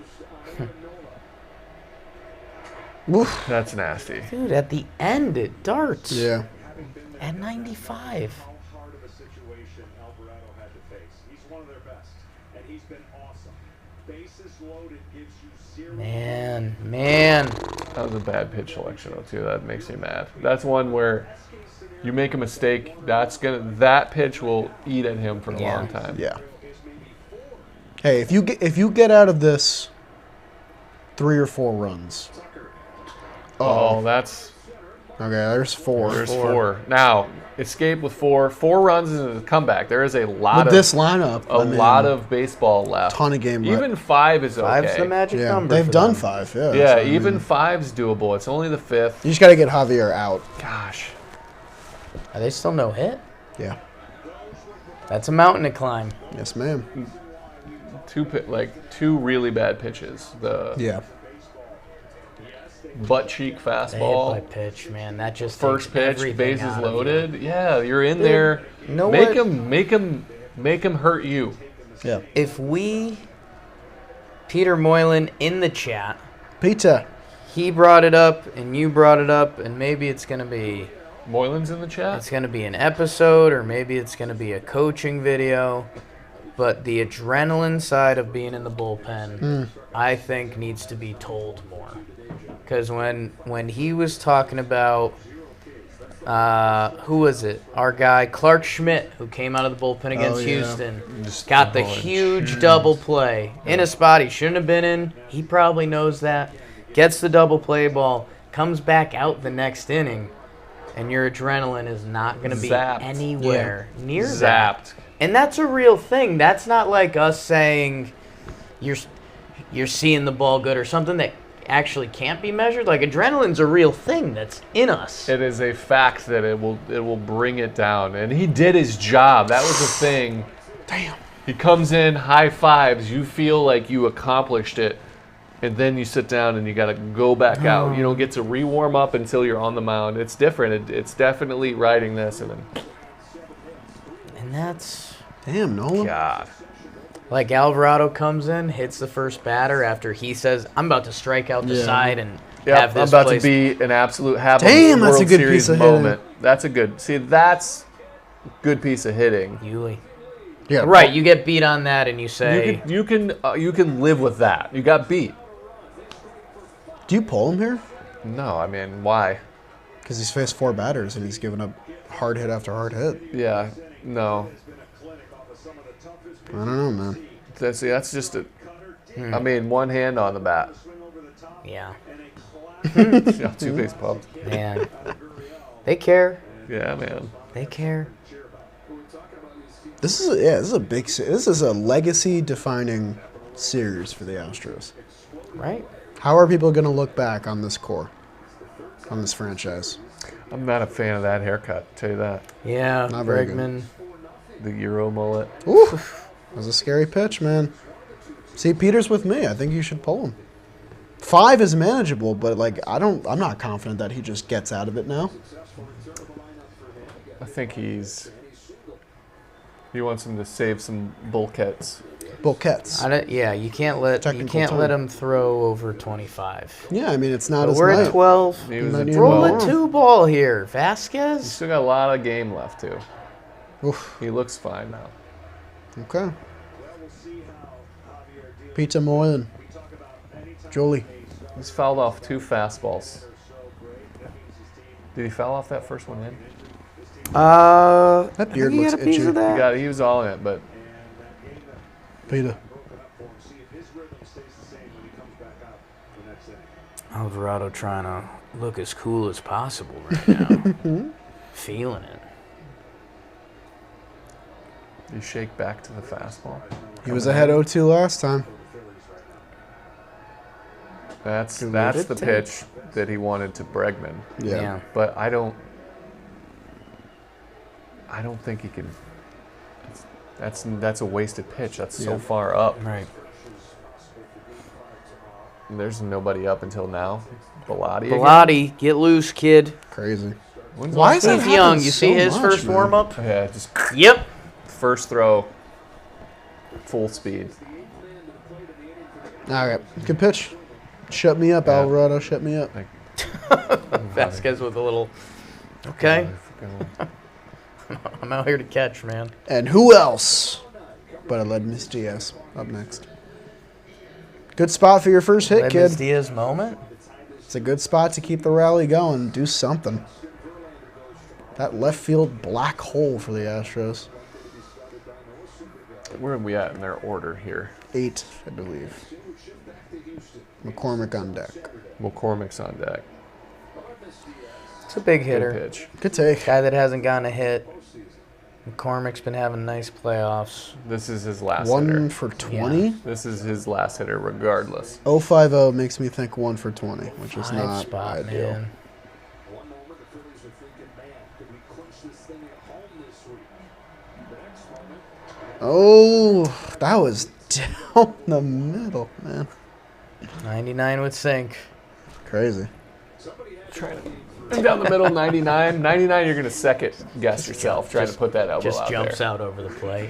Woof. That's nasty. Dude, at the end, it darts. Yeah. At 95. Man. That was a bad pitch selection, though, too. That makes me mad. That's one where you make a mistake. That pitch will eat at him for a Yeah. long time. Yeah. Hey, if you get out of this 3 or 4 runs. Oh, that's Okay, there's 4. there's 4. Now, escape with 4. 4 runs is a comeback. There is a lot With this lineup, a lot of baseball left. ton of game left. Even 5 is okay. 5's the magic Yeah, number. they've for done them. 5. Yeah. Yeah, so, I even mean, 5's doable. It's only the 5th. you just got to get Javier out. Gosh. Are they still no hit? Yeah. That's a mountain to climb. Yes, ma'am. 2 really bad pitches. The Yeah. butt cheek The hit by fastball. pitch, man. That just First takes pitch, everything bases out of you. loaded. Yeah, you're in there. You know make what? him hurt you. Yeah. If Peter Moylan in the chat, Peter. he brought it up and you brought it up, and maybe it's gonna be Moylan's in the chat. an episode, or maybe it's gonna be a coaching video. But the adrenaline side of being in the bullpen, I think, needs to be told more. Because when he was talking about, who was it? Our guy, Clark Schmidt, who came out of the bullpen against yeah. Houston, Just got the throwing huge shoes. double play in a spot he shouldn't have been in. He probably knows that. Gets the double play ball, comes back out the next inning, and your adrenaline is not going to be Zapped. anywhere near that. Zapped. And that's a real thing. That's not like us saying you're seeing the ball good or something that actually can't be measured. Like, adrenaline's a real thing that's in us. It is a fact that it will bring it down. And he did his job. That was the thing. Damn. He comes in, high fives. You feel like you accomplished it. And then you sit down and you got to go back out. You don't get to re-warm up until you're on the mound. It's different. It's definitely riding this. And then And that's Damn, Nolan. God. Like Alvarado comes in, hits the first batter after he says, "I'm about to strike out the Yeah. side and Yeah, have I'm this about place." to be an absolute Damn, that's a World good Series piece of hitting. moment. That's a good. See, that's good piece of hitting. Yuli. Yeah, Right, you get beat on that and you say, You can live with that. You got beat. Do you pull him here? No, I mean, why? Because he's faced 4 batters and he's given up hard hit after hard hit. Yeah, no. I don't know, man. That's just a. I mean, one hand on the bat. "Yeah, Yeah, 2 base pumped. man, they care. Yeah, man. They care." This is a big. This is a legacy-defining series for the Astros. Right? How are people going to look back on this core, on this franchise? I'm not a fan of that haircut. Tell you that. Yeah, Not very good. Bregman. The Euro mullet. Ooh, that was a scary pitch, man. See, Peter's with me. I think you should pull him. 5 is manageable, but like I'm not confident that he just gets out of it now. I think he wants him to save some bulkheads. Bulkheads. Yeah, you can't let Technical term. him throw over 25. Yeah, I mean it's not But as we're night. at 12. He was Might at need Roll more. a 12. 2-ball here, He's Vasquez. still got a lot of game left too. Oof. He looks fine now. Okay. Peter Moylan. Jolie. He's fouled off 2 fastballs. Did he foul off that first one in? That beard he looks got a piece itchy. of that. He was all in it, but Peter. Alvarado trying to look as cool as possible right now. Feeling it. you shake back to the fastball. He was ahead 0-2 last time. That's Good the take. pitch that he wanted to Bregman. Yeah. But I don't think he can. That's a wasted pitch. That's so Yeah. far up. Right. And there's nobody up until now. Bellotti. again? Bellotti, get loose, kid. Crazy. When's the Why last is that He's happening young. You so see his much, first man? warm up? time? Yeah, just Yep. first throw, full speed. All right. Good pitch. Shut me up, Yeah. Alvarado. Shut me up. Vasquez with a little. Okay. I'm out here to catch, man. And who else but Aledmus Diaz up next? Good spot for your first hit, Levis kid. Diaz moment. It's a good spot to keep the rally going. Do something. That left field black hole for the Astros. Where are we at in their order here? 8, I believe. McCormick on deck. McCormick's on deck. It's a big Good hitter. pitch. Good take. Guy that hasn't gotten a hit. McCormick's been having nice playoffs. This is his last 1 hitter. for 20. This is his last hitter, regardless. 050 makes me think 1 for 20, which is 5 not spot, ideal. man. Oh, that was down the middle, man. 99 with sink. Crazy. And down the middle, 99. 99, you're going to second guess yourself trying to put that elbow Just out jumps there. out over the plate.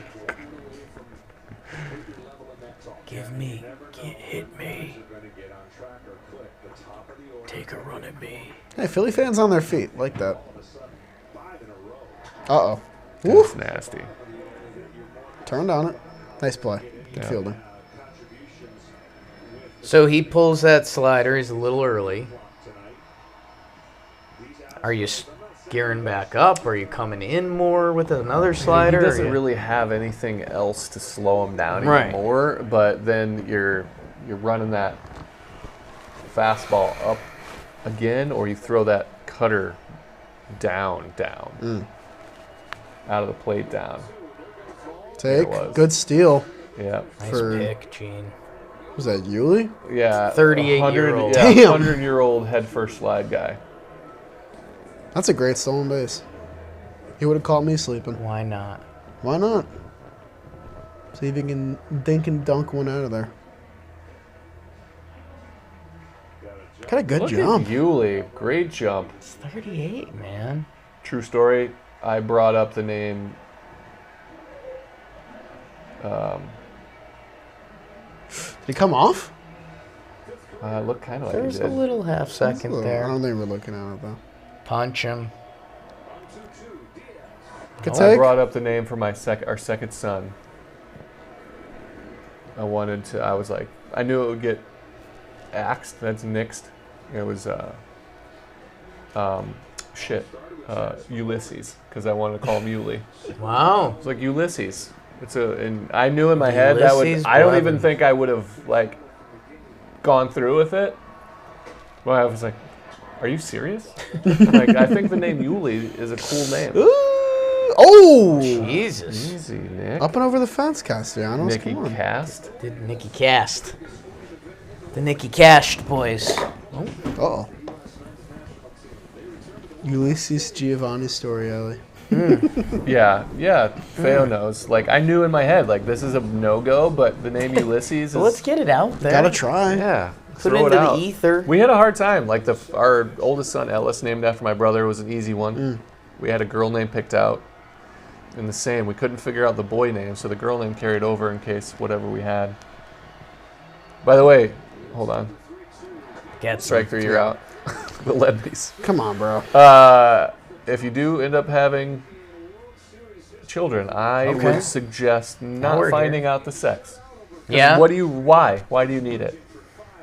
Give me, can't hit me. Take a run at me. Hey, Philly fans on their feet. Like that. Uh-oh. That's Woof. nasty. Turned on it. Nice play. Good Yeah. fielding. So he pulls that slider. He's a little early. Are you gearing back up? Are you coming in more with another slider? He doesn't Or you- really have anything else to slow him down Right. anymore, but then you're running that fastball up again, or you throw that cutter down, out of the plate down. Take. it was. Good steal. Yeah. Nice for- pick, Gene. Was that Yuli? Yeah. 38-year-old. Yeah, Damn. 100-year-old head first slide guy. That's a great stolen base. He would have caught me sleeping. Why not? Why not? See if he can dink and dunk one out of there. Got a good Look jump. at Yuli. Great jump. It's 38, man. True story. I brought up the name Did he come off? Looked kind of like There's he a did. little half second I there. don't think we're looking at it though. Punch him. Good I take. brought up the name for our second son. I was like, I knew it would get axed. That's nixed. It was, Ulysses, because I wanted to call him Yuli. Wow. It's like Ulysses. And I knew in my head that would. Ulysses I don't even Blevin. think I would have like gone through with it. Well, I was like, "Are you serious?" Like, I think the name Yuli is a cool name. Oh! Jesus. Easy, Nick. Up and over the fence, Castellanos. Nicky Come on. Cast. Did Nicky Cast. The Nicky Cashed boys. Uh-oh. Ulysses Giovanni Storielli. Yeah. Theo knows. Like, I knew in my head, like, this is a no-go, but the name Ulysses is. Well, let's get it out there. Gotta try. Yeah. Put throw it into the out. ether. We had a hard time. Like, our oldest son, Ellis, named after my brother, was an easy one. We had a girl name picked out. And the same. We couldn't figure out the boy name, so the girl name carried over in case whatever we had. By the way, hold on. Get Strike three, you're out. The Ledbees. Come on, bro. If you do end up having children, I Okay. would suggest not we're finding here. out the sex. 'Cause Yeah. Why? Why do you need it?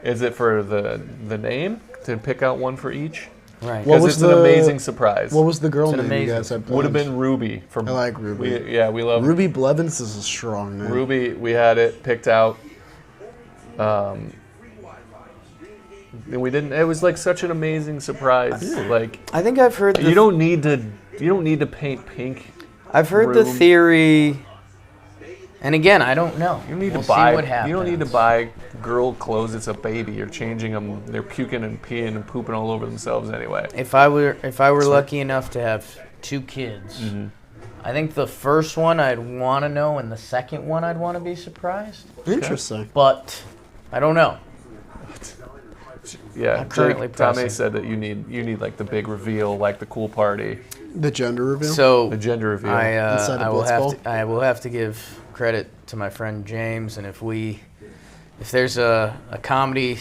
Is it for the name? To pick out one for each? Right. What Because was it's an the- amazing surprise. What was the girl It's an name you amazing- guys had? Would have planned? been Ruby. From I like Ruby. we love Ruby Blevins is a strong name. Ruby. We had it picked out. And we didn't. It was like such an amazing surprise. Like, I think I've heard you don't need to paint pink. I've heard the room. theory, and again, I don't know. You don't need We'll to buy. see what happens. You don't need to buy girl clothes. It's a baby. You're changing them. They're puking and peeing and pooping all over themselves anyway. If I were lucky enough to have 2 kids, I think the first one I'd want to know, and the second one I'd want to be surprised. Interesting. But I don't know. Yeah. I'm currently Tommy pressing. said that you need like the big reveal, like the cool party, The gender reveal. So the gender reveal. Inside a Blitzball? I will have to give credit to my friend James, and if there's a comedy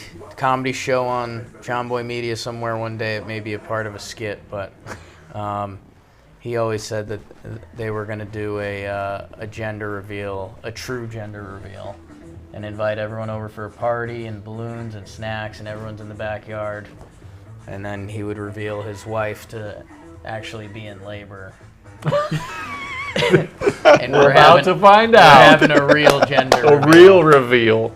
show on John Boy Media somewhere one day, it may be a part of a skit, but he always said that they were going to do a gender reveal, a true gender reveal, and invite everyone over for a party and balloons and snacks, and everyone's in the backyard, and then he would reveal his wife to actually be in labor. And We're about to find we're out. having a real gender A reveal. real reveal.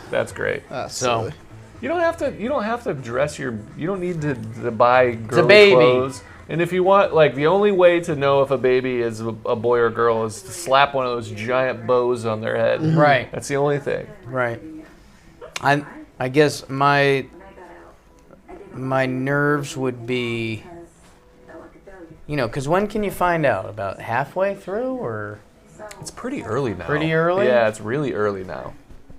That's great. That's So- silly. You don't have to dress your. You don't need to buy girl baby. clothes. And if you want, like, the only way to know if a baby is a boy or a girl is to slap one of those giant bows on their head. Right. That's the only thing. Right. I guess my nerves would be, because when can you find out? About halfway through, or It's pretty early now. Pretty early? Yeah, it's really early now.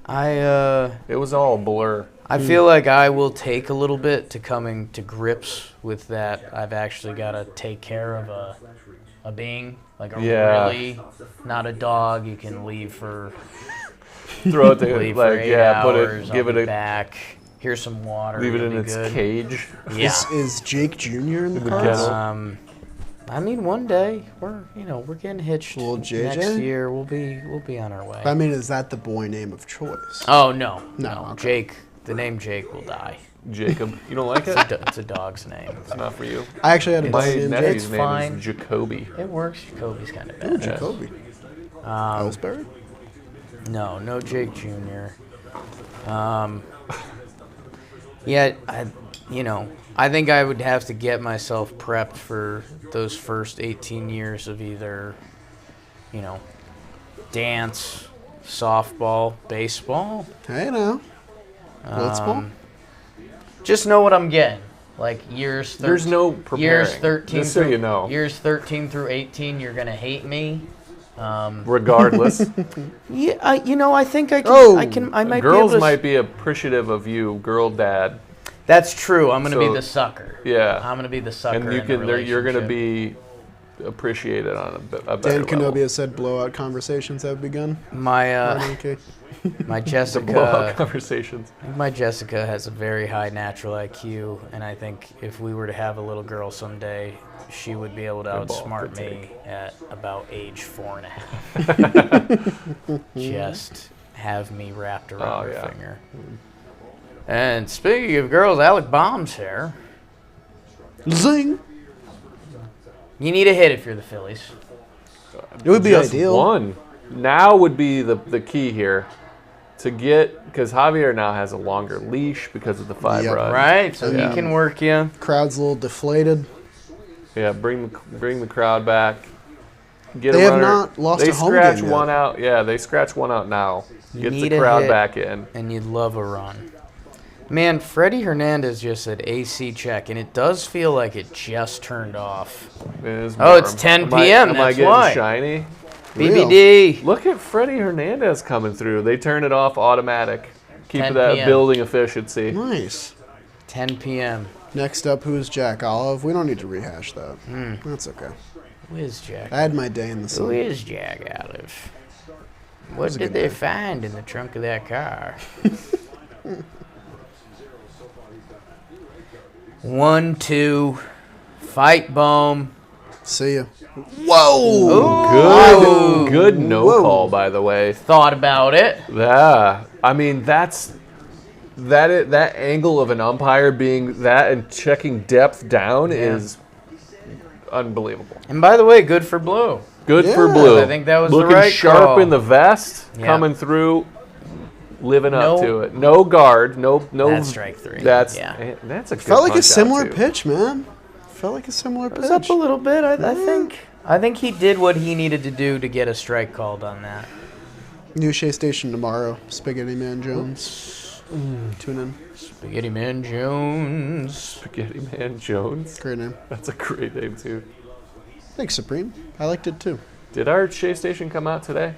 I It was all a blur. feel like I will take a little bit to coming to grips with that. I've actually got to take care of a being, like a Yeah. really not a dog you can leave for Throw it to leave for like 8 yeah, put hours. it, give I'll it be a, back. Here's some water. leave it you'll in be its good. cage. Yeah. Is Jake Jr. in the The cards? kennel. I mean, one day we're getting hitched. Little JJ? Next year we'll be on our way. I mean, is that the boy name of choice? Oh no, No, okay. Jake. The name Jake will die. Jacob. You don't like it? It's a dog's name. It's not for you. I actually had a My boy named nephew's It's name fine. is Jacoby. It works. Jacoby's kind of Ooh, bad. Jacoby. Ellsbury? No Jake Jr. Yeah, I think I would have to get myself prepped for those first 18 years of either, dance, softball, baseball. Hey, now. Blitzball? Just know what I'm getting. Like years. There's no preparing. Years 13. Just so through, you know. Years 13 through 18, you're gonna hate me. Regardless. Yeah, I think I can. Oh. I might Girls be able to. might be appreciative of you, girl dad. That's true. I'm gonna be So, the sucker. Yeah. I'm gonna be the sucker. And you in the can. You're gonna relationship. be appreciate it on a better Dan level. Canobia said blowout conversations have begun. My Okay. my The blowout Jessica, conversations. my Jessica has a very high natural IQ, and I think if we were to have a little girl someday, she would be able to Good ball, outsmart good me at about age 4.5. Just have me wrapped around her yeah. finger. And speaking of girls, Alec Baum's here. Zing. You need a hit if you're the Phillies. It would be Just ideal. one. Now would be the key here to get, because Javier now has a longer leash because of the 5 Yep. runs. Right, so Yeah. he can work you. Crowd's a little deflated. Yeah, bring the crowd back. Get They a have runner. not lost They a home scratch game yet. one out. Yeah, they scratch one out now. Gets need the a crowd hit. back in. And you'd love a run. Man, Freddie Hernandez just said AC check, and it does feel like it just turned off. It is Oh, it's warm. 10 Am p.m., I that's getting why. shiny? BBD. Look at Freddie Hernandez coming through. They turn it off automatic. Keep 10 that p.m. building efficiency. Nice. 10 p.m. Next up, who's Jack Olive? We don't need to rehash that. That's okay. Who is Jack? I had my day in the Who sun. is Jack Olive? What a did good they day. find in the trunk of that car? 1, 2, fight Bohm. See ya. Whoa! Good no Whoa. call, by the way. Thought about it. Yeah, I mean that angle of an umpire being that and checking depth down is unbelievable. And by the way, good for Blue. Good for Yeah. Blue. I think that was the looking right sharp call. in the vest, Yeah. coming through, living up No- to it. No guard, no. That's strike 3. That's yeah. that's a good Felt like a punch out, similar too. pitch, man. Felt like a similar It was up pitch. a little bit, I think. I think he did what he needed to do to get a strike called on that. New Shea Station tomorrow. Spaghetti Man Jones. Tune in. Spaghetti Man Jones. Spaghetti Man Jones. Great name. That's a great name too. Thanks, Supreme. I liked it too. Did our Shea Station come out today?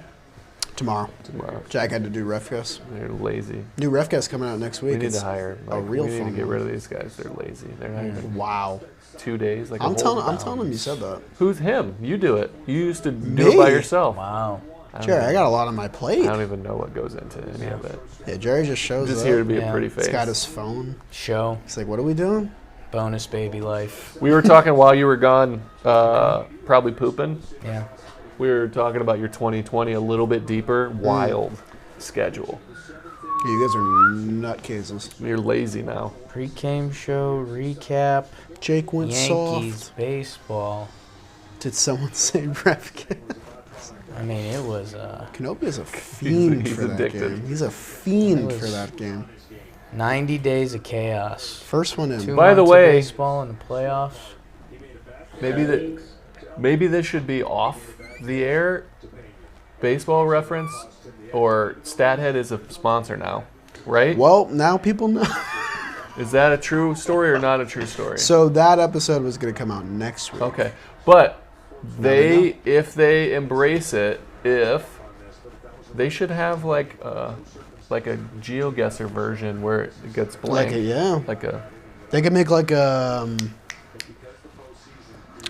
Tomorrow. Tomorrow. Jack had to do ref guest. They're lazy. New ref guest coming out next week. We need It's to hire a real We need to fun get one. rid of these guys. They're lazy. They're not even Wow. 2 days. Like a I'm whole telling him you said that. Who's him? You do it. You used to do Me? it by yourself. Wow. Jerry, I got a lot on my plate. I don't even know what goes into any of it. Yeah, Jerry just shows Just up. here to be Yeah. a pretty He's face. got his phone. Show. He's like, what are we doing? Bonus baby life. We were talking while you were gone, probably pooping. Yeah. We were talking about your 2020 a little bit deeper, wild schedule. You guys are nutcases. You're lazy now. Pregame show recap. Jake went Yankees soft. baseball. Did someone say ref guest? I mean, it was Kenobia's a fiend he's for that addicted. game. He's a fiend It for was- that game. 90 days of chaos. First one in. 2 By the months way- of baseball in the playoffs. Maybe this should be off the air. Baseball reference or Stathead is a sponsor now, right? Well, now people know. Is that a true story or not a true story? So that episode was going to come out next week. Okay, but they if they embrace it, if they should have like a GeoGuessr version where it gets blank. Like they could make like a.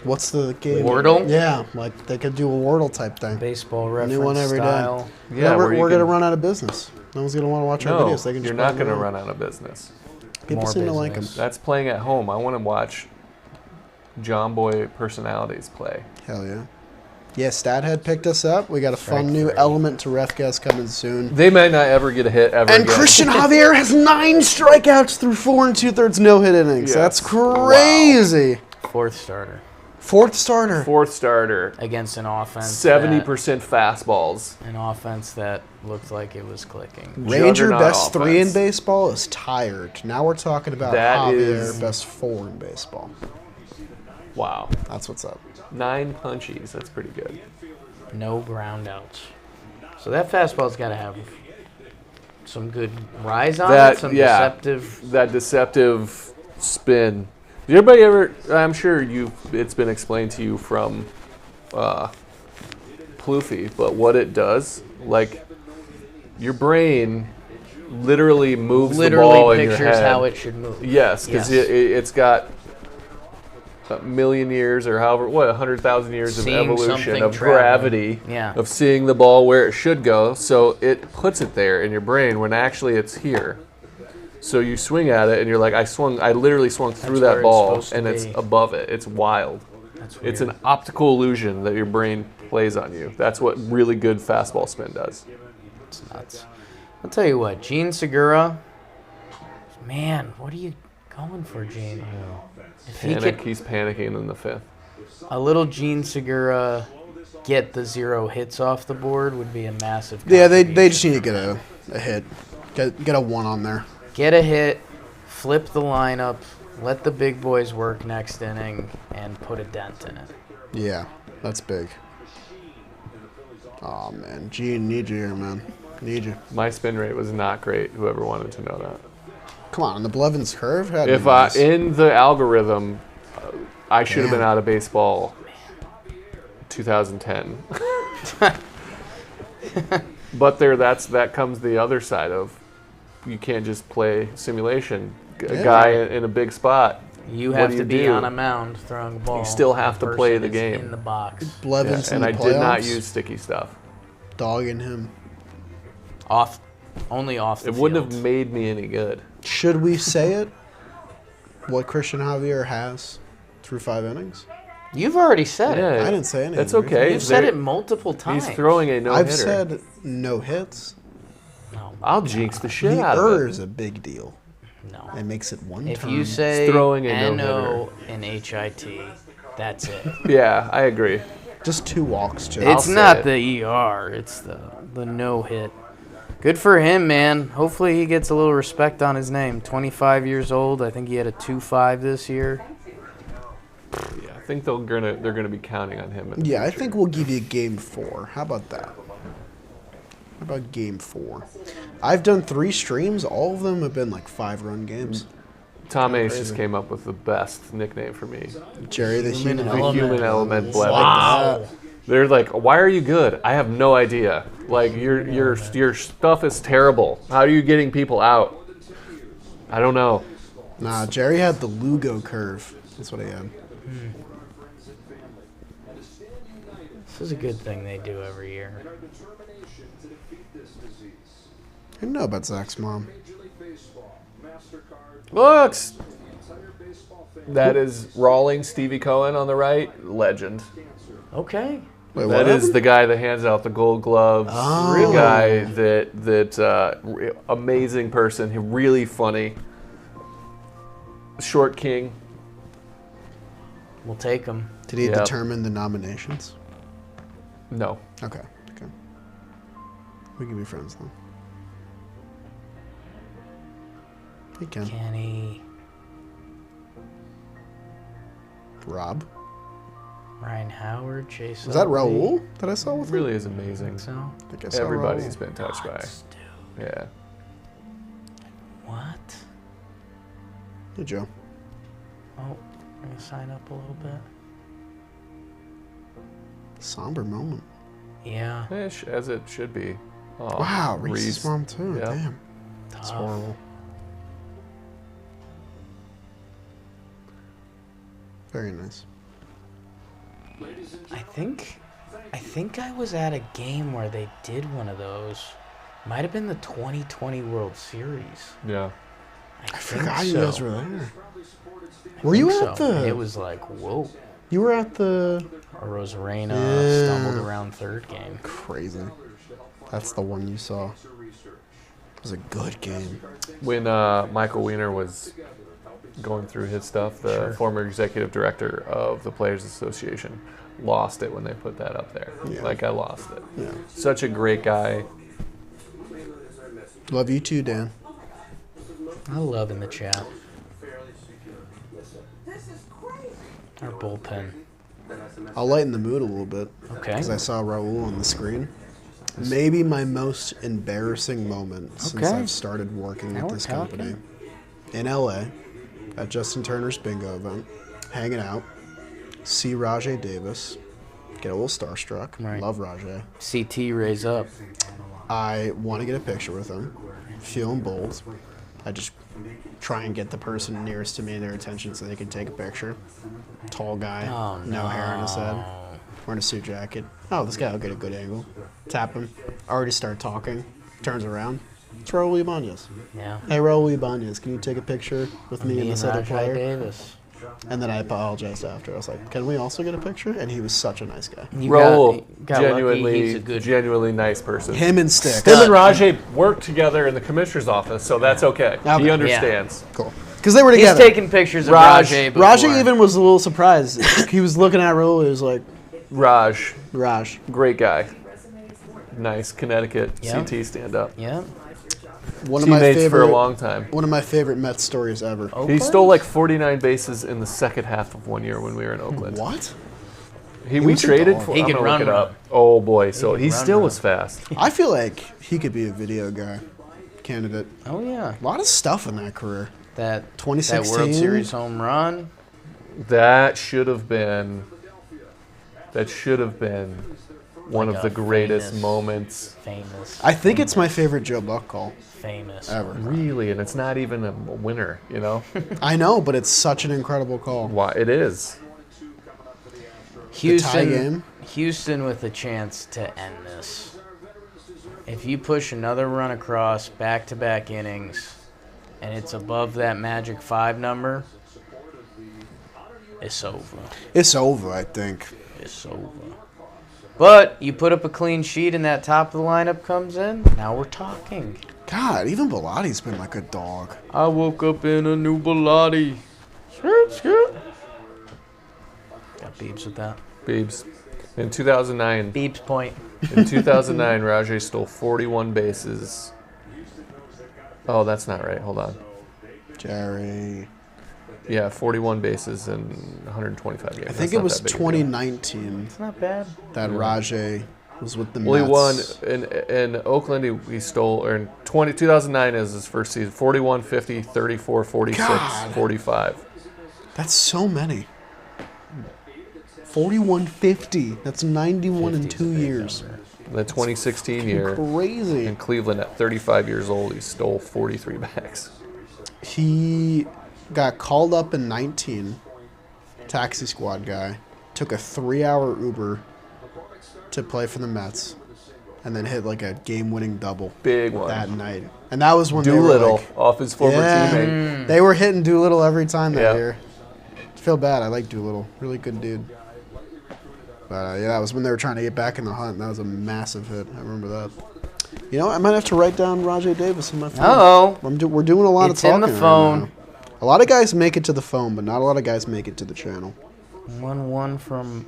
What's the game? Wordle? Yeah, like they could do a Wordle type thing. Baseball reference New one every day. style. Yeah, we're where you going to can- run out of business. No one's going to want to watch our No, videos. They can you're just not play going to them run out of business. People More seem to like them. business. That's playing at home. I want to watch John Boy personalities play. Hell yeah. Yeah, Stathead picked us up. We got a fun Strike new 3. element to ref guest coming soon. They might not ever get a hit ever And again. Christian Javier has 9 strikeouts through 4 2/3 no-hit innings. Yes. That's crazy. Fourth starter. Fourth starter. Fourth starter, Against an offense. 70% fastballs. An offense that looked like it was clicking. Ranger Juggernaut best 3 in offense. baseball is tired. Now we're talking about That Javier is- best 4 in baseball. Wow. That's what's up. 9 punchies. That's pretty good. No ground outs. So that fastball's got to have some good rise on it, some deceptive. That deceptive spin. Did everybody ever? I'm sure it's been explained to you from Plouffe, but what it does, like your brain literally moves the ball Literally in your pictures head. how it should move. Yes, because Yes. it's got a million years or however, 100,000 years Seeing of evolution, something of traveling. gravity, Yeah. of seeing the ball where it should go. So it puts it there in your brain when actually it's here. So you swing at it and you're like, I literally swung through That's where that it's ball supposed to and it's be. above it. It's wild. That's It's weird. an optical illusion that your brain plays on you. That's what really good fastball spin does. It's nuts. I'll tell you what, Gene Segura, man, what are you going for, Gene? If he could, He's panicking in the fifth. a little Gene Segura get the 0 hits off the board would be a massive Yeah, they contribution. just need to get a hit. Get a 1 on there. Get a hit, flip the lineup, let the big boys work next inning, and put a dent in it. Yeah, that's big. Oh, man. Gene, need you here, man. Need you. My spin rate was not great. Whoever wanted to know that. Come on, the Blevins curve? Had If nice. in the algorithm, I should have been Damn. out of baseball 2010. But that comes the other side of you can't just play simulation. A Yeah. guy in a big spot. You What have do to you be do? on a mound throwing a ball. You still have The to play person the is game. in the box. Blevins And in I the did not playoffs, use sticky stuff. dogging him. Only off the It wouldn't field. have made me any good. Should we say it? What Christian Javier has through 5 innings? You've already said it. Yeah, I didn't say anything. That's okay. You've said There- it multiple times. He's throwing a no-hitter. I've said no hits. No, I'll jinx the shit The out of it. is a big deal. no. It makes it one If turn. you say throwing a N-O and HIT, that's it. Yeah, I agree. Just 2 walks, too. It's say not it. the ER. It's the no hit. Good for him, man. Hopefully he gets a little respect on his name. 25 years old. I think he had a 2.5 this year. Yeah, I think they're gonna be counting on him. In the Yeah, I future. think we'll give you game 4. How about that? How about game 4? I've done 3 streams. All of them have been like 5-run games. Tom Ace crazy. just came up with the best nickname for me. Jerry the human The element. human element Blevins. Wow. They're like, why are you good? I have no idea. Like your stuff is terrible. How are you getting people out? I don't know. Nah, Jerry had the Lugo curve. That's what he had. This is a good thing they do every year. I didn't know about Zach's mom. Looks. That is Rawlings, Stevie Cohen on the right. Legend. Okay. Wait, That what is happened? the guy that hands out the gold gloves. Oh. The Really? guy that amazing person. He really funny. Short king. We'll take him. Did he Yep. determine the nominations? No. Okay. We can be friends then. Hey, Ken. Kenny. Rob. Ryan Howard. Chase. Was that Utley. Raul that I saw with him? Really is amazing. So. I think I saw Everybody's Raul. been touched by. Nuts, dude. Yeah. What? Hey, Joe. Oh, we're gonna sign up a little bit. Somber moment. Yeah. Ish, as it should be. Oh, Wow, Reese's mom too. Yep. Damn. That's Tough. horrible. Very nice. I think I was at a game where they did one of those. Might have been the 2020 World Series. Yeah. I Forgot think you guys so. were there. Were you Think at so. the? It was like, whoa. You were at the. Rosarena Yeah. stumbled around third game. Crazy. That's the one you saw. It was a good game. When Michael Weiner was going through his stuff, the former executive director of the Players Association lost it when they put that up there. Yeah. Like, I lost it. Yeah. Such a great guy. Love you too, Dan. I love in the chat. Our bullpen. I'll lighten the mood a little bit. Okay. Because I saw Raul on the screen. Maybe my most embarrassing moment since Okay. I've started working Now with we're this company. In LA, at Justin Turner's bingo event, hanging out, see Rajay Davis, get a little starstruck. Right. Love Rajay. CT raise up. I want to get a picture with him, feeling bold. I just try and get the person nearest to me their attention so they can take a picture. Tall guy, Oh, no hair on his head, wearing a suit jacket. Oh, this guy will get a good angle. Tap him. Already start talking. Turns around. It's Raul Ibanez. Yeah. Hey, Raul Ibanez, can you take a picture with me and this other Rajai player? Davis. And then I apologized after. I was like, can we also get a picture? And he was such a nice guy. Raul, got lucky. He's a good genuinely nice person. Him and Stick. Him and Rajay worked together in the commissioner's office, so that's okay. Okay. He understands. Cool. Because they were He's together. taking pictures of Rajay before. Rajay even was a little surprised. He was looking at Raul. He was like, Raj, great guy. Nice Connecticut Yeah. CT stand-up. Yeah. one of my Teammates favorite, for a long time. One of my favorite Mets stories ever. He Oakland? stole like 49 bases in the second half of one year when we were in Oakland. What? We was a traded dog. for. He I'm can gonna look run, it up. run. Oh boy, so he can run, still run. was fast. I feel like he could be a video guy candidate. Oh yeah. A lot of stuff in that career. That 2016. World Series home run. That should have been one Like of the a greatest famous- moments. Famous. I think it's my favorite Joe Buck call Famous. ever. Really, and it's not even a winner, you know? I know, but it's such an incredible call. Why it is. tie game. Houston with a chance to end this. If you push another run across back-to-back innings, and it's above that magic 5 number, it's over. It's over, I think. It's over. But you put up a clean sheet and that top of the lineup comes in, now we're talking. God, even Bellatti's been like a dog. I woke up in a new Bellotti. Got beeps with that. Beebs. In 2009, Beeps point. in 2009, Rajay stole 41 bases. Oh, that's not right. Hold on. Jerry. Yeah, 41 bases in 125 games. I think That's it not was that big a deal. 2019 It's not bad. that Rajay was with the Well, he won Mets. in Oakland. He stole, or in 2009 is his first season. 41, 50, 34, 46, God. 45. That's so many. 4150. That's 91 in 2 years. In the 2016 year Crazy. in Cleveland, at 35 years old, he stole 43 bags. He got called up in 19, taxi squad guy, took a 3-hour Uber to play for the Mets, and then hit like a game-winning double Big one. that night. And that was when they were Doolittle like, off his former Yeah. teammate. they were hitting Doolittle every time that Yeah. year. I feel bad. I like Doolittle. Really good dude. But yeah, that was when they were trying to get back in the hunt. And that was a massive hit. I remember that. You know, I might have to write down Rajay Davis in my phone. Uh-oh. We're doing a lot It's of in talking the phone. right now. A lot of guys make it to the phone, but not a lot of guys make it to the channel. 1-1 from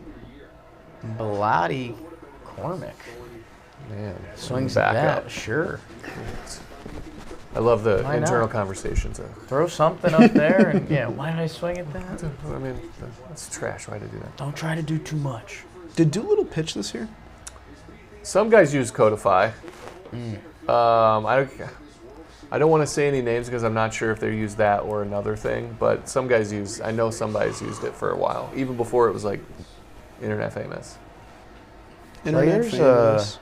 Bellotti Cormick. Man, Swings the back bat. up. Sure. I love the Why internal not? conversations. Throw something up there and, yeah, why did I swing at that? I mean, it's trash. Why to do that? Don't try to do too much. Did Doolittle pitch this year? Some guys use Codify. I don't want to say any names because I'm not sure if they use that or another thing. But some guys use. I know some guys used it for a while, even before it was like internet famous. Internet Players, famous.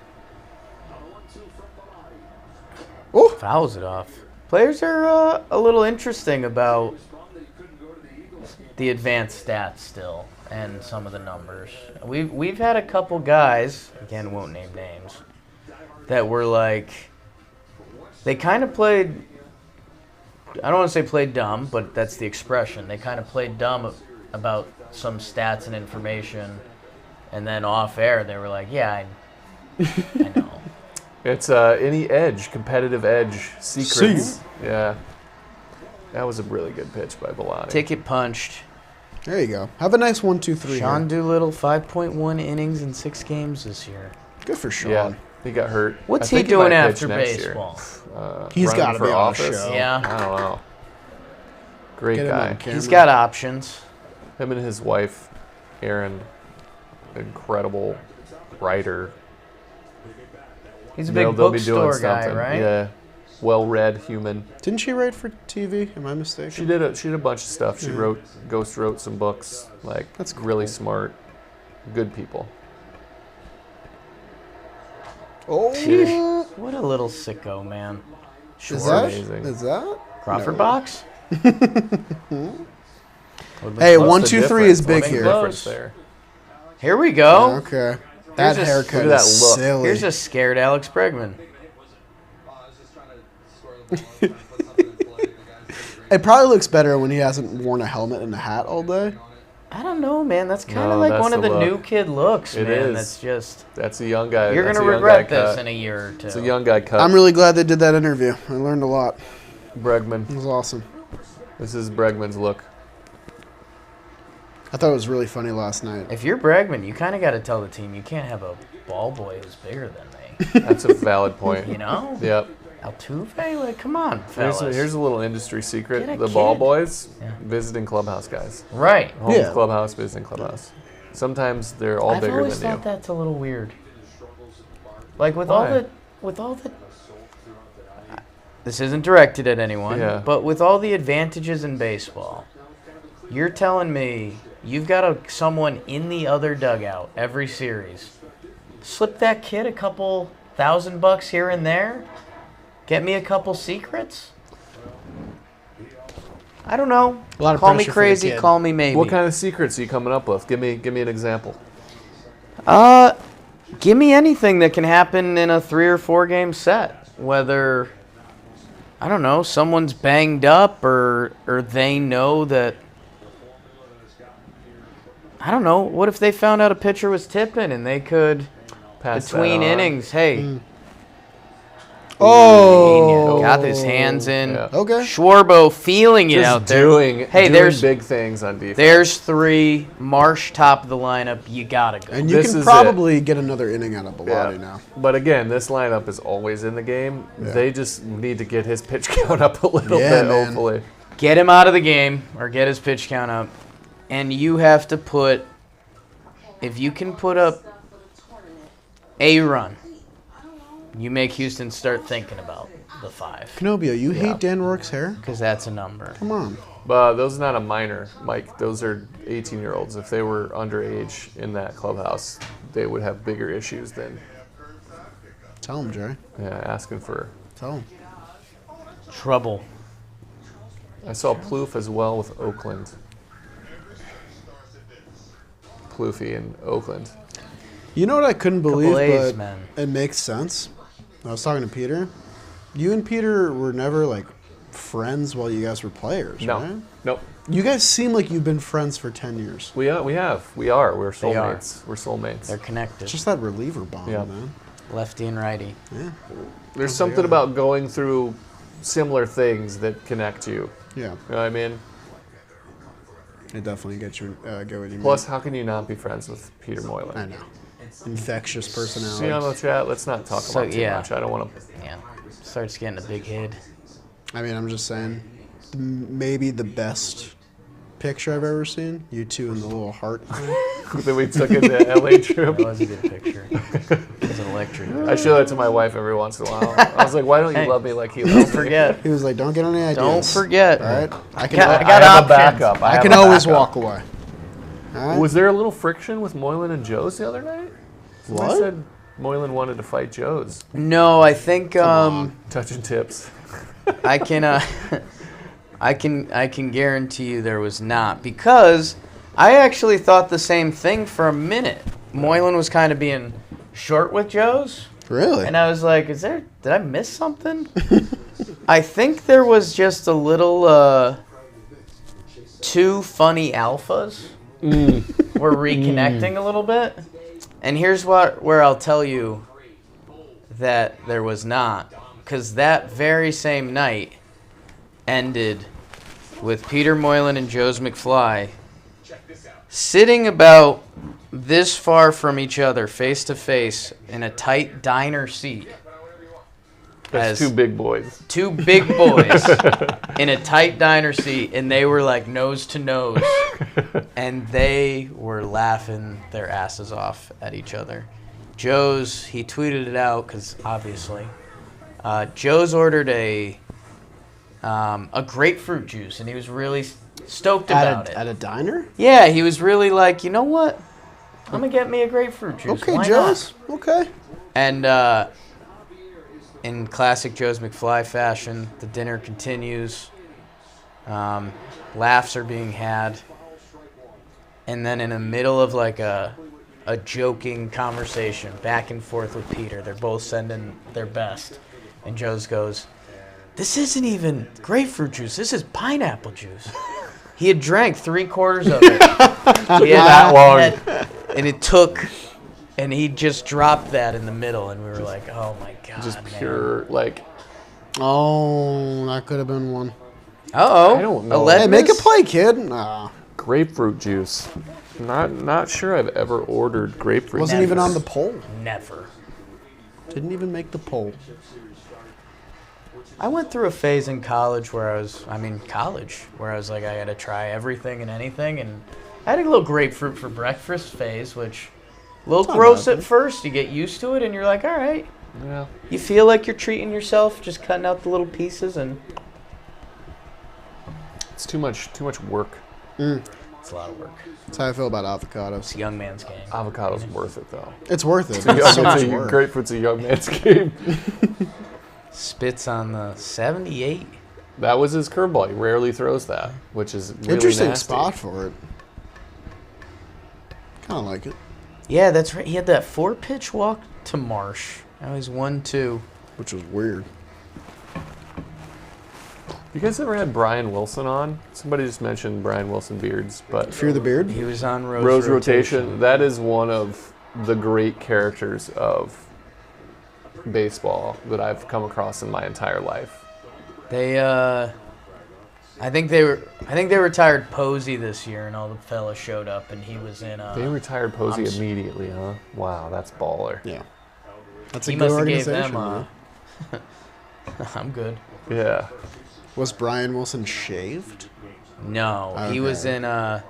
Fouls it off. Players are a little interesting about the advanced stats still and some of the numbers. We've had a couple guys, again, won't name names, that were like, they kind of played, I don't want to say played dumb, but that's the expression. They kind of played dumb about some stats and information, and then off air they were like, yeah, I know. It's any edge, competitive edge, secrets. Yeah. That was a really good pitch by Bellotti. Ticket punched. There you go. Have a nice 1, 2, 3. Sean here. Doolittle, 5.1 innings in 6 games this year. Good for Sean. Yeah, he got hurt. What's I he think doing might pitch after next year. baseball? He's Running got to for be on a office. show. Yeah, I don't know. Great Get him guy. on camera. he's got options. Him and his wife, Erin, incredible writer. He's a big They'll be doing bookstore guy, something. right? Yeah, well-read human. Didn't she write for TV? Am I mistaken? She did a bunch of stuff. She Yeah. wrote some books. Like That's really cool. smart, good people. Oh, What a little sicko, man. is Short. that? amazing. Is that? Crawford No. box? Hey, What's 1, the 2, 3 is difference? big What's the here. difference there? Here we go. Okay. That Here's a- haircut look at is that look. silly. Here's a scared Alex Bregman. It probably looks better when he hasn't worn a helmet and a hat all day. I don't know, man. That's kind No, of like that's one of the the look. new kid looks, It man. is. That's just That's a young guy. you're That's gonna a young regret guy this cut. in a year or two. It's a young guy cut. I'm really glad they did that interview. I learned a lot. Bregman. It was awesome. This is Bregman's look. I thought it was really funny last night. If you're Bregman, you kind of got to tell the team you can't have a ball boy who's bigger than me. That's a valid point. You know? Yep. Altuve, like, come on, fellas. Here's a little industry secret. Get a The ball kid. boys, Yeah. visiting clubhouse guys. Right. Home Yeah. clubhouse, visiting clubhouse. Sometimes they're all I've bigger always than you. thought that's a little weird. Like with Why? all the this isn't directed at anyone, Yeah. but with all the advantages in baseball, you're telling me you've got someone in the other dugout every series. Slip that kid a couple $1,000 here and there. Get me a couple secrets. I don't know. A lot of Call me pressure for the crazy. kid. Call me maybe. What kind of secrets are you coming up with? Give me an example. Give me anything that can happen in a 3 or 4 game set. Whether, I don't know, someone's banged up or they know that, I don't know, what if they found out a pitcher was tipping and they could, Pass that between on. innings, hey, Oh. got his hands in. Yeah. Okay. Schwarbo feeling it Just out there. doing there's big things on defense. There's 3. Marsh top of the lineup. You gotta go. And you This can is probably get another inning out of Bilotti now. But again, this lineup is always in the game. Yeah. They just need to get his pitch count up a little Yeah, bit, man. hopefully. Get him out of the game or get his pitch count up. And you have to put, if you can put up a run, you make Houston start thinking about the 5. Canobio, you hate Dan Rourke's hair? Because that's a number. Come on. But those are not a minor, Mike. Those are 18-year-olds. If they were underage in that clubhouse, they would have bigger issues than Tell him, Jerry. asking for. Tell him. Trouble. I saw Plouffe as well with Oakland. Plouffe in Oakland. You know what I couldn't believe, A's, but man. it makes sense? I was talking to Peter. You and Peter were never, like, friends while you guys were players, No. right? Nope. You guys seem like you've been friends for 10 years. We are. We're They are. soulmates. We're soulmates. They're connected. It's just that reliever bond, Yeah. man. Lefty and righty. Yeah. There's something about going through similar things that connect you. Yeah. You know what I mean? It definitely gets you, get what you mean. Plus, how can you not be friends with Peter Moylan? I know. Infectious personality. See on the chat. Let's not talk So, about too yeah. much. I don't want to. Yeah. Starts getting a big head. I mean, I'm just saying, maybe the best picture I've ever seen. You two in the little heart thing. That we took in the LA trip. That was a good picture. It was electric. I show that to my wife every once in a while. I was like, "Why don't you Hey, love me like he Don't loves me?" forget. He was like, "Don't get any ideas." Don't forget. All right, I can. I I got have a options. backup. I have can a always backup. walk away. All right? Was there a little friction with Moylan and Joe's the other night? Somebody What? said Moylan wanted to fight Joe's. No, I think Touching tips. I can I can guarantee you there was not, because I actually thought the same thing for a minute. Moylan was kind of being short with Joe's, Really? and I was like, did I miss something? I think there was just a little two funny alphas were reconnecting a little bit. And here's where I'll tell you that there was not, because that very same night ended with Peter Moylan and Joe's McFly sitting about this far from each other, face to face, in a tight diner seat. That's As two big boys. two big boys in a tight diner seat, and they were like nose to nose, and they were laughing their asses off at each other. Joe's, he tweeted it out because obviously, Joe's ordered a grapefruit juice, and he was really stoked about it. At a diner? Yeah, he was really like, you know what? I'm gonna get me a grapefruit juice. Okay, Why Joe's. Okay. not? And in classic Joe's McFly fashion, the dinner continues. Laughs are being had. And then in the middle of like a joking conversation, back and forth with Peter, they're both sending their best. And Joe's goes, "This isn't even grapefruit juice. This is pineapple juice." He had drank 3/4 of it. That long. And it took, and he just dropped that in the middle, and we were like, "Oh my god!" Just man. pure, like, Oh, that could have been one. Uh-oh. I don't know. Hey, make a play, kid. Nah. grapefruit juice. Not sure I've ever ordered grapefruit. Wasn't even on the poll. Never. Didn't even make the poll. I went through a phase in college where I was like, I gotta try everything and anything, and I had a little grapefruit for breakfast phase, which a little not gross bad. at first. You get used to it, and you're like, all right. Yeah. You feel like you're treating yourself, just cutting out the little pieces, and It's too much work. it's a lot of work. That's how I feel about avocados. It's a young man's game. Avocado's worth it though. It's worth it. It's so much work. Grapefruit's a young man's game. Spits on the 78. That was his curveball. He rarely throws that, which is really Interesting nasty. spot for it. Kind of like it. Yeah, that's right. He had that 4-pitch walk to Marsh. Now he's 1-2. Which was weird. You guys ever had Brian Wilson on? Somebody just mentioned Brian Wilson beards, but Fear the Beard? He was on Rose Rotation. That is one of the great characters of baseball that I've come across in my entire life. They, I think they retired Posey this year, and all the fellas showed up, and he was in. They retired Posey I'm immediately, huh? Wow, that's baller. Yeah. That's a He good must have gave organization. them. man. I'm good. Yeah. Was Brian Wilson shaved? No, he Okay. was in. I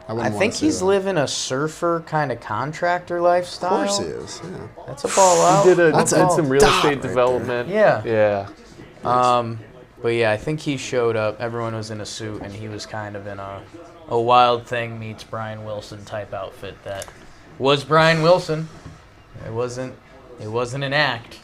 I think he's living a surfer kind of contractor Of lifestyle. course he is. Yeah. That's a ball out. He did That's some real dot estate right there. development. Yeah. Yeah. But yeah, I think he showed up. Everyone was in a suit, and he was kind of in a Wild Thing meets Brian Wilson type outfit. That was Brian Wilson. It wasn't an act.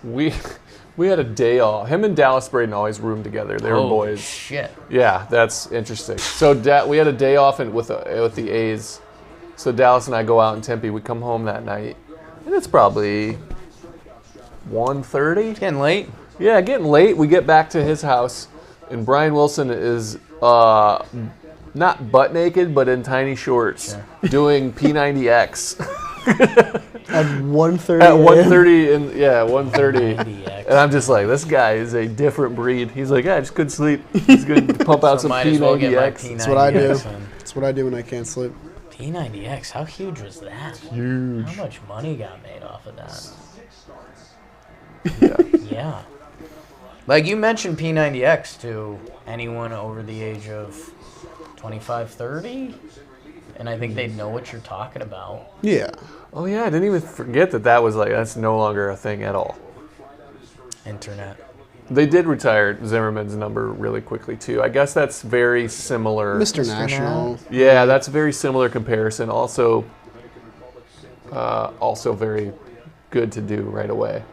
We had a day off. Him and Dallas Braden always roomed together. They were Oh boys. shit! Yeah, that's interesting. So we had a day off with the A's. So Dallas and I go out in Tempe. We come home that night, and it's probably 1:30. Getting late. Yeah, getting late. We get back to his house, and Brian Wilson is not butt naked, but in tiny shorts, doing P90X At 1:30. at 1:30 and 1:30. 90X. And I'm just like, this guy is a different breed. He's like, I just couldn't sleep. He's gonna pump out So some might as well get my P90X. P90X. That's what I do. in. That's what I do when I can't sleep. P90X. How huge was that? Huge. How much money got made off of that? Yeah. Yeah. Like you mentioned P90X to anyone over the age of 25, 30, and I think they know what you're talking about. Yeah. Oh yeah, I didn't even forget that's no longer a thing at all. Internet. They did retire Zimmerman's number really quickly too. I guess that's very similar. Mr. National. Yeah, that's a very similar comparison. Also very good to do right away.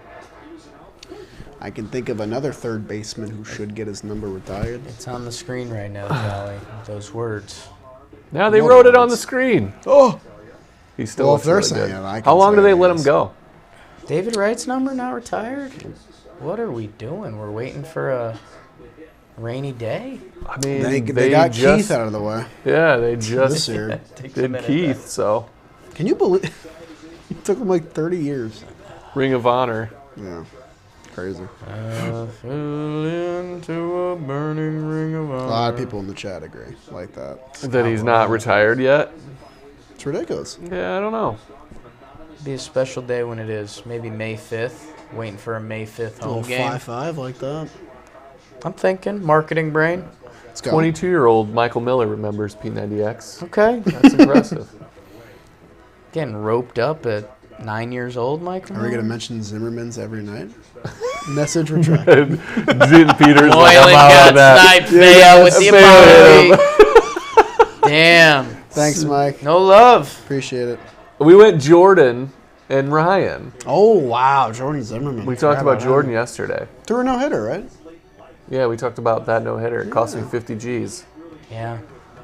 I can think of another third baseman who should get his number retired. It's on the screen right now, Charlie. Those words. Now they No wrote it on words. the screen. Oh! He's still Well, looks if they're really saying good. it, I can How long do say they it, let him yes. go? David Wright's number not retired? What are we doing? We're waiting for a rainy day? I mean, They got just, Keith out of the way Yeah, they this just year. Takes a did minute, Keith, so Can you believe it took him like 30 years? Ring of Honor. Yeah. Crazy. Fell into a burning ring of A lot of people in the chat agree like that. That he's not retired yet. It's ridiculous. Yeah, I don't know. Be a special day when it is. Maybe May 5th. Waiting for a May 5th A home little game. 5-5 like that. I'm thinking marketing brain. Let's go. 22-year-old Michael Miller remembers P90X. Okay. That's impressive. Getting roped up at 9 years old, Michael. Are we going to mention Zimmerman's every night? Message retracted. Dean Peters Boylan like, I'm out got on that. sniped fail with the apology. Damn. Thanks, Mike. No love. Appreciate it. We went Jordan and Ryan. Oh, wow. Jordan Zimmerman. We talked about Jordan him. yesterday. Threw a no-hitter, right? Yeah, we talked about that no-hitter. It cost me 50 G's. Yeah.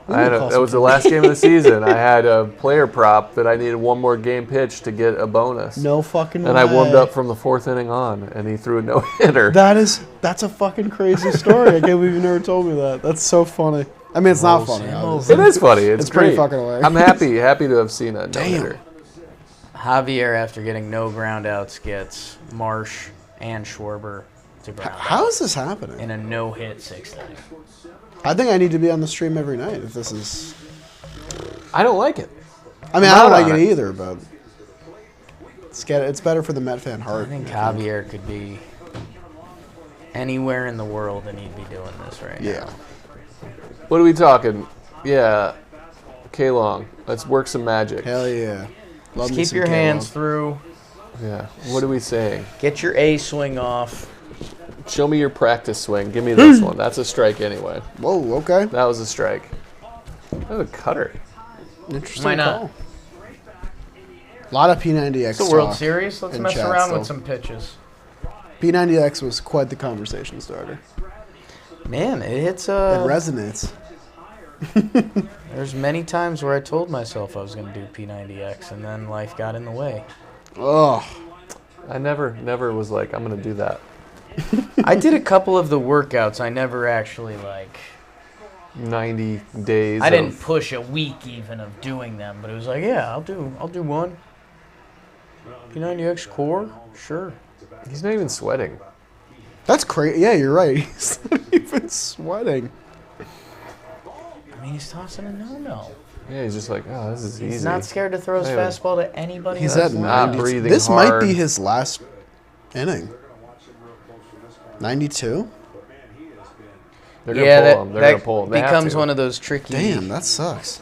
That was the last game of the season. I had a player prop that I needed one more game pitch to get a bonus. No fucking way. And I warmed up from the 4th inning on, and he threw a no-hitter. That's a fucking crazy story. I can't believe you never told me that. That's so funny. I mean, it's not funny. It is funny. It's pretty great. fucking hilarious. I'm happy to have seen a no-hitter. Javier, after getting no groundouts, gets Marsh and Schwarber to ground How out is this happening? in a no-hit 6th inning. I think I need to be on the stream every night if this is... I don't like it. I mean, I'm I don't not like on it it. either, but it's better for the Met fan heart. I think Javier could be anywhere in the world and he'd be doing this right Yeah. now. What are we talking? Yeah. K-Long. Let's work some magic. Hell yeah. Love Just me keep some your K-Long. hands through. Yeah. What are we saying? Get your A swing off. Show me your practice swing. Give me this one. That's a strike anyway. Whoa, okay. That was a strike. That was a cutter. Interesting Why not? call. A lot of P90X It's the World talk Series. Let's in mess chat around still. with some pitches. P90X was quite the conversation starter. Man, it hits It a... resonates. There's many times where I told myself I was going to do P90X, and then life got in the way. Oh, I never was like, I'm going to do that. I did a couple of the workouts. I never actually, 90 days. I didn't push a week even of doing them, but it was like, yeah, I'll do one. P90X core? Sure. He's not even sweating. that's crazy. Yeah, you're right. He's not even sweating. I mean, he's tossing a no-no. Yeah, he's just like, oh, this is easy. He's not scared to throw his Yeah. fastball to anybody. He's that's at not 90. breathing This hard. might be his last inning. 92? They're going Yeah, to pull him. They're going that to pull him. They have becomes to. one of those tricky... Damn, that sucks.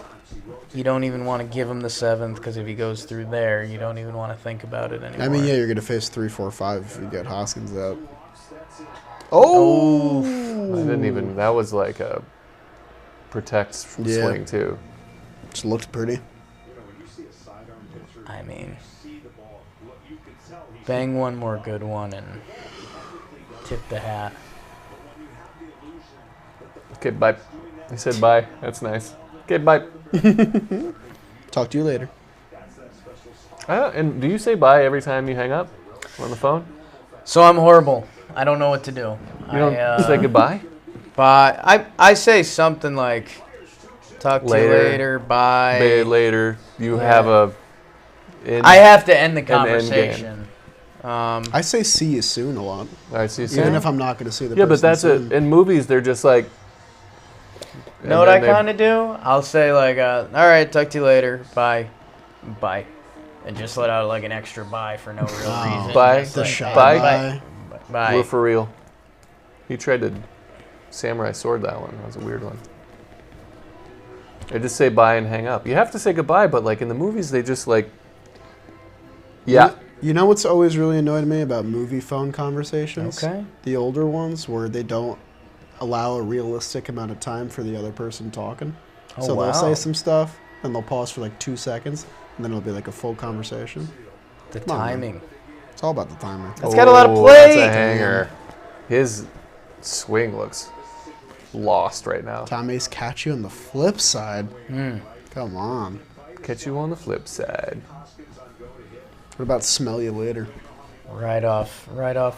You don't even want to give him the 7th, because if he goes through there, you don't even want to think about it anymore. I mean, yeah, you're going to face 3, 4, 5 if you get Hoskins out. Oh! I didn't even. That was like a protect swing, too. Just looked pretty. I mean, bang one more good one and tip the hat. Okay, bye. He said bye. That's nice. Okay, bye. Talk to you later. And do you say bye every time you hang up on the phone? So I'm horrible. I don't know what to do. You don't say goodbye? Bye. I say something like, talk to you Later. later, bye. Later. You have a. I have to end the end game. conversation. I say see you soon a lot. All right, see you Even soon. if I'm not going to see the Yeah, person but that's soon. it. In movies, they're just like. You know what I kind of do? I'll say all right, talk to you later, bye, bye, and just let out like an extra bye for no real reason. Bye. Just The like, shot. Bye. Bye. We're for real. He tried to samurai sword that one. That was a weird one. They just say bye and hang up. You have to say goodbye, but like in the movies, they just like. Yeah. You know what's always really annoyed me about movie phone conversations? Okay. The older ones where they don't allow a realistic amount of time for the other person talking. Oh, So wow. they'll say some stuff, and they'll pause for like 2 seconds, and then it'll be like a full conversation. The Come on, man. timing. It's all about the timer. That's got a lot of Oh, play. That's a hanger. His swing looks lost right now. Tom Ace catch you on the flip side. Come on. Catch you on the flip side. What about smell you later? Right off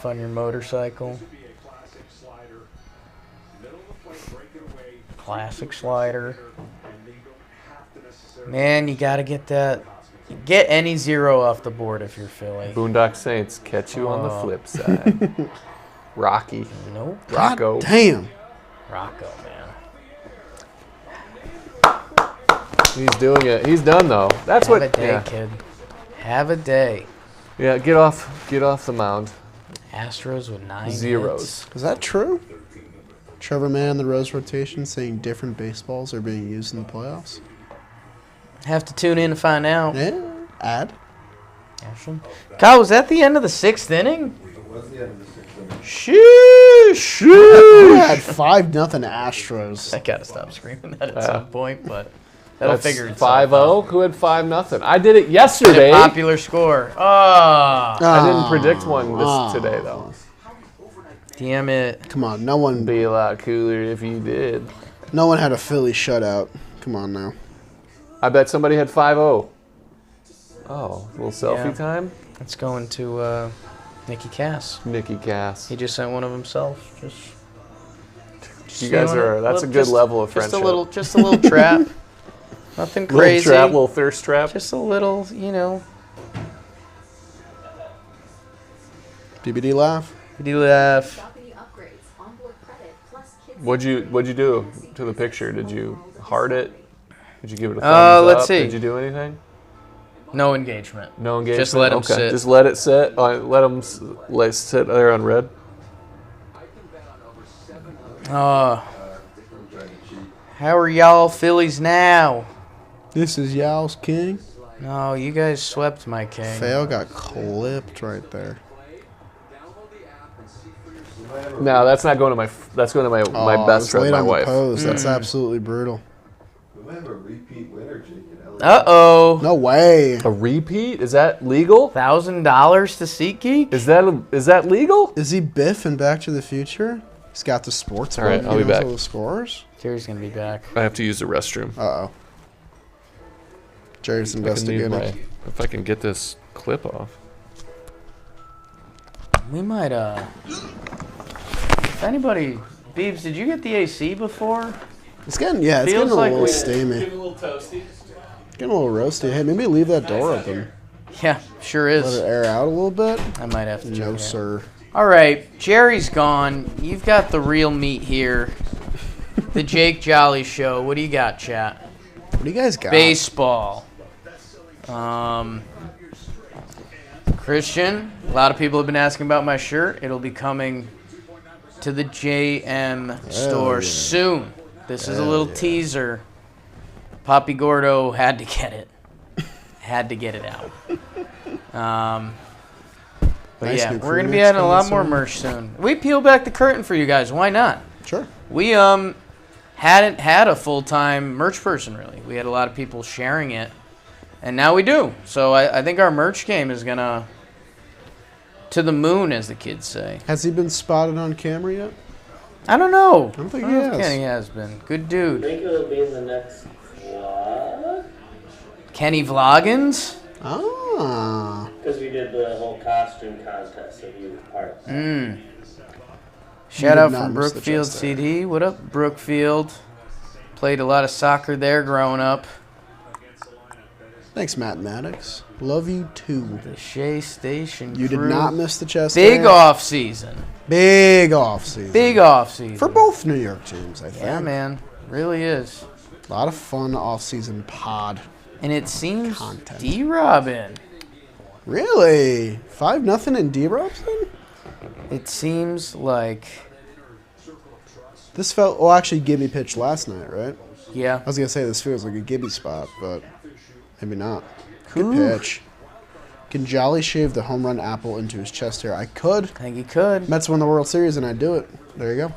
on your motorcycle. Classic slider. Man, you got to get that. Get any 0 off the board if you're Philly. Boondock Saints, catch you on the flip side. Rocky. Nope. Rocco. Damn. Rocco, man. He's doing it. He's done though. That's Have what. a day, Yeah. kid. Have a day. Yeah. Get off the mound. Astros with 9 Zeros. Is that true? Trevor Mann, the Rose rotation, saying different baseballs are being used in the playoffs. hits. Have to tune in to find out. Yeah. Ad. Kyle, was that the end of the 6th inning? It was the end of the 6th inning. Sheesh. We had 5-0 Astros. I gotta stop screaming that at some point, but That'll That's figure itself 5-0. Who had 5-0? I did it out. yesterday. Popular score. Oh, I didn't predict one today, though. damn it. Come on, no one Be a lot cooler if you did. had a Philly shutout. Come on now. I bet somebody had 5-0. Oh, a little selfie Yeah. time? It's going to Nikki Cass. Nikki Cass. He just sent one of himself. You guys are, that's a good level of friendship. Just a little trap. Nothing Little crazy. trap, little thirst trap. Just a little, BBD laugh. you laugh. What'd you do to the picture? Did you heart it? Did you give it a thumbs let's up? see. Did you do anything? No engagement. No engagement? Just let 'em okay. sit. Just let it sit. Let them sit there on red. How are y'all Phillies now? This is Yao's king. No, you guys swept my king. Fail got clipped right there. No, that's not going to my. That's going to my I best was friend, late my on the wife. post. That's absolutely brutal. We might have a repeat winner, Jake. Uh-oh. No way. A repeat? Is that legal? $1,000 to SeatGeek? Is that legal? Is he Biff in Back to the Future? He's got the sports. All right, book, I'll be he knows back. all the scores. Jerry's going to be back. I have to use the restroom. Uh-oh. Jerry's I can need investigating. if I can get this clip off. We might, if anybody... Beebs, did you get the AC before? It's getting, it's Feels getting a like little we- steamy. a little toasty. Getting a little roasty. Hey, maybe leave that door open. Yeah, sure Let is. it air out a little bit. I might have to check No, it out. sir. All right, Jerry's gone. You've got the real meat here. The Jake Jolly Show. What do you got, chat? What do you guys got? Baseball. Christian, a lot of people have been asking about my shirt. It'll be coming to the JM store yeah. soon. This is a little teaser. Poppy Gordo had to get it. Had to get it out. But Nice yeah, new we're going to be crew adding a lot coming more soon. merch soon. We peel back the curtain for you guys. Why not? Sure. We hadn't had a full-time merch person, really. We had a lot of people sharing it, and now we do. So I think our merch game is going to the moon, as the kids say. Has he been spotted on camera yet? I don't know. I don't think I he don't know if has. Kenny has been. Good I dude. think it'll be in the next vlog. Kenny Vloggins? Ah. Because we did the whole costume contest, so he was part. Shout did out not from miss the Brookfield chest there. CD. What up, Brookfield? Played a lot of soccer there growing up. Thanks, Matt Maddox. Love you too. The Shea Station You did crew. not miss the chest. Big hair. off season. Big off season. Big off season. For both New York teams, I think. Yeah, man. Really is. A lot of fun off-season pod. And it seems Content. D-Robin. Really? 5-0 in D-Robson? It seems like, This felt... Well, actually, Gibby pitched last night, right? yeah. I was going to say this feels like a Gibby spot, but maybe not. Good pitch. Can Jolly shave the home run apple into his chest hair? I could. I think he could. Mets won the World Series, and I'd do it. There you go.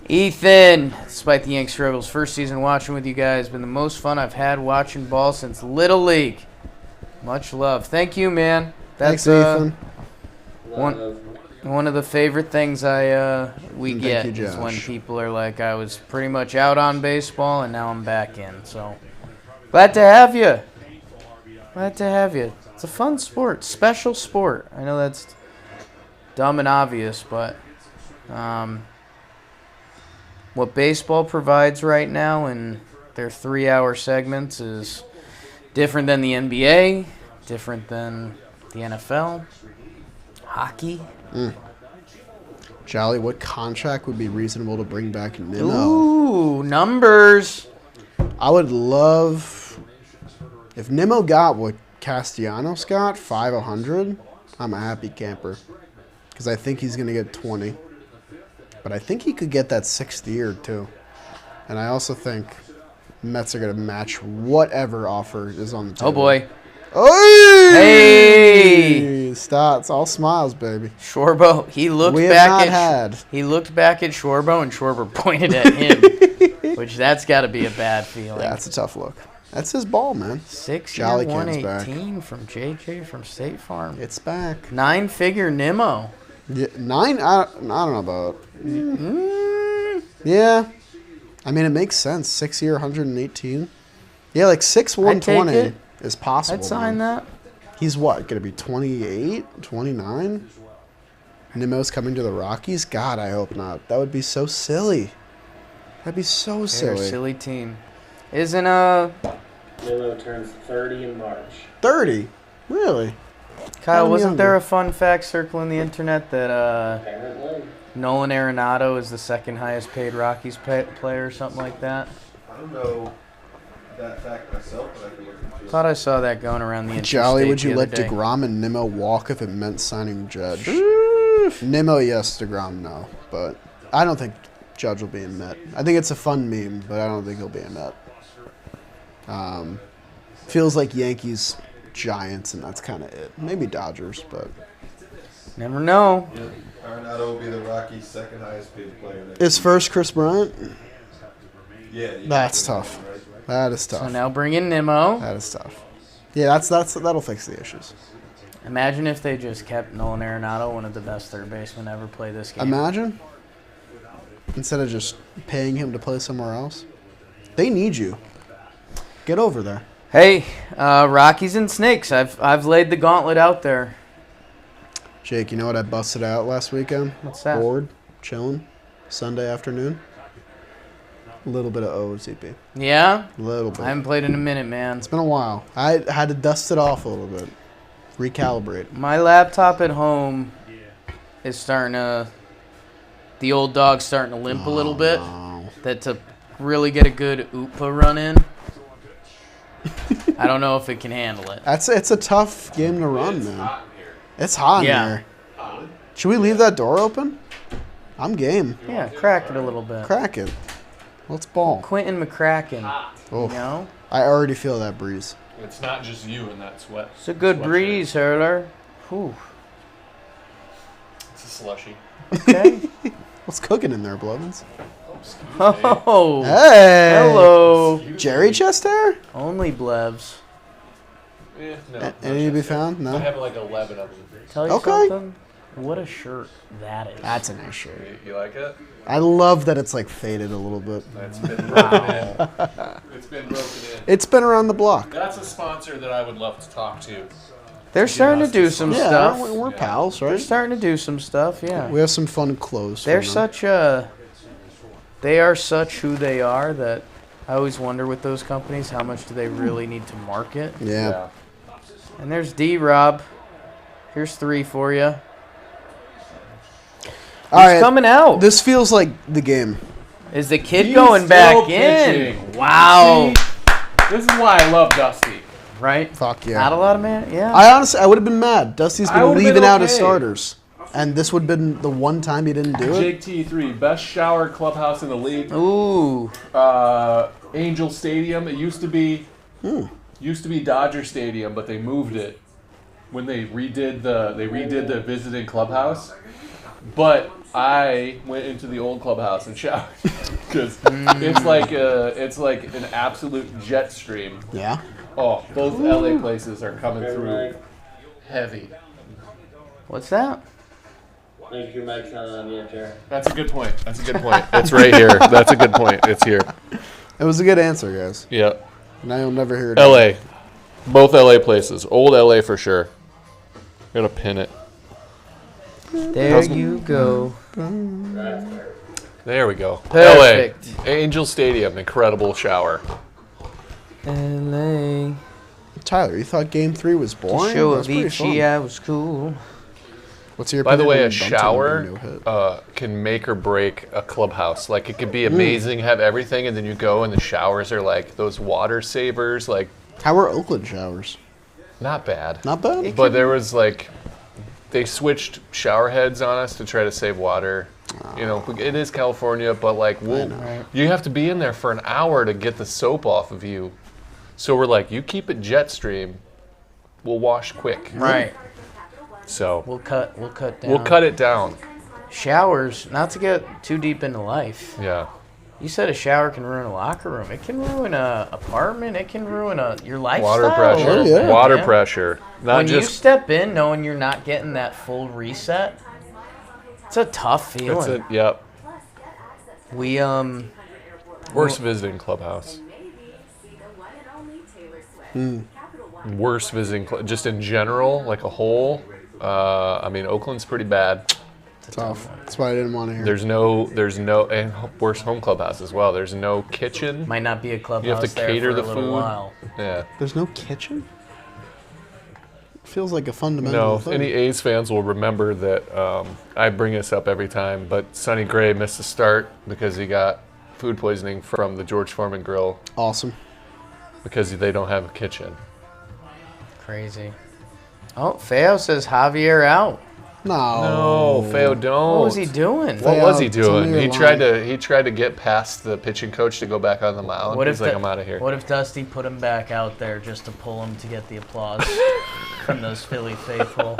Ethan, despite the Yanks struggles, first season watching with you guys, been the most fun I've had watching ball since Little League. Much love. Thank you, man. That's Thanks, Ethan. one of the favorite things we Thank get you, is when Josh. people are like, I was pretty much out on baseball and now I'm back in. So glad to have you. Glad to have you. It's a fun sport, special sport. I know that's dumb and obvious, but what baseball provides right now in their 3-hour segments is different than the NBA, different than the NFL, hockey. Jolly, what contract would be reasonable to bring back Nimmo? Ooh, numbers. I would love... If Nimmo got what Castellanos got, 500, I'm a happy camper. Because I think he's going to get 20. But I think he could get that 6th year, too. And I also think Mets are going to match whatever offer is on the table. Oh, boy. Hey! Stats, all smiles, baby. Shorbo, he looked We have back not at had. he looked back at Shorbo and Shorbo pointed at him, which that's got to be a bad feeling. Yeah, it's a tough look. That's his ball, man. 6 year, Jolly Can's back. 118 from JJ from State Farm. It's back. 9-figure Nimmo. Yeah, 9? I don't know about. Yeah. I mean, it makes sense. 6 year, 118. Yeah, like 6, I'd take 120 it. is possible. I'd sign man. that. He's what, going to be 28, 29? Nimmo's coming to the Rockies? God, I hope not. That would be so silly. That'd be so They're a silly. silly team. Isn't Nimmo turns 30 in March. 30? Really? Kyle, I'm wasn't younger. there a fun fact circling the internet that Apparently. Nolan Arenado is the second highest paid Rockies player or something like that? I don't know that fact myself, but I can look into it. Thought I saw that going around the interstate Jolly, would you the let other day. DeGrom and Nimmo walk if it meant signing Judge? Nimmo, yes. DeGrom, no. But I don't think Judge will be in Met. I think it's a fun meme, but I don't think he'll be in Met. Feels like Yankees, Giants, and that's kind of it. Maybe Dodgers, but Never know. Yeah, Arenado will be the Rockies' second highest paid player. next is year. first Chris Bryant? Yeah. That's tough. Right? That is So tough. now bring in Nimmo. That is tough. Yeah, that'll fix the issues. Imagine if they just kept Nolan Arenado, one of the best third basemen ever play this game. Imagine instead of just paying him to play somewhere else. They need you. Get over there. Hey, Rockies and Snakes. I've laid the gauntlet out there. Jake, you know what I busted out last weekend? What's that? Bored, chilling, Sunday afternoon. A little bit of OZP. Yeah? A little bit. I haven't played in a minute, man. It's been a while. I had to dust it off a little bit. Recalibrate. My laptop at home is starting to... The old dog's starting to limp a little bit. No. That to really get a good OOPA run in, I don't know if it can handle it. It's a tough game to run, man. It's hot Yeah. in there. Should we leave that door open? I'm game. Yeah, crack it a little bit. Crack it. Let's ball. Quentin McCracken, Oh, you know? I already feel that breeze. It's not just you in that sweat. It's a good sweatshirt. breeze, Hurler. Whew. It's a slushy. Okay. What's cooking in there, Blevins? Oh, Hey! hello. Jerry chest hair? Only Blevs. Yeah, no. Any to be found? I No? have like 11 of them. Tell you Okay. something? What a shirt that is. That's a nice shirt. You like it? I love that it's like faded a little bit. It's been broken in. It's been broken in. It's been around the block. That's a sponsor that I would love to talk to. They're starting to do some Yeah, stuff. we're pals, They're right? starting to do some stuff, yeah. We have some fun clothes. They're from them. such a... They are such who they are that I always wonder with those companies, how much do they really need to market? Yeah. And there's D-Rob. Here's 3 for you. All He's right. coming out. This feels like the game. Is the kid He's going back still in? pitching. Wow. See, this is why I love Dusty. Right? Fuck yeah. Not a lot of man. Yeah. I would have been mad. Dusty's I been would've leaving been out his okay. starters. And this would have been the one time he didn't do it. Jake T3, best shower clubhouse in the league. Ooh. Angel Stadium. It used to be Dodger Stadium, but they moved it when they redid the visiting clubhouse. But I went into the old clubhouse and showered because it's like an absolute jet stream. Yeah. Oh, both LA places are coming through heavy. What's that? Make your mic's not on yet, Jared. That's a good point. It's right here. That's a good point. It's here. It was a good answer, guys. Yeah. Now you'll never hear it. LA. Both LA places. Old LA for sure. Gonna pin it. There you go. That's fair. There we go. Perfect. LA. Angel Stadium. Incredible shower. LA. Tyler, you thought Game 3 was boring? Show That's of pretty fun. Avicii, I was cool. What's your By the way, opinion a on Bunting shower being no hit? can make or break a clubhouse. Like, it could be amazing, have everything, and then you go and the showers are like those water savers. Like, How are Oakland showers? not bad. Not bad? But there was like, they switched shower heads on us to try to save water. You know, it is California, but like, you have to be in there for an hour to get the soap off of you. So we're like, you keep it jet stream, we'll wash quick. Right. So We'll cut down. we'll cut it down. Showers, not to get too deep into life. Yeah. You said a shower can ruin a locker room. It can ruin a apartment. It can ruin your lifestyle. Water pressure. Oh, yeah. Water man. pressure. Not When you just. step in knowing you're not getting that full reset, it's a tough It's feeling. yep. We Worst visiting clubhouse. Worst visiting just in general, like a whole. I mean, Oakland's pretty bad. Tough. That's why I didn't want to hear. There's no, and worst home clubhouse as well. There's no kitchen. might not be a clubhouse You have to there cater for the a little food. while. Yeah. There's no kitchen? Feels like a fundamental No, thing. any A's fans will remember that I bring this up every time, but Sonny Gray missed the start because he got food poisoning from the George Foreman grill Awesome. because they don't have a kitchen. Crazy. Oh, Feo says Javier out. No. No, Feo, don't. What was he doing? What was he Tell me doing? you're He lying. tried to get past the pitching coach to go back on the mound. He's like, I'm out of here. What if Dusty put him back out there just to pull him to get the applause from those Philly faithful?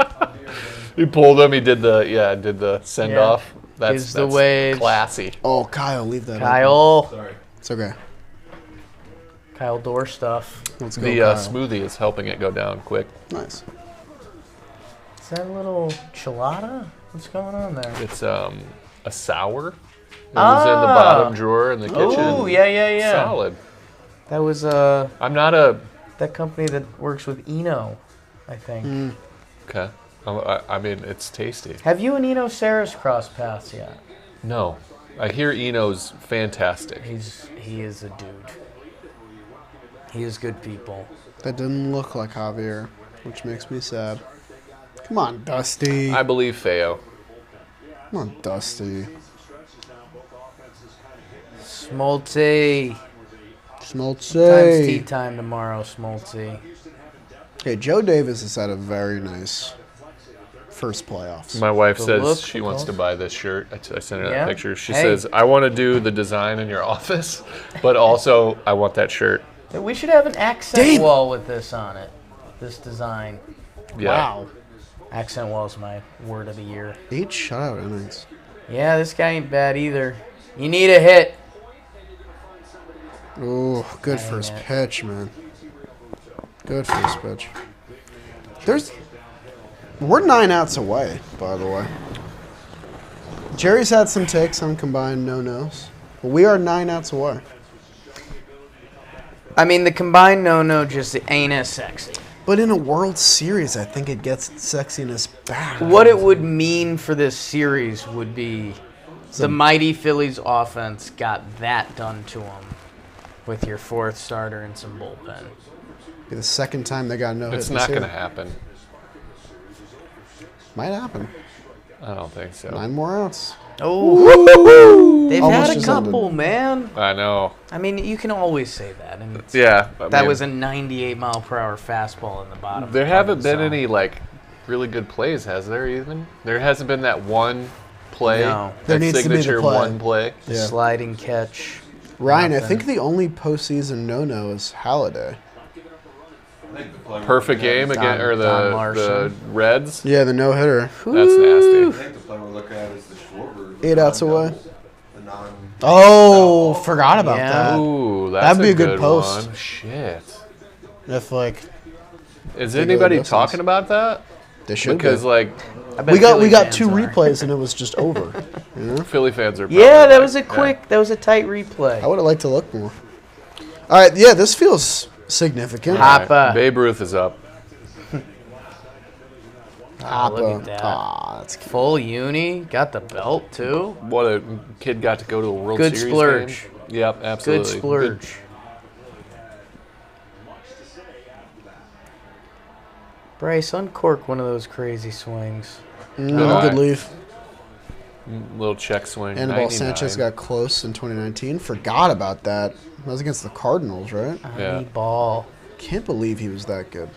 He pulled him. He did the send off. Gives That's the waves. classy. Oh, Kyle, leave that. Kyle. Sorry. It's okay. Kyle Door stuff. Let's go. The Kyle. smoothie is helping it go down quick. Nice. Is that a little chilada? What's going on there? It's a sour. It was in the bottom drawer in the kitchen. Oh, yeah. Solid. That was I'm not a that company that works with Eno, I think. okay. I mean, it's tasty. Have you and Eno Saris crossed paths yet? No, I hear Eno's fantastic. He is a dude. He is good people. That didn't look like Javier, which makes me sad. Come on, Dusty. I believe Feo. Come on, Dusty. Smoltzy. Schmaltzy. Time's tea time tomorrow, Smoltzy. Hey, Joe Davis has had a very nice first playoffs. My wife The says look, she the wants to color. buy this shirt. I sent her Yeah? that picture. She Hey. says, I want to do the design in your office, but also I want that shirt. We should have an accent Damn. wall with this on it. This design. Yeah. Wow. Accent wall is my word of the year. 8 shutout innings. Yeah, this guy ain't bad either. You need a hit. Ooh, good Dang first it. pitch, man. Good first pitch. We're 9 outs away, by the way. Jerry's had some takes on combined no-nos, but we are 9 outs away. I mean, the combined no just ain't as sexy. But in a World Series, I think it gets sexiness back. What it would mean for this series would be the mighty Phillies offense got that done to them with your fourth starter and some bullpen. Be the second time they got no hit. It's this not year. going to happen. Might happen. I don't think so. 9 more outs. Oh, they've Almost had a just couple, ended. man. I know. I mean, you can always say that. And it's- Yeah. that was a 98-mile-per-hour fastball in the bottom. There part haven't of the been zone. any really good plays, has there? Even there hasn't been that one play. No. There that needs to be the signature play. one play. The Yeah. sliding catch. Ryan, I Nothing. think the only postseason no-no is Halladay. I think the play we're Perfect looking at game is- again, or Don the Larson. Reds. Yeah, the no-hitter. That's nasty. I think the play we're looking at is the Schwarber. 8 outs away. The non. Oh, forgot about Yeah. that. Ooh, that's That'd be a good post. one. Shit. If, like, Is They go anybody the distance. talking about that? they should Because be. like I bet We Philly got fans 2 are. replays and it was just over. You know? Philly fans are. Yeah, probably that like- was a quick. That was a tight replay. I would have liked to look more. All right, yeah, this feels significant. Yeah. All right, Hoppa. Babe Ruth is up. Oh, look at that. Ah, that's cute. Full uni. Got the belt, too. What a kid got to go to a World Good Series splurge. game. Yep, absolutely. Good splurge. Bryce, uncork one of those crazy swings. No, eye. good leave. Little check swing. Anibal 99. Sanchez got close in 2019. Forgot about that. That was against the Cardinals, right? Yeah. Ball. Can't believe he was that good.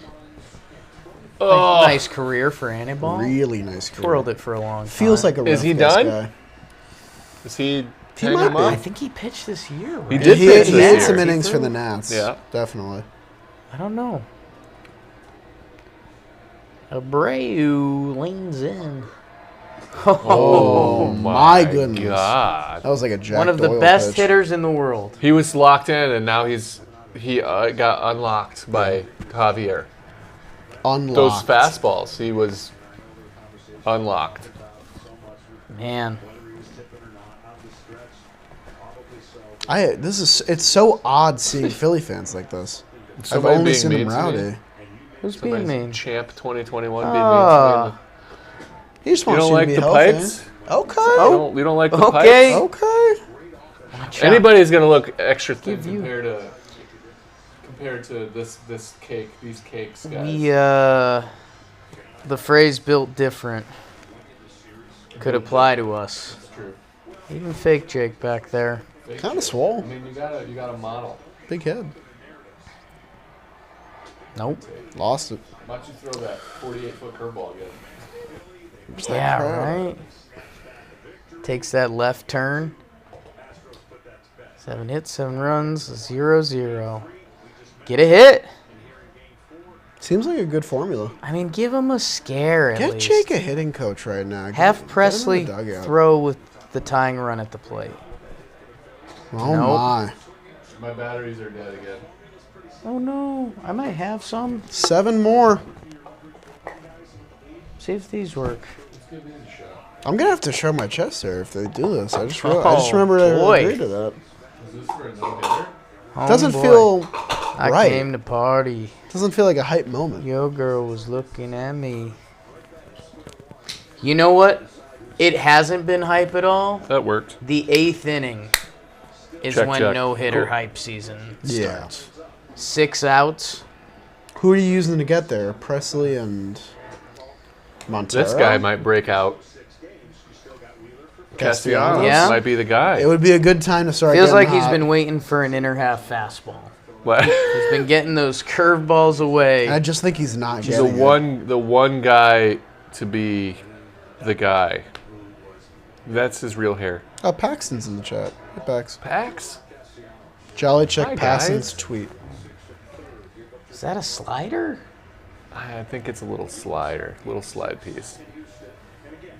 Oh, Nice career for Anibal. Really nice. career. Twirled it for a long time. Feels like a Is he rough done? guy. Is he? He hanging might him be. up? I think he pitched this year. Right? He did He, pitch he this had year. some innings for the Nats. Yeah. Definitely. I don't know. Abreu leans in. Oh, my goodness. God. That was like a Jack One of the Doyle best pitch. hitters in the world. He was locked in, and now he got unlocked by Javier. Unlocked. Those fastballs, he was unlocked. Man. It's so odd seeing Philly fans like this. I've Somebody only being seen them mean to me. rowdy. Who's being Somebody's mean? Champ 2021 being Ah. mean to me. He just You wants don't you like to be the healthy. pipes? Okay. You don't like the Okay. pipes? Okay. Watch out. Anybody's gonna look extra thin Give you- compared to this cake, these cakes, guys. We, the phrase built different could apply to us. It's true. Even fake Jake back there. Kind of swole. I mean, you got a model. Big head. Nope. Lost it. Why don't you throw that 48-foot curveball again? Just that Yeah, crowd. right? Takes that left turn. 7 hits, 7 runs, 0-0. Get a hit. Seems like a good formula. I mean, give him a scare at Get least. Jake a hitting coach right now. Have Get him in Presley the dugout. throw with the tying run at the plate. Oh Nope. my. My batteries are dead again. Oh no, I might have some. 7 more. See if these work. Let's give these a shot. I'm gonna have to show my chest hair if they do this. I just Oh, remembered I boy. agreed to that. Is this for a no-hitter? Doesn't Homeboy, feel I right. came to party. Doesn't feel like a hype moment. Your girl was looking at me. You know what? It hasn't been hype at all. That worked. The 8th inning is Check, when check. no-hitter Cool. hype season Yeah. starts. 6 outs. Who are you using to get there? Presley and Montero? This guy might break out. Castellanos Yeah. might be the guy. It would be a good time to start. Feels getting like he's hot. been waiting for an inner half fastball. What? He's been getting those curveballs away. I just think he's not He's the getting it. one guy to be the guy. That's his real hair. Oh, Paxton's in the chat. Hey, Pax. Pax? Jolly check Hi, Paxton's guys. tweet. Is that a slider? I think it's a little slider, little slide piece.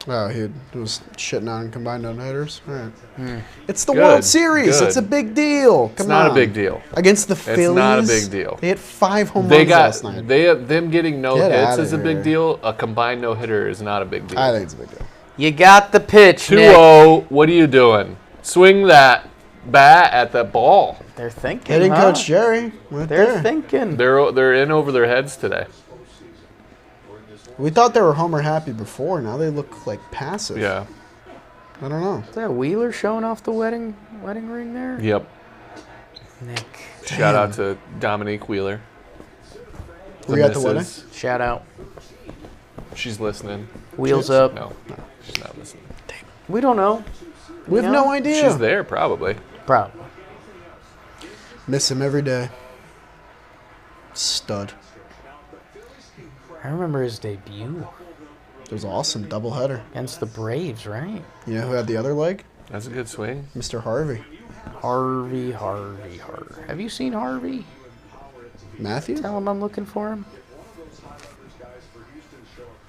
Oh, he was shitting on combined no-hitters. All right. It's the Good, World Series. good. It's a big deal. Come It's on. not a big deal. Against the Phillies. not a big deal. They hit 5 home They runs got last night. them getting no Get hits outta is a big here. deal. A combined no hitter is not a big deal. I think it's a big deal. You got the pitch, Nick. 2-0. What are you doing? Swing that bat at that ball. They're thinking, Hitting huh? coach Jerry. Right They're there. thinking. They're in over their heads today. We thought they were homer happy before. Now they look like passive. Yeah. I don't know. Is that Wheeler showing off the wedding ring there? Yep. Nick. Shout out to Dominique Wheeler. We got the wedding? missus. Shout out. She's listening. Wheels up. No, she's not listening. We don't know. We have no idea. She's there probably. Probably. Miss him every day. Stud. I remember his debut It was awesome. Doubleheader. against the Braves, right? You know who had the other leg? That's a good swing. Mr. Harvey. Harvey. Have you seen Harvey? Matthew? Tell him I'm looking for him.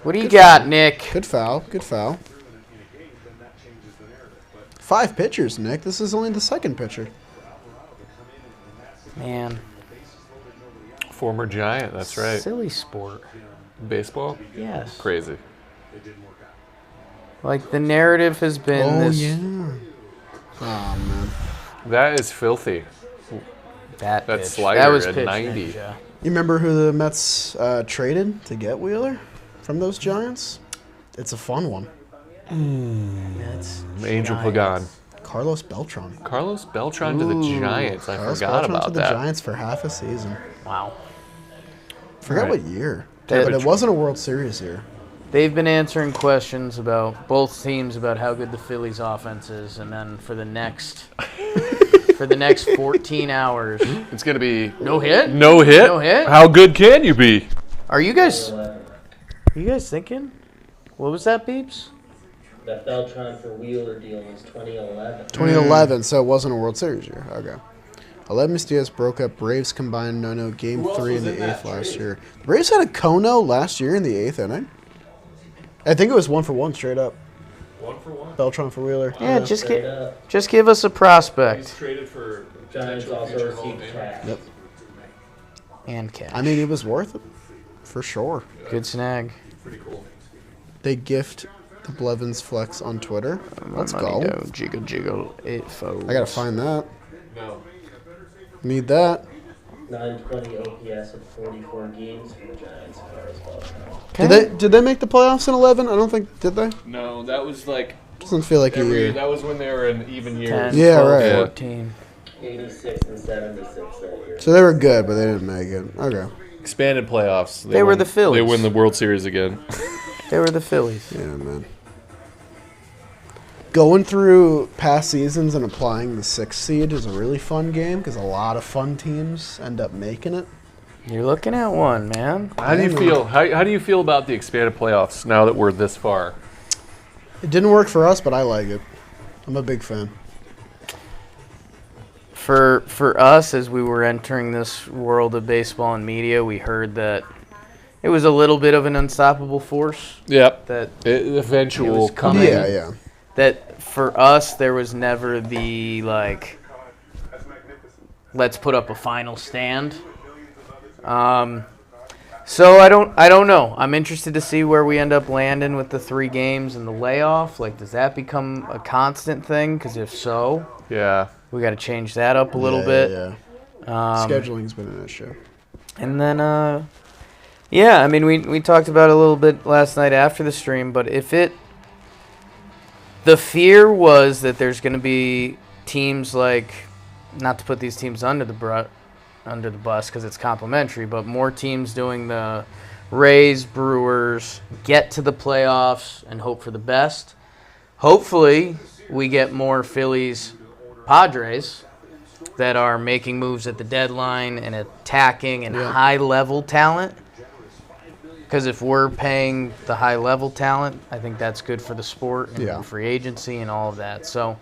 What do you got, Nick? Good foul. Good foul. 5 pitchers, Nick. This is only the second pitcher. Man, Former Giant. That's right. silly sport. Baseball. Yes. Crazy. Like the narrative has been Oh, this. yeah. Oh, man. That is filthy. That That pitch. slider that was at pitch 90. ninja. You remember who the Mets traded to get Wheeler from those Giants? It's a fun one. That's Angel giant. Pagan. Carlos Beltran. Carlos Beltran to the Ooh. Giants. I Carlos forgot Beltran to about the that. Giants for half a season. Wow. Forgot Right. what year. That- But it wasn't a World Series year. They've been answering questions about both teams about how good the Phillies offense is, and then for the next 14 hours, It's gonna be no hit. no hit. No hit? How good can you be? Are you guys thinking? What was that, Beeps? That Beltran for Wheeler deal was 2011. 2011, so it wasn't a World Series year. Okay. Aledmus Diaz broke up Braves combined no-no game 3 in the 8th last year. The Braves had a Kono last year in the 8th inning. I think it was 1-for-1 straight up. 1 for 1. Beltran for Wheeler. Yeah, just Straight up. give us a prospect Traded for Giants also received cash. Yep. and cash. I mean, it was worth it for sure. Good snag. Pretty cool. They gift the Blevins flex on Twitter. Let's go. Jiggle, jiggle, it foes. I gotta find that. No. Need that. 920 OPS in 44 games for the Giants as well. Did they make the playoffs in 11? I don't think did they. No, that was like Doesn't feel like a every year. year. That was when they were in even 10, years. Yeah, 12, right. 14. 86 and 76 that year. So they were good, but they didn't make it. Okay. Expanded playoffs. They were win- the Phillies. They win the World Series again. They were the Phillies. Yeah, man. Going through past seasons and applying the 6th seed is a really fun game because a lot of fun teams end up making it. You're looking at one, man. How do you feel? How do you feel about the expanded playoffs now that we're this far? It didn't work for us, but I like it. I'm a big fan. For us, as we were entering this world of baseball and media, we heard that it was a little bit of an unstoppable force. Yep. That Eventual It was coming. Yeah. that for us there was never the like, let's put up a final stand. So I don't know. I'm interested to see where we end up landing with the 3 games and the layoff. Like, does that become a constant thing? Because if so, Yeah. we got to change that up a little bit. Yeah. Um, Scheduling's been an issue. And then, I mean, we talked about it a little bit last night after the stream, but the fear was that there's going to be teams like, not to put these teams under the bus because it's complimentary, but more teams doing the Rays, Brewers, get to the playoffs and hope for the best. Hopefully, we get more Phillies, Padres that are making moves at the deadline and attacking and high-level talent. Because if we're paying the high-level talent, I think that's good for the sport and free agency and all of that. So,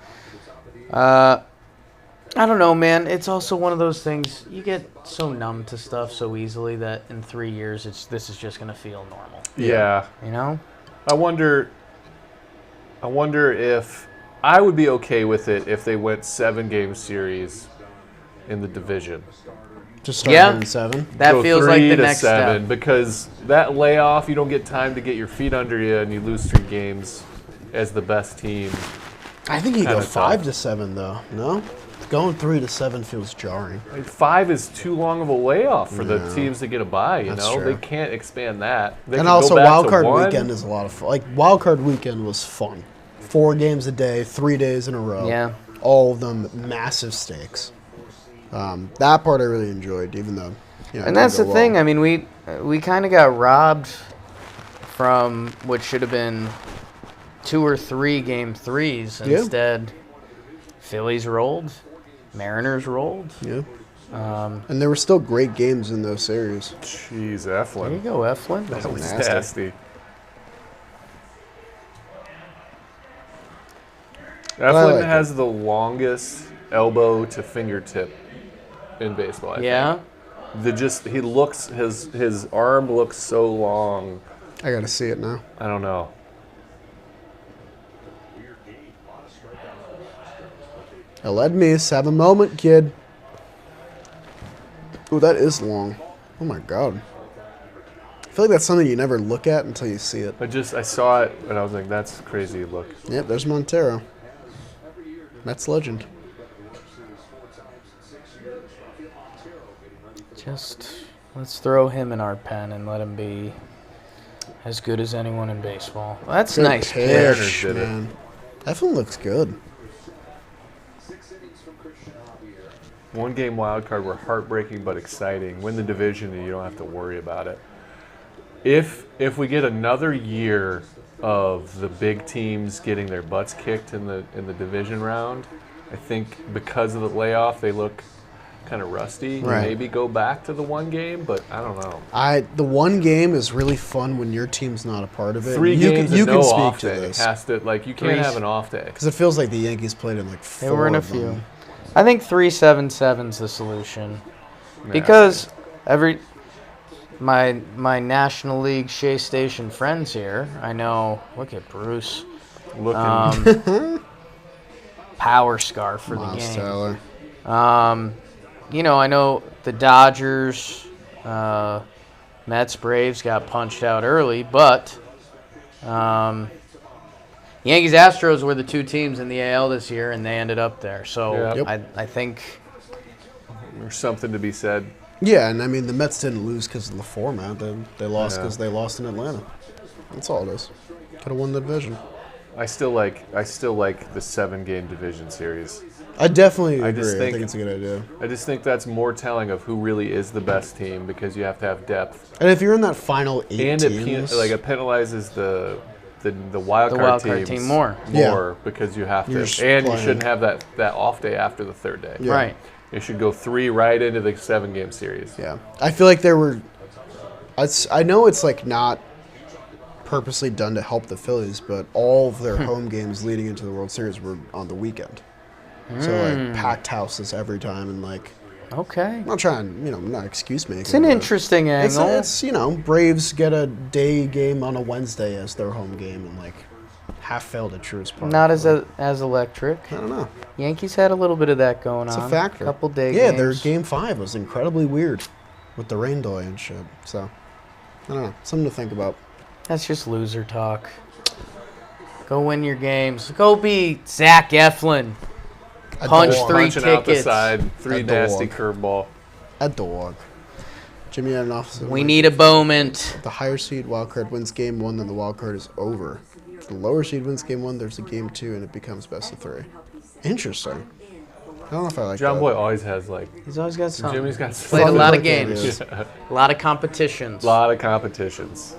I don't know, man. It's also one of those things, you get so numb to stuff so easily that in 3 years, this is just going to feel normal. Yeah. You know? I wonder if I would be okay with it if they went 7-game series in the division. Just starting in 7. That Go feels like 3 the to next 7 step. because that layoff, you don't get time to get your feet under you, and you lose 3 games as the best team. I think you go Kinda 5 tough. to 7 though. No, going 3 to 7 feels jarring. Like, 5 is too long of a layoff for the teams to get a bye. You That's know, true. they can't expand that. They And can also, go back Wild to Card 1. Weekend is a lot of fun. Like Wild Card Weekend was fun. 4 games a day, 3 days in a row. Yeah. All of them massive stakes. That part I really enjoyed, even though. And that's the thing. I mean, we kind of got robbed from what should have been 2 or 3 game 3s. Yeah. Instead, Phillies rolled, Mariners rolled. Yeah. And there were still great games in those series. Jeez, There you Eflin. go, Eflin. That was nasty. nasty. I Eflin like has the longest elbow to fingertip in baseball. I Yeah. think. His arm looks so long. I got to see it now. I don't know. Let me have a moment, kid. Ooh, that is long. Oh my god. I feel like that's something you never look at until you see it. I saw it and I was like, that's crazy. Look. Yep, there's Montero. Mets legend. Just let's throw him in our pen and let him be as good as anyone in baseball. That's Good nice. Mariners pitch, did it. man. That one looks good. 1-game wild card were heartbreaking but exciting. Win the division and you don't have to worry about it. If we get another year of the big teams getting their butts kicked in the division round, I think because of the layoff they look kind of rusty. Right. Maybe go back to the 1 game, but I don't know. The 1 game is really fun when your team's not a part of it. 3 games you and can no speak off to day. this You can't have an off day. because it feels like the Yankees played in like 4 They were in a of them. few. I think 3-7-7's the solution. Because my National League Shea Station friends here, I know, look at Bruce. Looking. Power scarf for the Miles game. Taylor. I know the Dodgers, Mets, Braves got punched out early, but Yankees, Astros were the two teams in the AL this year, and they ended up there. So Yeah. Yep. I think There's something to be said. Yeah, and I mean the Mets didn't lose because of the format. They lost Yeah. because they lost in Atlanta. That's all it is. Could have won the division. I still like the 7-game division series. I definitely I agree. just I think- think it's a good idea. I just think that's more telling of who really is the best team because you have to have depth. And if you're in that final 8 And teams, it penalizes the wild the card wild card teams team more. Yeah. because you have You're to, and you playing. shouldn't have that off day after the third day. Yeah. Right. You should go 3 right into the 7-game series. yeah, I feel like there were. I know it's like not purposely done to help the Phillies, but all of their home games leading into the World Series were on the weekend. So like packed houses every time, and like Okay. I'm not trying, not excuse making. It's an but interesting It's, angle. it's Braves get a day game on a Wednesday as their home game, and like half failed at Truist Park. Not as electric. I don't know. Yankees had a little bit of that going It's on. a factor. Couple day Yeah, games. their game 5 was incredibly weird with the rain delay and shit. So I don't know. Something to think about. That's just loser talk. Go win your games. Go be Zach Eflin. A Punch dog. 3 Punching out the tickets. side, 3 A nasty dog. curveball. A dog. Jimmy had an officer. We need a moment. The higher seed wild card wins game 1, then the wild card is over. If the lower seed wins game 1, there's a game 2, and it becomes best of 3. Interesting. I don't know if I like John that. Boy always has He's always got something. Jimmy's got Played a Fun lot of like games. ideas. A lot of competitions. a lot of competitions.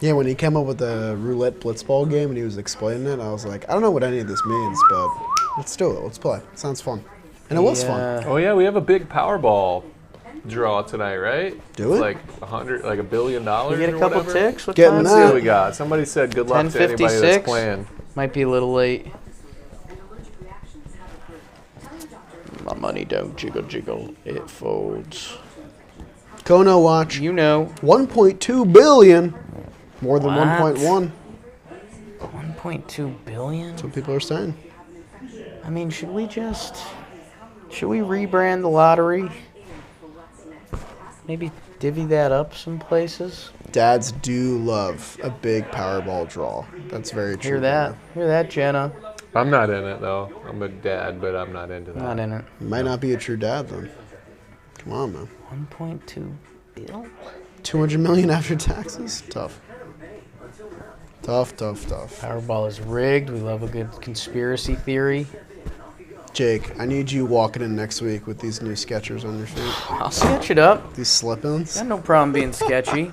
Yeah, when he came up with the roulette blitzball game and he was explaining it, I was like, I don't know what any of this means, but let's do it. Let's play. Sounds fun. And it was fun. Oh yeah, we have a big Powerball draw tonight, right? Do It's it? like $1 billion. You get a or couple whatever. ticks? What Getting time Let's is see that. what it? we got. Somebody said good luck to anybody that's 10:56? playing. Might be a little late. My money don't jiggle jiggle, it folds. Kono watch. You know, 1.2 billion. More than What? 1.1. 1.2 billion. That's what people are saying. I mean, should we rebrand the lottery? Maybe divvy that up some places. Dads do love a big Powerball draw. That's very true. Hear that? Hear that, Jenna? I'm not in it though. I'm a dad, but I'm not into that. Not in it. You might not be a true dad then. Come on, man. 1.2 bill. 200 million after taxes? Tough. Tough. Powerball is rigged. We love a good conspiracy theory. Jake, I need you walking in next week with these new Skechers on your feet. I'll sketch it up. These slip-ins. Got no problem being sketchy.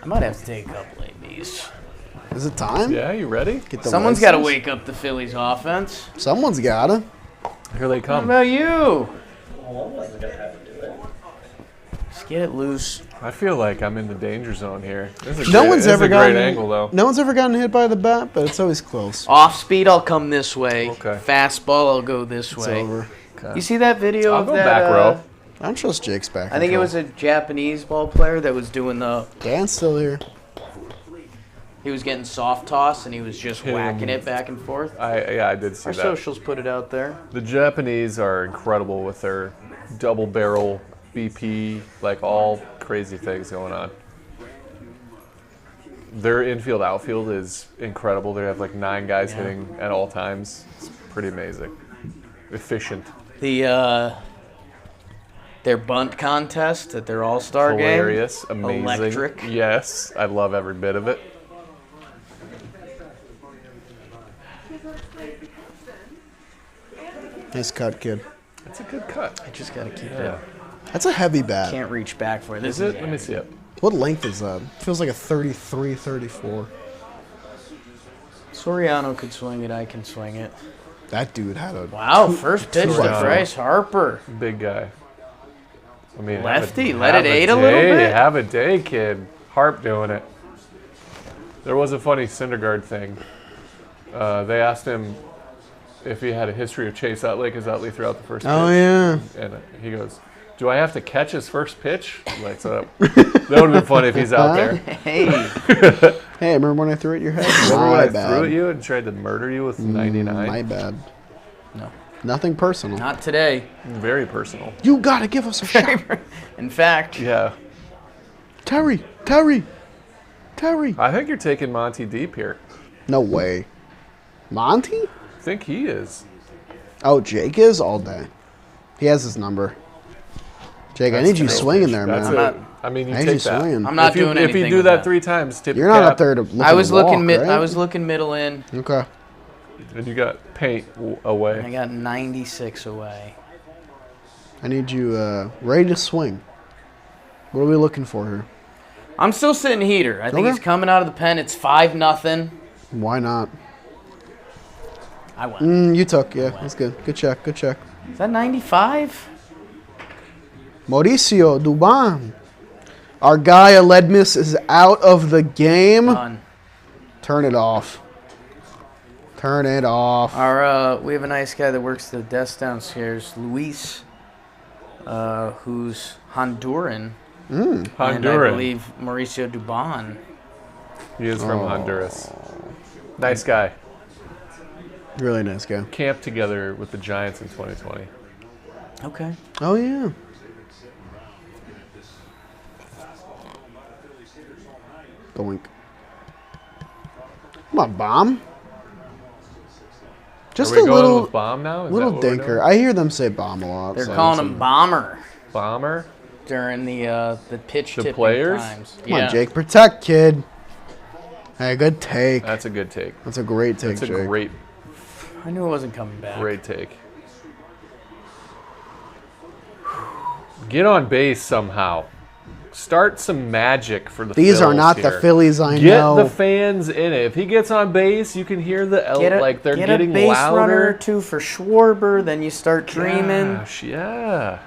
I might have to take a couple of these. Is it time? Yeah, you ready? Get the Someone's got to license? wake up the Phillies offense. Someone's gotta. Here they What come. about you? One wasn't gonna have to do it. Just get it loose. I feel like I'm in the danger zone here. This is a No great, one's this ever is a gotten. great angle though. No one's ever gotten hit by the bat, but it's always close. Off speed, I'll come this way. Okay. Fastball, I'll go this It's way. over. You see that video I'll of go that? back row. I don't trust Jake's back. I think it was a Japanese ball player that was doing the. Dan's still here. He was getting soft toss and he was just Hitting whacking him. it back and forth. I did see Our that. socials put it out there. The Japanese are incredible with their double barrel BP, like all crazy things going on. Their infield outfield is incredible. They have like 9 guys hitting at all times. It's pretty amazing. Efficient. The their bunt contest at their All-Star game. Hilarious. Amazing. Electric. Yes. I love every bit of it. Nice cut, kid. It's a good cut. I just gotta keep Yeah. it. That's a heavy bat. Can't reach back for it. Is it? Let me see it. What length is that? Feels like a 33, 34. Soriano could swing it. I can swing it. That dude had a. Wow, first pitch to Soriano. Bryce Harper. Big guy. I mean, Lefty, have let it have eat a little day, bit. Have a day, kid. Harp doing it. There was a funny Syndergaard thing. They asked him if he had a history of Chase Utley because Utley threw out the first Oh, pitch. yeah. And he goes, "Do I have to catch his first pitch?" Like, so that would have been funny if he's out there. Hey, Hey, remember when I threw it at your head? Remember when My I bad. threw at you and tried to murder you with 99? My bad. No. Nothing personal. Not today. Very personal. You gotta give us a shot. In fact, Yeah. Terry. I think you're taking Monty deep here. No way. Monty? I think he is. Oh, Jake is all day. He has his number. Jake, I That's need you true. swinging there, That's man. it. I mean, you I need you take that. swinging. I'm not if you, doing If anything you do with that 3 times, tip You're your not cap, up there to look I was to walk, looking right? I was looking middle in. Okay. and you got paint I away. got 96 away. I need you ready to swing. What are we looking for here? I'm still sitting heater. I think Okay. he's coming out of the pen. It's 5-0. Why not? I went. You took. Yeah, that's good. Good check. Good check. Is that 95? Mauricio Dubon. Our guy Aledmis is out of the game. Done. Turn it off. Turn it off. We have a nice guy that works the desk downstairs, Luis, who's Honduran. And I Honduran. believe Mauricio Dubon. He is from Honduras. Nice guy. Really nice guy. Camped together with the Giants in 2020. Okay. Oh, yeah. Doink. Come on, bomb. Just Are we a going little with bomb now? Is little that what we're dinker. doing? I hear them say bomb a lot. They're so calling it's him Bomber Bomber? during the pitch The tipping players? times. Come on, Jake. Protect, kid. Hey, good take. That's a good take. That's a great take, That's a Jake. great I knew it wasn't coming back. take. Get on base somehow. Start some magic for the These are Phils not here. the Phillies I Get know. the fans in it. If he gets on base, you can hear the like they're get getting a base louder. runner or two for Schwarber, then you start dreaming. Gosh, yeah.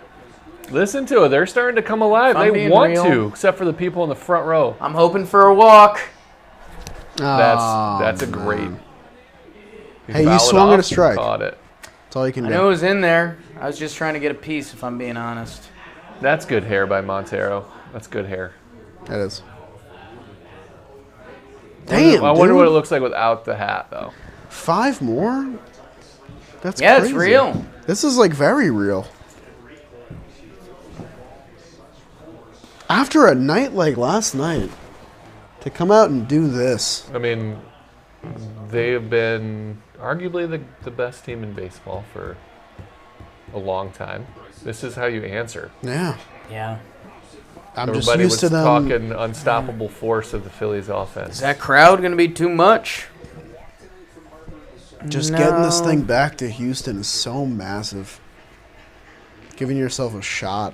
Listen to it. They're starting to come alive. I'm They being want real. to, except for the people in the front row. I'm hoping for a walk. That's a great. man. He Hey, you fouled swung off at a strike. and Caught it. That's all you can I do. knew it was in there. I was just trying to get a piece, if I'm being honest. That's good hair by Montero. That's good hair. That is. Damn, I wonder dude. what it looks like without the hat, though. 5 more? That's Yeah, crazy. it's real. This is like very real. After a night like last night, to come out and do this. I mean, they have been arguably the best team in baseball for a long time. This is how you answer. Yeah. Yeah. I'm Everybody just used was to them. talking unstoppable force of the Phillies offense. Is that crowd going to be too much? Just getting this No. thing back to Houston is so massive. Giving yourself a shot.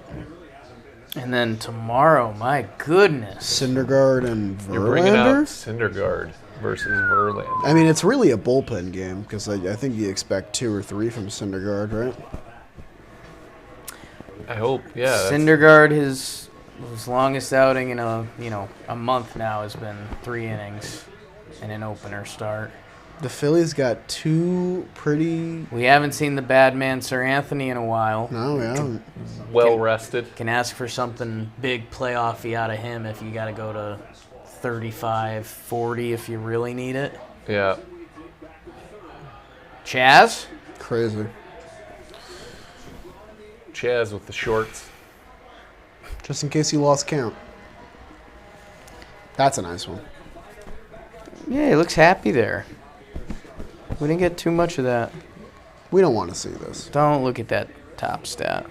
And then tomorrow, my goodness. Syndergaard and You're bringing out Verlander? Syndergaard versus Verlander. I mean, it's really a bullpen game because I think you expect 2 or 3 from Syndergaard, right? I hope, yeah. that's- Syndergaard, his longest outing in a month now has been 3 innings and an opener start. The Phillies got 2 pretty. We haven't seen the bad man Sir Anthony in a while. No, we haven't. well rested. Can ask for something big playoffy out of him if you got to go to 35, 40 if you really need it. Yeah. Chaz? Crazy. Chaz with the shorts. Just in case you lost count. That's a nice one. Yeah, he looks happy there. We didn't get too much of that. We don't want to see this. Don't look at that top stat.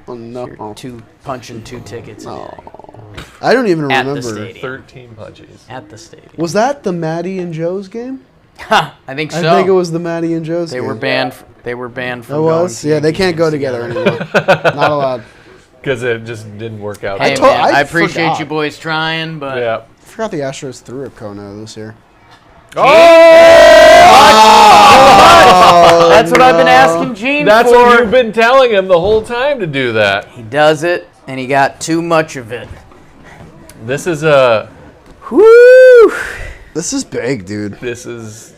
Oh, no. You're punching 2 tickets a day I don't even At the remember. stadium. 13 punches. at the stadium. Was that the Maddie and Joe's game? Ha! I think so. I think it was the Maddie and Joe's They game. were banned. They were banned It from was? going to Yeah, they Yankee can't go games together anymore. Not allowed. Because it just didn't work out. Hey, told- man, I I appreciate forgot. you boys trying, but Yeah. I forgot the Astros threw at Kona this year. that's what I've been asking Gene That's for. what you've been telling him the whole time to do that. He does it, and he got too much of it. This is a. Woo! This is big, dude. This is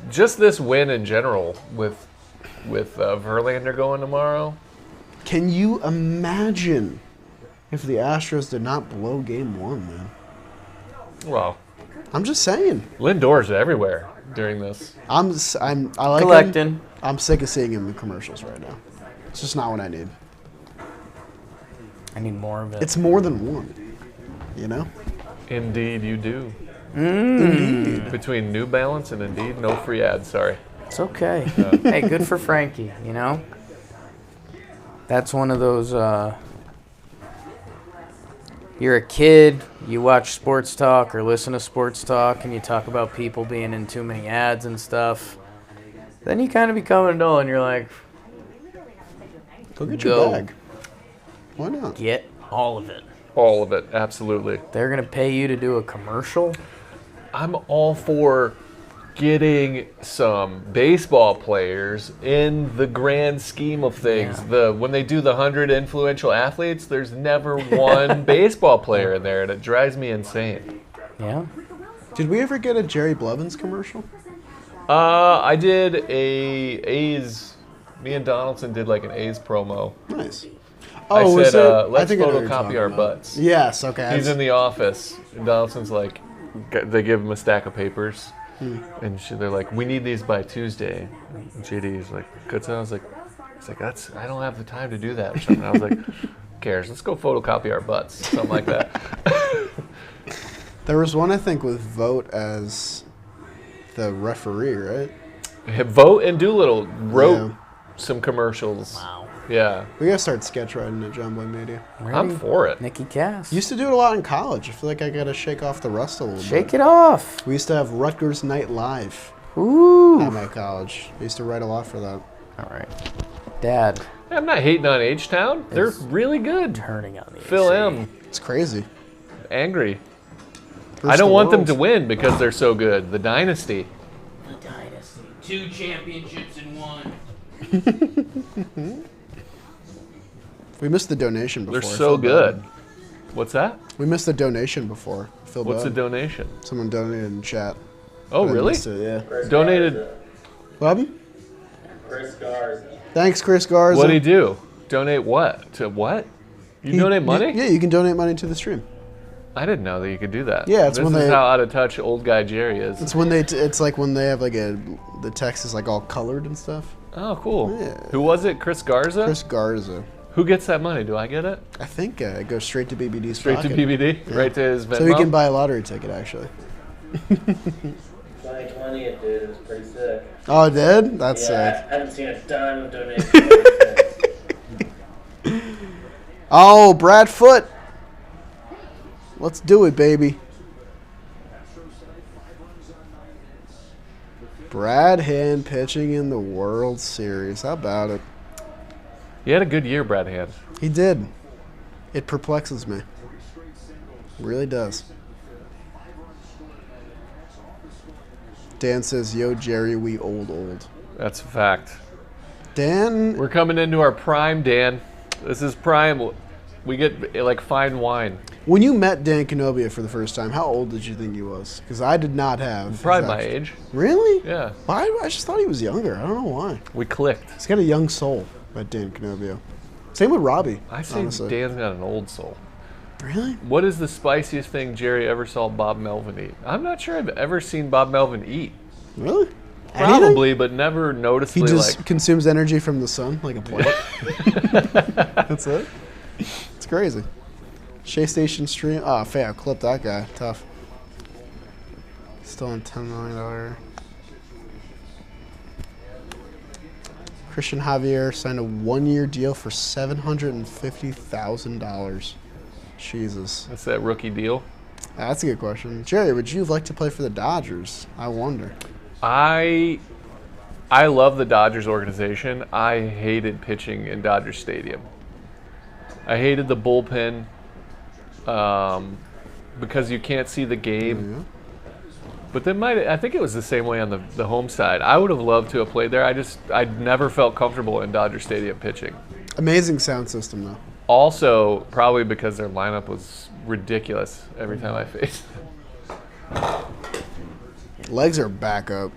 just this win in general with Verlander going tomorrow. Can you imagine if the Astros did not blow game 1, man? Well, I'm just saying. Lindor's everywhere during this. I like him. Collecting. I'm sick of seeing him in commercials right now. It's just not what I need. I need more of it. It's more than one. You know? Indeed, you do. Indeed. Between New Balance and Indeed, no free ads. Sorry. It's okay. Hey, good for Frankie, you know? That's one of those, you're a kid, you watch sports talk or listen to sports talk, and you talk about people being in too many ads and stuff. Then you kind of become an adult, and you're like, Go get Go. your bag. Why not? get all of it. All of it, absolutely. They're going to pay you to do a commercial? I'm all for getting some baseball players in the grand scheme of things. Yeah. When they do the 100 influential athletes, there's never one baseball player in there, and it drives me insane. Yeah. Did we ever get a Jerry Blevins commercial? I did a A's. Me and Donaldson did like an A's promo. Nice. I was said, it? I let's think I know what you're photocopy talking our about. butts. Yes, okay. He's in the office, and Donaldson's like, they give him a stack of papers, and they're like, we need these by Tuesday. And JD's like, good. So I was like, I don't have the time to do that or something. I was like, who cares? Let's go photocopy our butts, something like that. There was one, I think, with Vogt as the referee, right? Vogt and Doolittle wrote Yeah. some commercials. Wow. Yeah, We gotta start sketch writing at John Boy Media. I'm for it. Nikki Cass. Used to do it a lot in college. I feel like I gotta shake off the rust a little bit. Shake it off. We used to have Rutgers Night Live Ooh. at my college. I used to write a lot for that. All right. Dad. I'm not hating on H-Town. They're It's really good. Turning on the Phil AC. M. It's crazy. Angry. Versus I don't the want them world. to win because they're so good. The dynasty. The dynasty. 2 championships in 1. We missed the donation before. They're I so feel good. bad. What's that? We missed the donation before. I feel What's the bad. donation? Someone donated in chat. Oh, But I really? missed it, yeah. Chris Donated- Garza. What happened? Chris Garza. Thanks, Chris Garza. What do you do? Donate what? To what? You donate money? Yeah, you can donate money to the stream. I didn't know that you could do that. Yeah, it's this when is they- how out of touch old guy Jerry is. It's when it's like when they have like the text is like all colored and stuff. Oh, cool. Yeah. Who was it? Chris Garza? Chris Garza. Who gets that money? Do I get it? I think it goes straight to BBD's Straight to pocket. BBD? Right to his Venmo? So he can buy a lottery ticket, actually. 2020 it did. It was pretty sick. Oh, it did? That's Yeah, sick. I haven't seen a dime of donations. Oh, Brad Foote. Let's do it, baby. Brad Hand pitching in the World Series. How about it? He had a good year, Brad Hand. He did. It perplexes me. It really does. Dan says, yo, Jerry, we old. That's a fact. Dan, We're coming into our prime, Dan. This is prime. We get like fine wine. when you met Dan Canobia for the first time, how old did you think he was? Because I did not have. his Probably my actual- age. Really? Yeah. Why? I just thought he was younger. I don't know why. We clicked. He's got a young soul, that Dan Canobia. Same with Robbie. I say honestly. Dan's got an old soul. Really? What is the spiciest thing Jerry ever saw Bob Melvin eat? I'm not sure I've ever seen Bob Melvin eat. Really? Probably, but never He noticeably just like. consumes energy from the sun like a plant. That's it. It's crazy. Shea Station stream. Oh, fair. Clip that guy. Tough. Still on $10 million. Christian Javier signed a 1-year deal for $750,000. Jesus. That's that rookie deal. That's a good question. Jerry, would you like to play for the Dodgers? I wonder. I love the Dodgers organization. I hated pitching in Dodger Stadium. I hated the bullpen because you can't see the game. Yeah. But I think it was the same way on the home side. I would have loved to have played there. I never felt comfortable in Dodger Stadium pitching. Amazing sound system, though. Also, probably because their lineup was ridiculous every time I faced them. Legs are back up.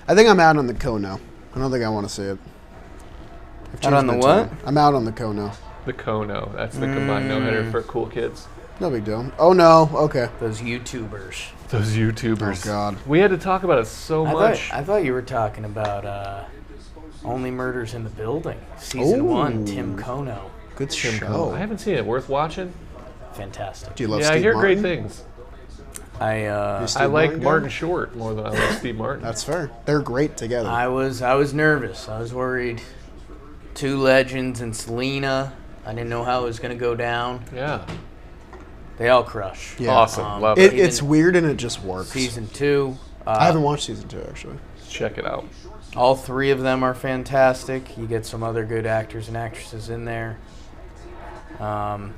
I think I'm out on the co now. I don't think I want to see it. I've Out changed on the my what? tune. I'm out on the co now. The Kono. That's the combined no-hitter for cool kids. No big deal. Oh, no. Okay. Those YouTubers. Those YouTubers. Oh, God. We had to talk about it so much. I thought you were talking about Only Murders in the Building. Season 1, Tim Kono. Good Tim show. Kono. I haven't seen it. Worth watching? Fantastic. Do you love Yeah, Steve I hear Martin? great things. Steve I like Martin Martin guy? Short more than I like Steve Martin. That's fair. They're great together. I was nervous. I was worried. Two legends and Selena. I didn't know how it was going to go down. Yeah. They all crush. Yeah. Awesome. Love it. It's weird and it just works. Season 2. I haven't watched season 2, actually. Check it out. All 3 of them are fantastic. You get some other good actors and actresses in there. I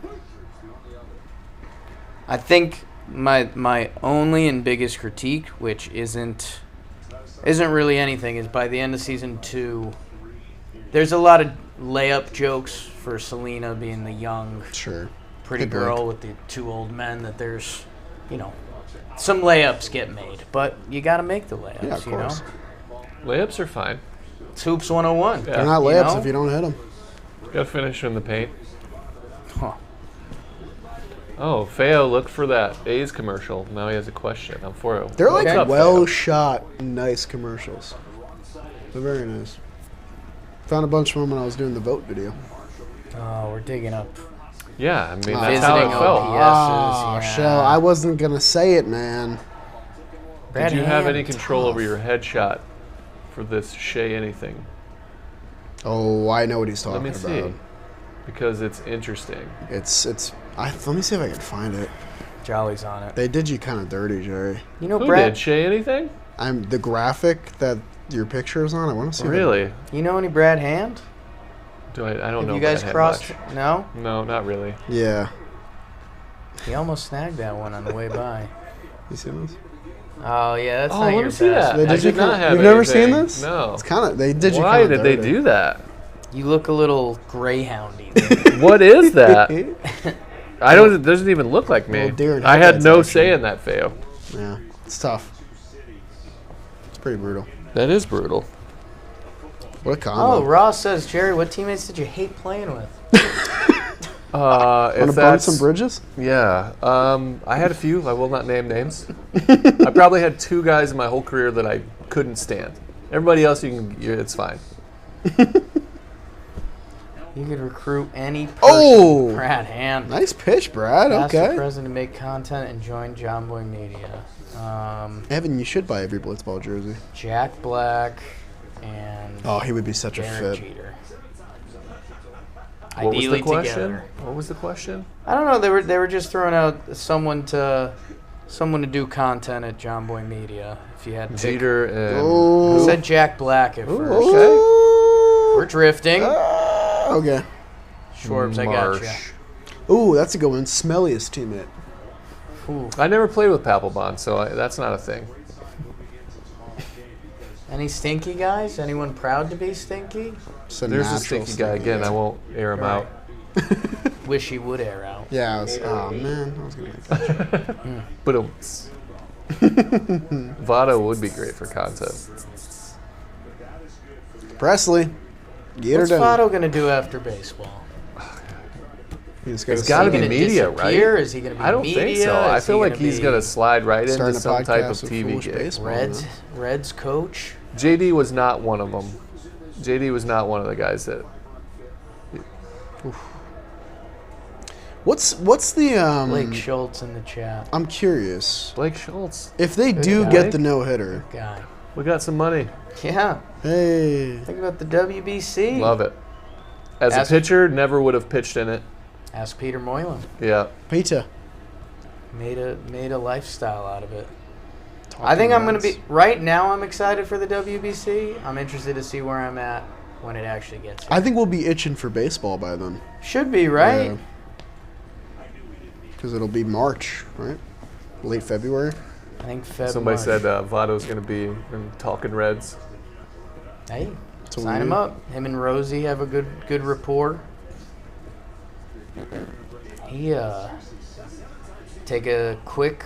think my only and biggest critique, which isn't really anything, is by the end of season 2, there's a lot of layup jokes for Selena being the young, pretty Good girl work. with the 2 old men. That there's, some layups get made, but you got to make the layups. Yeah, of course. Layups are fine. It's Hoops 101. Yeah. They're not layups if you don't hit them. Got to finish in the paint. Huh. Oh, Feo, look for that A's commercial. Now he has a question. I'm for it. They're What's like up, well Feo? shot, nice commercials. They're very nice. Found a bunch of them when I was doing the vote video. Oh, we're digging up. Yeah, I mean, that's Visiting how it felt. OPSs, yeah. Shell, I wasn't going to say it, man. Did you have any control over your headshot for this Shea anything? Oh, I know what he's Let talking me see. about. Because it's interesting. Let me see if I can find it. Jolly's on it. They did you kind of dirty, Jerry. You know, Who Brad, did? Shea anything? I'm the graphic that your picture is on. I want to see. Really? you know any Brad Hand? I don't Have know. you guys Brad Hand crossed? much. No? No, not really. Yeah. He almost snagged that one on the way by. You see this? Oh, yeah, that's Oh, not let your me best. see that. They I did you did not kinda- have You've never seen anything. this? No. It's kind of they did you. Why kinda did they dirty. do that? You look a little greyhoundy. What is that? I don't. It doesn't even look like me. Well, deer in I had headlights, no actually. say in that, Feo. Yeah, it's tough. It's pretty brutal. That is brutal. What a combo. Oh, Ross says, Jerry, what teammates did you hate playing with? Want to burn some bridges? Yeah. I had a few. I will not name names. I probably had 2 guys in my whole career that I couldn't stand. Everybody else, it's fine. You could recruit any person. Oh! Brad Hand. Nice pitch, Brad. Ask the Okay. president to make content and join John Boy Media. Evan, you should buy every Blitzball jersey. Jack Black and Oh, he would be such a Derek fit. Jeter. What was Ideally the question? together. What was the question? I don't know. They were just throwing out someone to do content at John Boy Media. If you had to pick. Jeter and Oh. I said Jack Black at first. okay. We're drifting. Okay. Schwarbs, I got you. Marsh. Ooh, that's a good one. Smelliest teammate. I never played with Papelbon, so that's not a thing. Any stinky guys? Anyone proud to be stinky? It's There's a natural stinky guy again. I won't air him out. Wish he would air out. Yeah, oh man, I was gonna make that. But Votto would be great for content. Presley, get her What's done. Votto gonna do after baseball? You just It's gotta got to see be it. media, right? disappear? Is he gonna be I don't media? think so. I Is feel he like gonna he's be going to slide right into Starting a some type of podcast of TV foolish gig. baseball. Reds coach. JD was not one of them. JD was not one of the guys that. What's the Blake Schultz in the chat. I'm curious. Blake Schultz. If they do guy. get the no hitter, Guy. We got some money. Yeah. hey, Think about the WBC. Love it. As Ask- a pitcher, never would have pitched in it. Ask Peter Moylan. Yeah. Peter. Made a lifestyle out of it. I think I'm going to be right now. I'm excited for the WBC. I'm interested to see where I'm at when it actually gets here. I think we'll be itching for baseball by then. Should be right. Because it'll be March, right? Late February. I think February. Somebody said Votto's going to be in Talking Reds. Hey, what we sign him need. up. Him and Rosie have a good rapport. He take a quick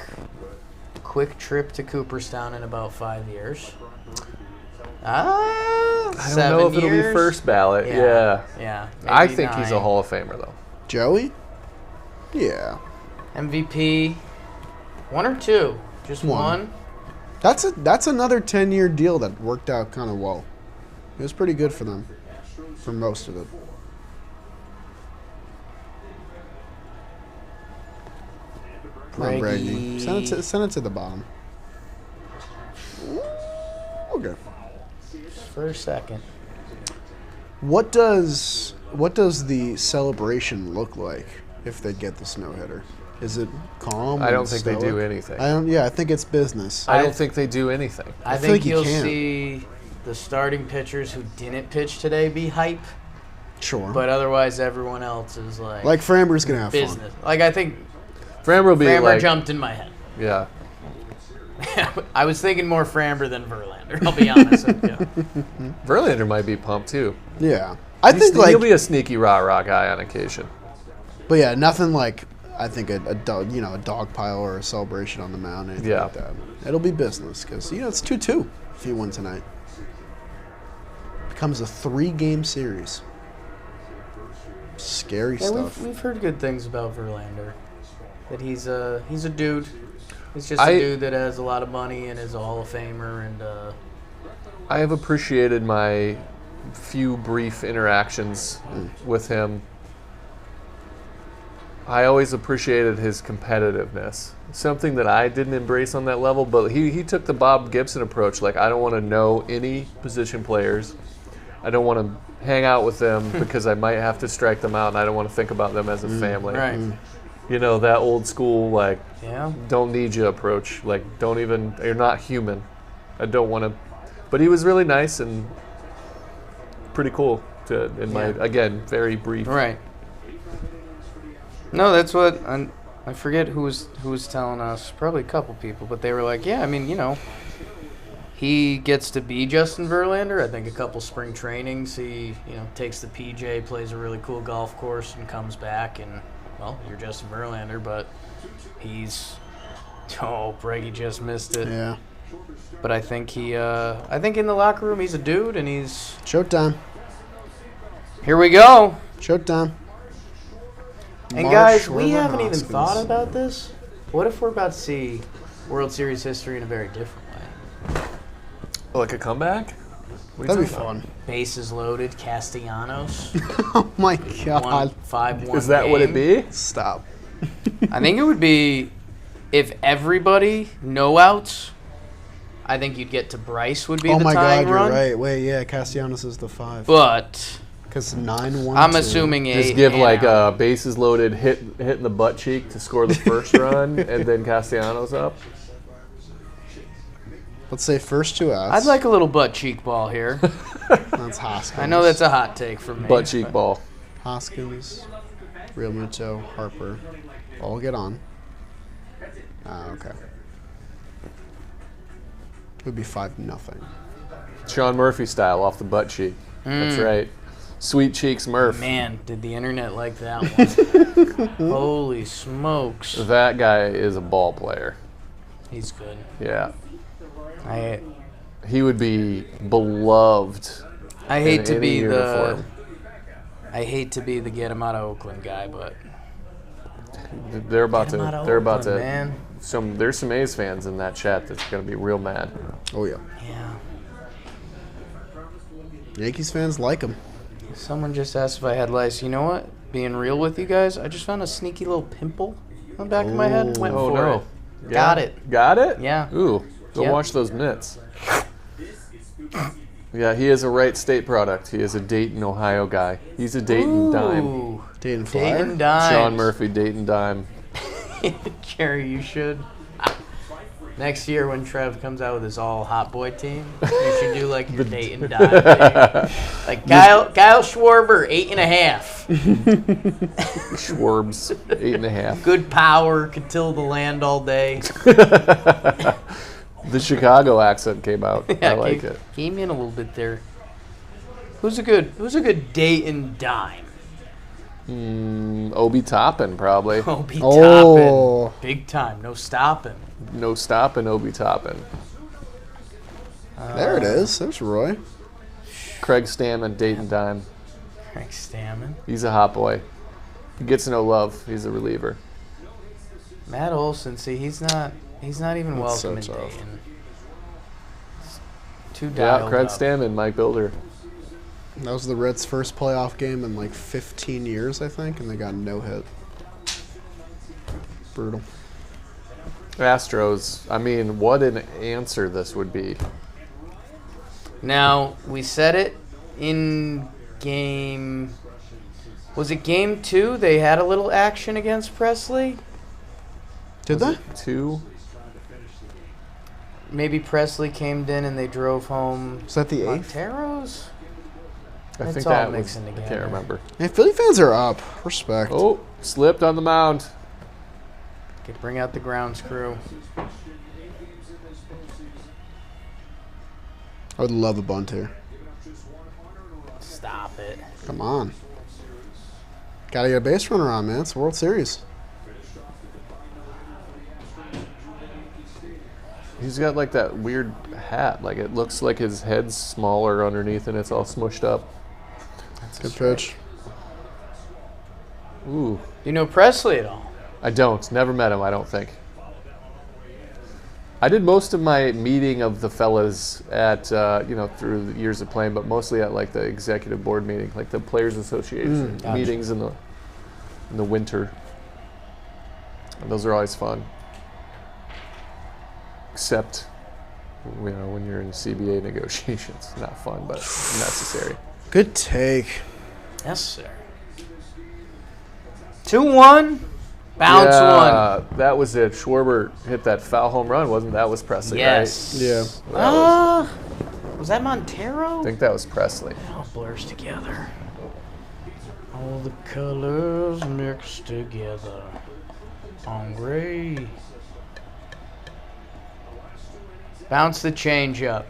trip to Cooperstown in about 5 years. I don't know if it'll be first ballot. Yeah. Yeah. I maybe think he's a 9. Hall of Famer, though. Joey? Yeah. MVP. 1 or 2? Just One. 1? That's another 10-year deal that worked out kind of well. It was pretty good for them, for most of it. Come on, Brady. Send it to the bottom. Okay. For a second. What does the celebration look like if they get the snow hitter? Is it calm? I and don't think they do stoic? anything. I think it's business. I don't think they do anything. I feel like think you you'll can't. see the starting pitchers who didn't pitch today be hype, Sure. but otherwise everyone else is like Framber's gonna have business. fun. Like I think Framber will be Framber like, jumped in my head. yeah. I was thinking more Framber than Verlander. I'll be honest with you. Verlander might be pumped too. Yeah. I think He'll be a sneaky rah-rah guy on occasion. but yeah, nothing like I think a dog pile or a celebration on the mound, anything Yeah. like that. It'll be business because it's 2-2 if you win tonight. Becomes a 3-game series. Scary Yeah, stuff. we've heard good things about Verlander. That he's a dude. He's just a dude that has a lot of money and is a Hall of Famer. And I have appreciated my few brief interactions with him. I always appreciated his competitiveness. Something that I didn't embrace on that level, but he took the Bob Gibson approach. Like, I don't want to know any position players. I don't want to hang out with them because I might have to strike them out, and I don't want to think about them as a family. right, You know, that old school, like, yeah, don't need you approach. Like, don't even, you're not human. I don't want to. But he was really nice and pretty cool again, very brief. right. No, that's what I forget who was telling us. Probably a couple people, but they were like, yeah, I mean, he gets to be Justin Verlander. I think a couple spring trainings, he takes the PJ, plays a really cool golf course, and comes back and. Well, you're Justin Verlander, but he's. Oh, Breggy just missed it. Yeah. But I think I think in the locker room he's a dude, and he's. Showtime. Here we go. Showtime. And Marsh guys, we Schwarber haven't even Hoskins. thought about this. What if we're about to see World Series history in a very different way? Like a comeback? What are you That'd be talking about? fun. Bases loaded, Castellanos. Oh my God. 5-1 Is that what it game. be? Stop. I think it would be if everybody no outs. I think you'd get to Bryce would be Oh the my tying God, you're run. right. Wait, yeah, Castellanos is the 5. But Because 9-1. I'm assuming Just give bases loaded, hitting the butt cheek to score the first run, and then Castellanos up. Let's say first 2 outs. I'd like a little butt cheek ball here. That's Hoskins. I know that's a hot take from me. Butt cheek but- ball. Hoskins, Real Muto, Harper. All get on. Okay. It would be 5-0. Sean Murphy style off the butt cheek. That's right. Sweet cheeks Murph. Man, did the internet like that one? Holy smokes. That guy is a ball player. He's good. Yeah. I He would be beloved. hate in to any be uniform. the get him out of Oakland guy, but They're about get him out to. of They're about Oakland, to. man. There's some A's fans in that chat that's gonna be real mad. Oh, yeah. Yeah. Yankees fans like him. Someone just asked if I had lice. You know what? Being real with you guys, I just found a sneaky little pimple on the back of my head. Went Oh for no. it. Got it. Got it? Yeah. Ooh. Go Yep. wash those mitts. Yeah, he is a Wright State product. He is a Dayton, Ohio guy. He's a Dayton dime. Ooh. Dayton Flyer. Dayton Dimes. Sean Murphy, Dayton dime. Jerry, you should. Next year when Trev comes out with his all hot boy team, you should do like your Dayton Dime thing. Like Kyle Schwarber, 8.5. Schwarbs, 8.5. Good power, could till the land all day. The Chicago accent came out. I like it. Came in a little bit there. Who's a good Dayton Dime? Obi Toppin, probably. Obi Oh. Toppin. Big time, no stopping. No stopping, Obi Toppin. There it is. There's Roy. Craig Stammen, Dayton Dime. Craig Stammen. He's a hot boy. He gets no love. He's a reliever. Matt Olson, see, he's not even That's so welcome in tough. Dayton. It's too Yeah, dialed Craig up. Stammen, Mike Builder. That was the Reds' first playoff game in like 15 years, I think, and they got no hit. Brutal. Astros. I mean, what an answer this would be. Now, we said it in game... Was it game 2? They had a little action against Presley? Did Was they? it 2? Maybe Presley came in and they drove home Was that the 8th? Monteros? I It's think all that was. mixing I together. can't remember. Hey, Philly fans are up. Respect. Oh, slipped on the mound. Could bring out the grounds crew. I would love a bunt here. Stop it. Come on. Gotta get a base runner on, man. It's a World Series. He's got like that weird hat. Like it looks like his head's smaller underneath and it's all smushed up. Good pitch. Ooh. Do you know Presley at all? I don't. Never met him, I don't think. I did most of my meeting of the fellas at, through the years of playing, but mostly at like the executive board meeting, like the Players Association Gotcha. meetings in the winter. And those are always fun. Except, when you're in CBA negotiations. Not fun, but necessary. Good take. Yes, sir. 2-1. Bounce one. That was it. Schwarber hit that foul home run, wasn't that? Was Presley, Yes. right? Yeah. Was that Montero? I think that was Presley. It all blurs together. All the colors mixed together on gray. Bounce the change up.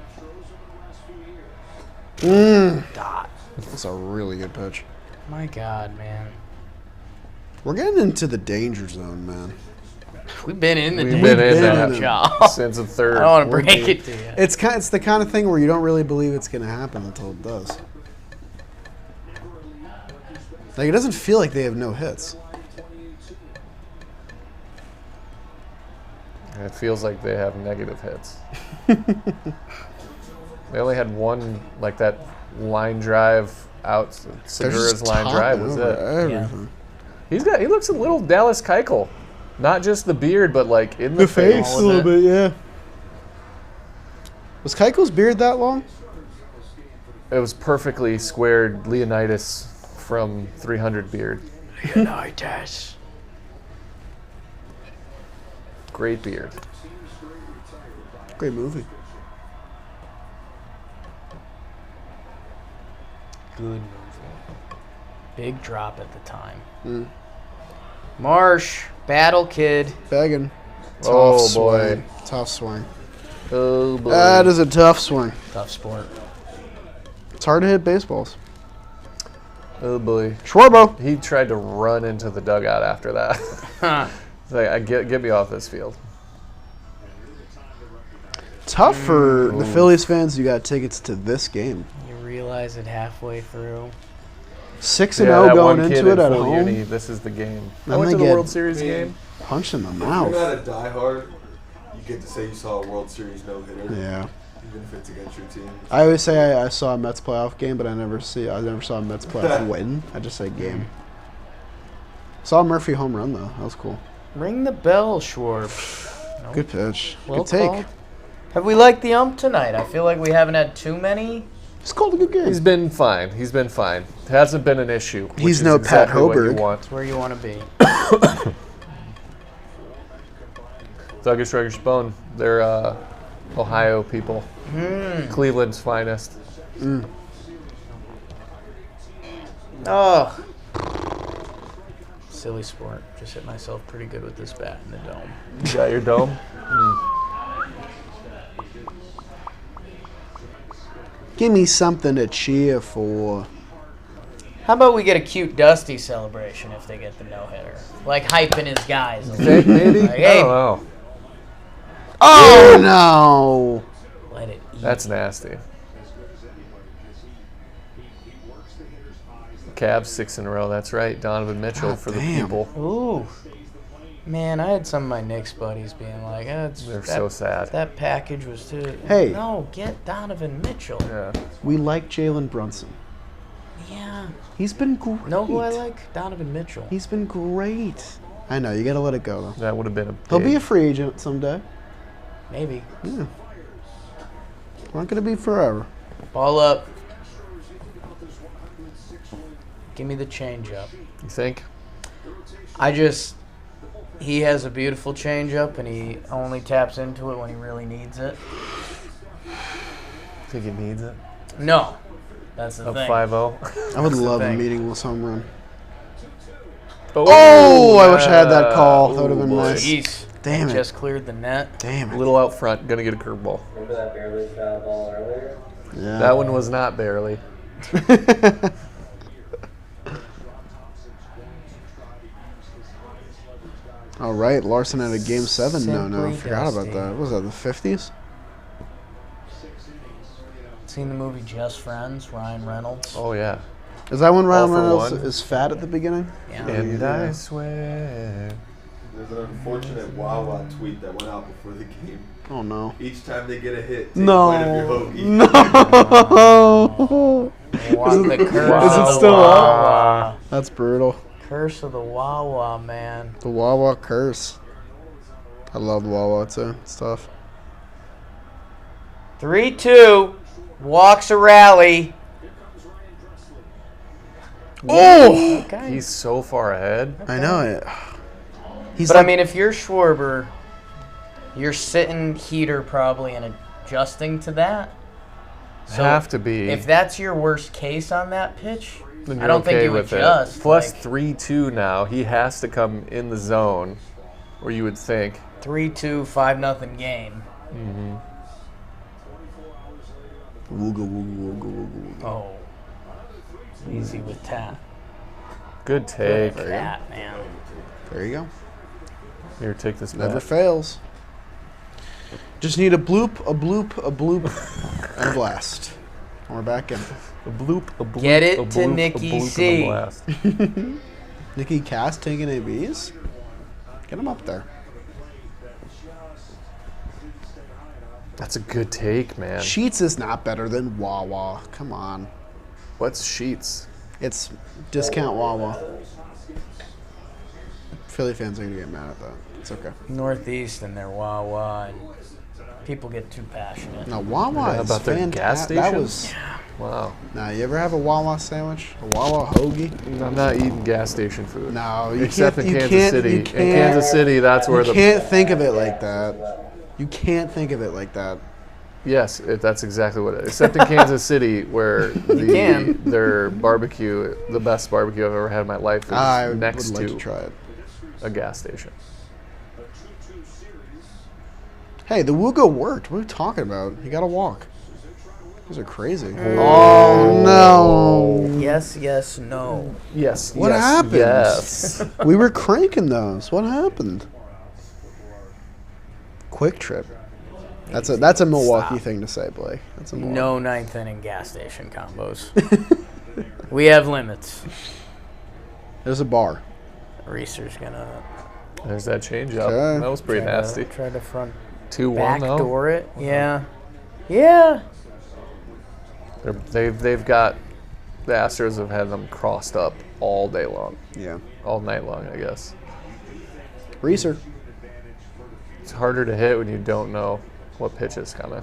Dot. That's a really good pitch. My God, man. We're getting into the danger zone, man. We've been in the We've danger been in zone, that y'all. since the third. I don't want to We're break deep. it to you. It's the kind of thing where you don't really believe it's going to happen until it does. Like, it doesn't feel like they have no hits. It feels like they have negative hits. They only had one, like that line drive out. They're Segura's just line drive topping was over it. everything. He looks a little Dallas Keuchel. Not just the beard, but like in the, The face All a of little it. bit, yeah. Was Keuchel's beard that long? It was perfectly squared Leonidas from 300 beard. Leonidas. Great beard. Great movie. Good movie. Big drop at the time. Marsh, battle kid. Begging. Tough Oh, swing. boy. Tough swing. Oh boy. That is a tough swing. Tough sport. It's hard to hit baseballs. Oh boy. Schwarbo. He tried to run into the dugout after that. It's like, get me off this field. Tough for the Phillies fans who got tickets to this game. You realize it halfway through. 6-0 that going one kid into it in at full home. uni, this is the game. I Then went they to the get- World Series game. Punch in the If you're mouth. not a diehard, you get to say you saw a World Series no-hitter. Yeah. Even if it's against your team. I always say I saw a Mets playoff game, but I never saw a Mets playoff win. I just say game. Saw a Murphy home run though. That was cool. Ring the bell, Schwarb. Good pitch. Well Good take. called. Have we liked the ump tonight? I feel like we haven't had too many. He's called a good game. He's been fine. He's been fine. It hasn't been an issue. Which He's is no Pat exactly what you Hoberg. want. It's where you want to be. Douglas Regis-Bone. They're Ohio people. Cleveland's finest. Oh. Silly sport. Just hit myself pretty good with this bat in the dome. You got your dome? Give me something to cheer for. How about we get a cute Dusty celebration if they get the no-hitter? Like hyping his guys. Maybe? Like, I hey, don't know. Oh no! let it eat. That's nasty. Cavs 6 in a row. That's right. Donovan Mitchell God for damn. the people. Ooh. Man, I had some of my Knicks buddies being like, They're so sad. That package was too. Hey. No, get Donovan Mitchell. Yeah. We like Jalen Brunson. Yeah. He's been great. Know who I like? Donovan Mitchell. He's been great. I know, you got to let it go, though. That would have been a He'll be big- a free agent someday. Maybe. Yeah. Not going to be forever. Ball up. Give me the changeup. You think? He has a beautiful changeup, and he only taps into it when he really needs it. Think he needs it? No. That's the Up thing. 5-0. I would That's the love a thing. meaningless home run. Oh, I wish I had that call. That would have been boy. nice. Jeez. Damn it. Just cleared the net. Damn A it. little out front. Gonna get a curveball. Remember that barely foul ball earlier? Yeah. That one was not barely. All right, Larson had a Game 7 no-no. Simply Forgot about dusty. that. What was that, the 50s? Seen the movie Just Friends, Ryan Reynolds. Oh yeah. Is that when Ryan for Reynolds one. is fat at the beginning? Yeah. And Yeah. I swear. There's an unfortunate Wawa tweet that went out before the game. Oh, no. Each time they get a hit, take No. a bite of your hoagie. No. The curse Is it of the still up? Wawa. That's brutal. Curse of the Wawa, man. The Wawa curse. I love Wawa, too. It's tough. 3-2. Walks a rally. Oh! Okay. He's so far ahead. I know it. He's But like, I mean, if you're Schwarber, you're sitting heater probably and adjusting to that. So Have to be. If that's your worst case on that pitch, Then I you're don't think okay you with adjust. it. Plus like 3-2 now. He has to come in the zone, or you would think. 3-2, 5-0 game. wooga, wooga, wooga, wooga, wooga. Oh, easy with Tat. Good take. Tat, man. There you go. Here, take this Never back. fails. Just need a bloop, a bloop, a bloop, and a blast. And we're back in. A bloop, a bloop, Get it a to bloop, a Nikki bloop, and a C. blast. Nikki Cass taking ABs? Get him up there. That's a good take, man. Sheets is not better than Wawa. Come on. What's Sheets? It's discount Wawa. Philly fans are going to get mad at that. It's okay. Northeast and their Wawa, and people get too passionate. No, Wawa Yeah, is about their gas fantastic. That stations? was... Wow. Nah, you ever have a Wawa sandwich? A Wawa hoagie? I'm not eating gas station food. No, you Except can't, in you Kansas can't, City. You In can't, Kansas City, that's where you the can't think of it like that. You can't think of it like that. yes, that's exactly what it is. Except in Kansas City, where their barbecue, the best barbecue I've ever had in my life, is I next would like to to try it. a gas station. Hey, the Wooga worked. What are you talking about? You got to walk. These are crazy. Oh, no. Yes, yes, no. Yes. What yes, happened? Yes. We were cranking those. What happened? Quick Trip. That's a Milwaukee thing to say, Blake. That's a Milwaukee. No ninth inning gas station combos. We have limits. There's a bar. Reeser's gonna There's that change up. Okay. That was pretty nasty. Try to front 2-1 though. backdoor it. Yeah. Yeah. They've got the Astros have had them crossed up all day long, Yeah. all night long, I guess. Reeser. It's harder to hit when you don't know what pitch is coming.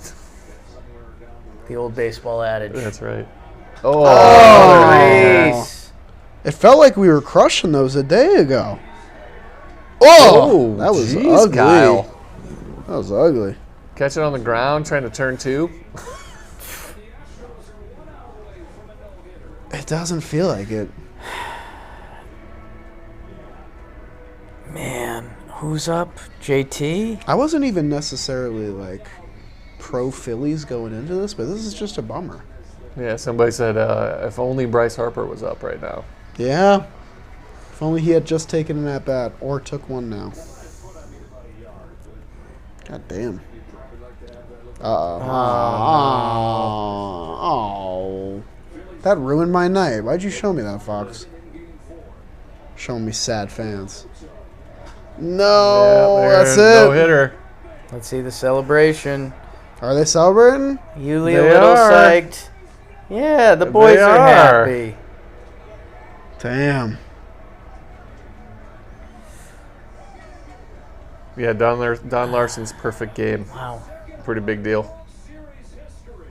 The old baseball adage. That's right. Oh. Nice. It felt like we were crushing those a day ago. Oh, that was jeez, ugly. Kyle. That was ugly. Catch it on the ground, trying to turn two. It doesn't feel like it. Man, who's up? JT? I wasn't even necessarily like pro Phillies going into this, but this is just a bummer. Yeah, somebody said if only Bryce Harper was up right now. Yeah. If only he had just taken an at bat or took one now. God damn. Uh-oh. Oh. That ruined my night. Why'd you show me that, Fox? Showing me sad fans. No, that's No it. hitter. Let's see the celebration. Are they celebrating? Yuli They a little are. psyched. Yeah, the boys They are are. happy. Damn. Yeah, Don Larson's perfect game. Wow. Pretty big deal.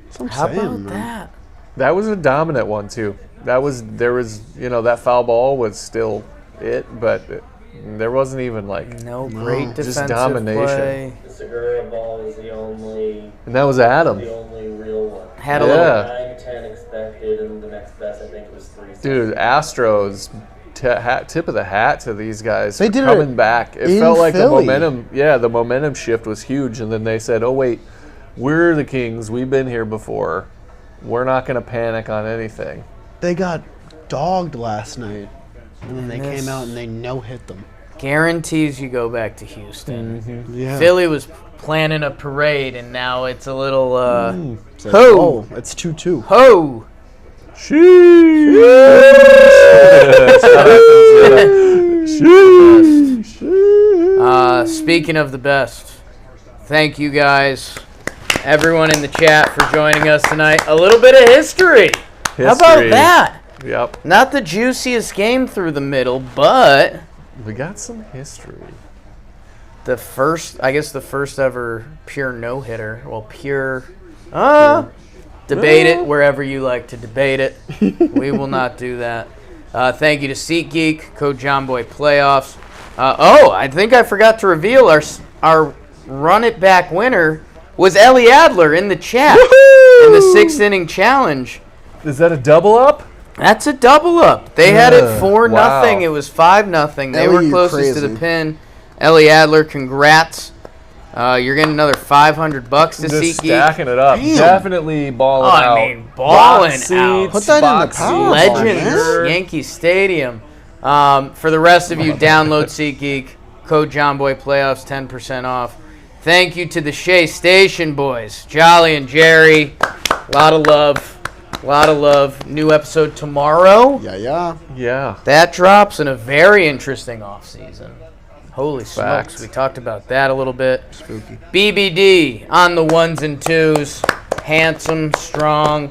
That's what I'm How saying, about man. that? That was a dominant one too. There was that foul ball was still it, but there wasn't even like, No great just defensive domination. play. The Segura ball was the only and that was Adam. real one. Had a Yeah. little 9-10 expected, and the next best I think was 3. Dude, Astros tip of the hat to these guys They for did it coming back. It in felt like Philly. the momentum shift was huge, and then they said, "Oh wait, we're the Kings. We've been here before. We're not going to panic on anything." They got dogged last night. And then they Yes. came out and they no-hit them. guarantees you go back to Houston. Yeah. Philly was planning a parade, and now it's a little It's like, Ho! oh, it's 2-2. ho. Speaking of the best, thank you guys, everyone in the chat, for joining us tonight. A little bit of history. How about History. that? Yep, Not the juiciest game through the middle, but we got some history. the first ever pure no-hitter. Well, pure. Debate it wherever you like to debate it. We will not do that. Thank you to SeatGeek, code JohnBoy Playoffs. I think I forgot to reveal our Run It Back winner was Ellie Adler in the chat in the 6th inning challenge. Is that a double up? That's a double up. They had it 4-0. Wow. It was 5-0. They were Ellie, you closest to the crazy. pin. Ellie Adler, congrats. You're getting another $500 to Just SeatGeek. stacking it up. Damn. Definitely balling Oh, out. I mean, balling Box out. seats, Put that in the box Powerball, seats. Legends, man. Yankee Stadium. For the rest of you, download SeatGeek. Code JohnBoy Playoffs, 10% off. Thank you to the Shea Station boys, Jolly and Jerry. A lot of love. New episode tomorrow. Yeah. Yeah. That drops in a very interesting offseason. Holy Fact. smokes. We talked about that a little bit. Spooky. BBD on the 1s and 2s. Handsome, strong.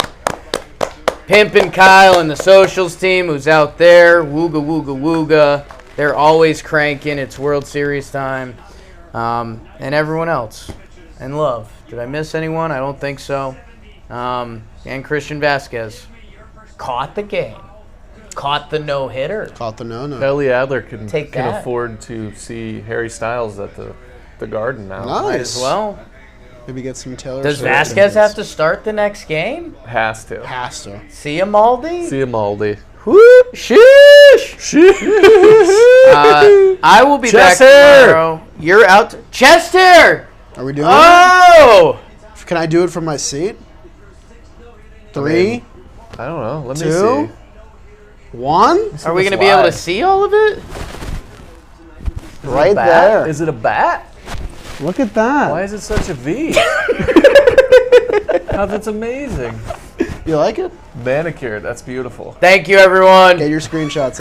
Pimpin' Kyle and the socials team who's out there. Wooga, wooga, wooga. They're always cranking. It's World Series time. And everyone else. And love. Did I miss anyone? I don't think so. And Christian Vasquez. Caught the game. Caught the no-hitter. Caught the no-no. Ellie Adler can Take that. afford to see Harry Styles at the Garden now. Nice. Might as well. Maybe get some Taylor Does Swift Vasquez tickets. have to start the next game? Has to. Has to. See ya, Maldi? See him, Aldi. Whoop, sheesh. I will be back Chester! tomorrow. You're out. Chester! Are we doing it? Oh! Can I do it from my seat? 3, I don't know. Let me 2, see. 1. Are we going to be able to see all of it? Right Bat? there. Is it a bat? Look at that. Why is it such a V? That's amazing. You like it? Manicured. That's beautiful. Thank you, everyone. Get your screenshots.